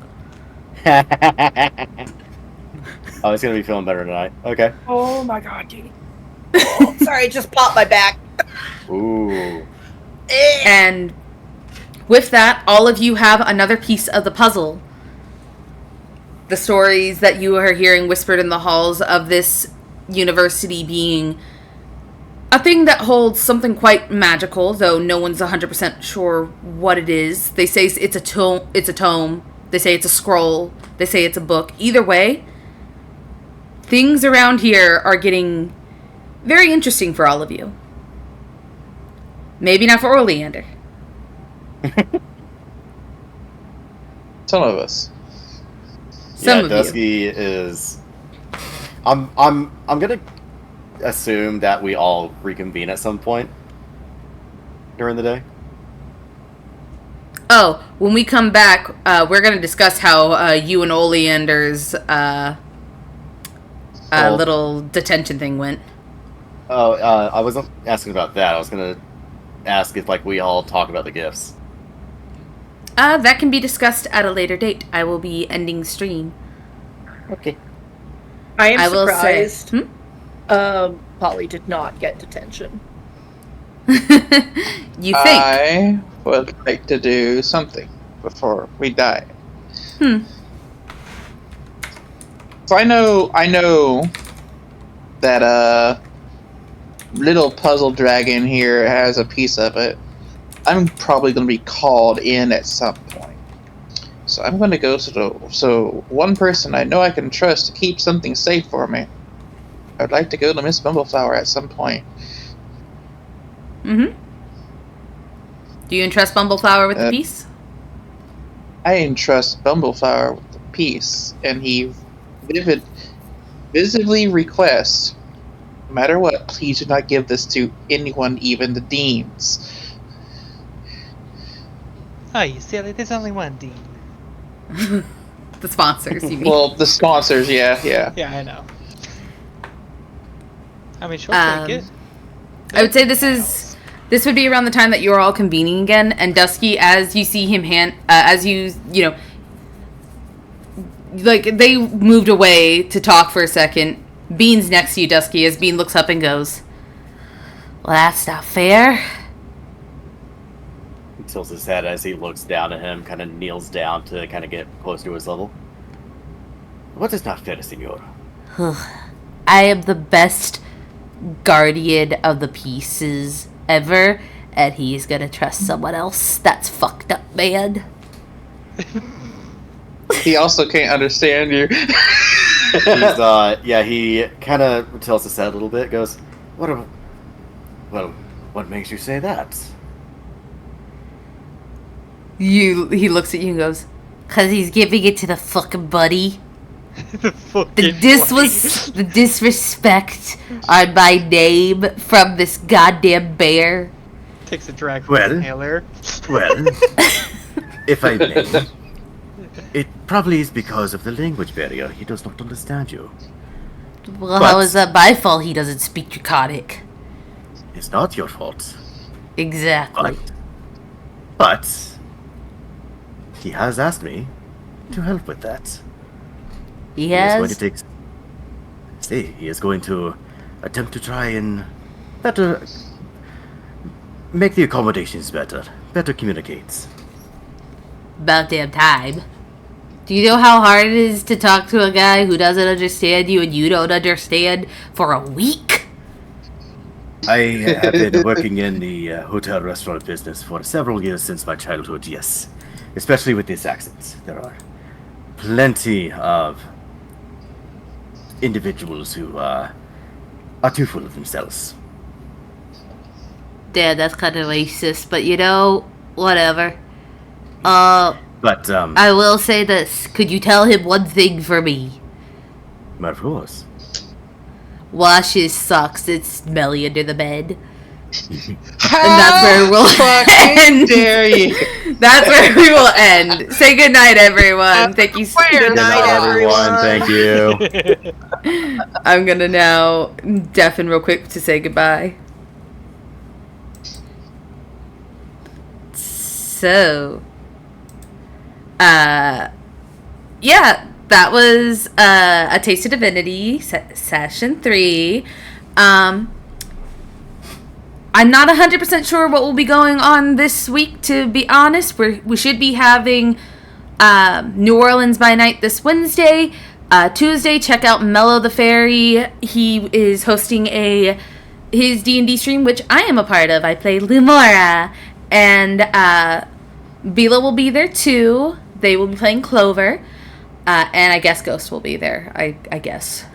Oh, he's gonna be feeling better tonight. Okay. Oh my god, dude. Oh, sorry, it just popped my back. Ooh. And with that, all of you have another piece of the puzzle. The stories that you are hearing whispered in the halls of this university being a thing that holds something quite magical, though no one's 100% sure what it is. They say it's a tome. They say it's a scroll. They say it's a book. Either way, things around here are getting very interesting for all of you. Maybe not for Oleander. Some of us. Some of Dusky is. I'm gonna assume that we all reconvene at some point during the day. Oh, when we come back, we're going to discuss how you and Oleander's little detention thing went. Oh, I wasn't asking about that. I was gonna ask if we all talk about the gifts. That can be discussed at a later date. I will be ending stream. Okay. I am I will surprised. say- Polly did not get detention. You think? I would like to do something before we die. So I know that little puzzle dragon here has a piece of it. I'm probably going to be called in at some point. So I'm going to go so one person I know I can trust to keep something safe for me. I'd like to go to Miss Bumbleflower at some point. Mm-hmm. Do you entrust Bumbleflower with the piece? I entrust Bumbleflower with the piece, and he visibly requests, no matter what, please do not give this to anyone, even the deans. Oh, you silly. There's only one dean. The sponsors, you mean? Well, the sponsors, yeah. Yeah, I know. I mean, she'll take it. I would say this would be around the time that you're all convening again, and Dusky, as you see him like, they moved away to talk for a second. Bean's next to you, Dusky, as Bean looks up and goes, well, that's not fair. He tilts his head as he looks down at him, kind of kneels down to kind of get close to his level. What is not fair, senor? I am the best guardian of the pieces ever, and he's gonna trust someone else. That's fucked up, man. He also can't understand you. He kind of tilts his head a little bit, goes, what makes you say that? He looks at you and goes, 'cause he's giving it to the fucking buddy. The disrespect on my name from this goddamn bear. Takes a drag from the inhaler. Well, if I may, it probably is because of the language barrier. He does not understand you. Well, how is that my fault he doesn't speak Draconic? It's not your fault. Exactly. But he has asked me to help with that. He has? He is going to attempt to try and better make the accommodations better communicate. About damn time. Do you know how hard it is to talk to a guy who doesn't understand you and you don't understand for a week? I have been working in the hotel restaurant business for several years since my childhood, yes. Especially with this accent. There are plenty of individuals who are too full of themselves. Damn, that's kind of racist, but you know, whatever. But, I will say this. Could you tell him one thing for me? Of course. Wash his socks. It's smelly under the bed. And that's where we'll end. Dare you? That's where we will end. Say goodnight, everyone. Thank you. Good night, everyone. Thank you. I'm gonna now deafen real quick to say goodbye. So, yeah, that was a Taste of Divinity session 3. I'm not 100% sure what will be going on this week, to be honest. We should be having New Orleans by Night this Wednesday. Tuesday, check out Mellow the Fairy. He is hosting his D&D stream, which I am a part of. I play Lumora. And Bila will be there too. They will be playing Clover. And I guess Ghost will be there. I guess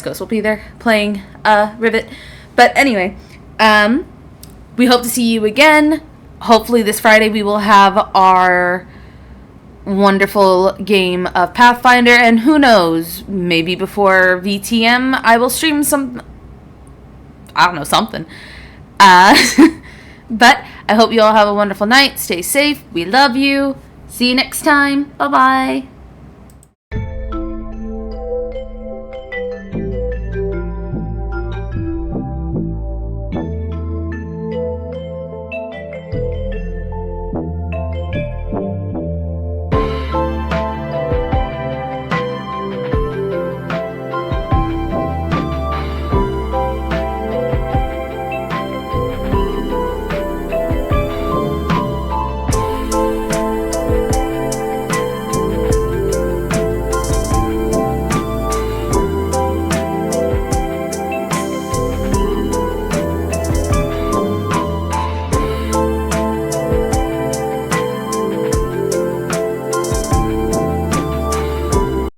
Ghost will be there playing Rivet. But anyway, we hope to see you again. Hopefully this Friday we will have our wonderful game of Pathfinder, and who knows, maybe before VTM I will stream something. But I hope you all have a wonderful night. Stay safe. We love you. See you next time. Bye-bye.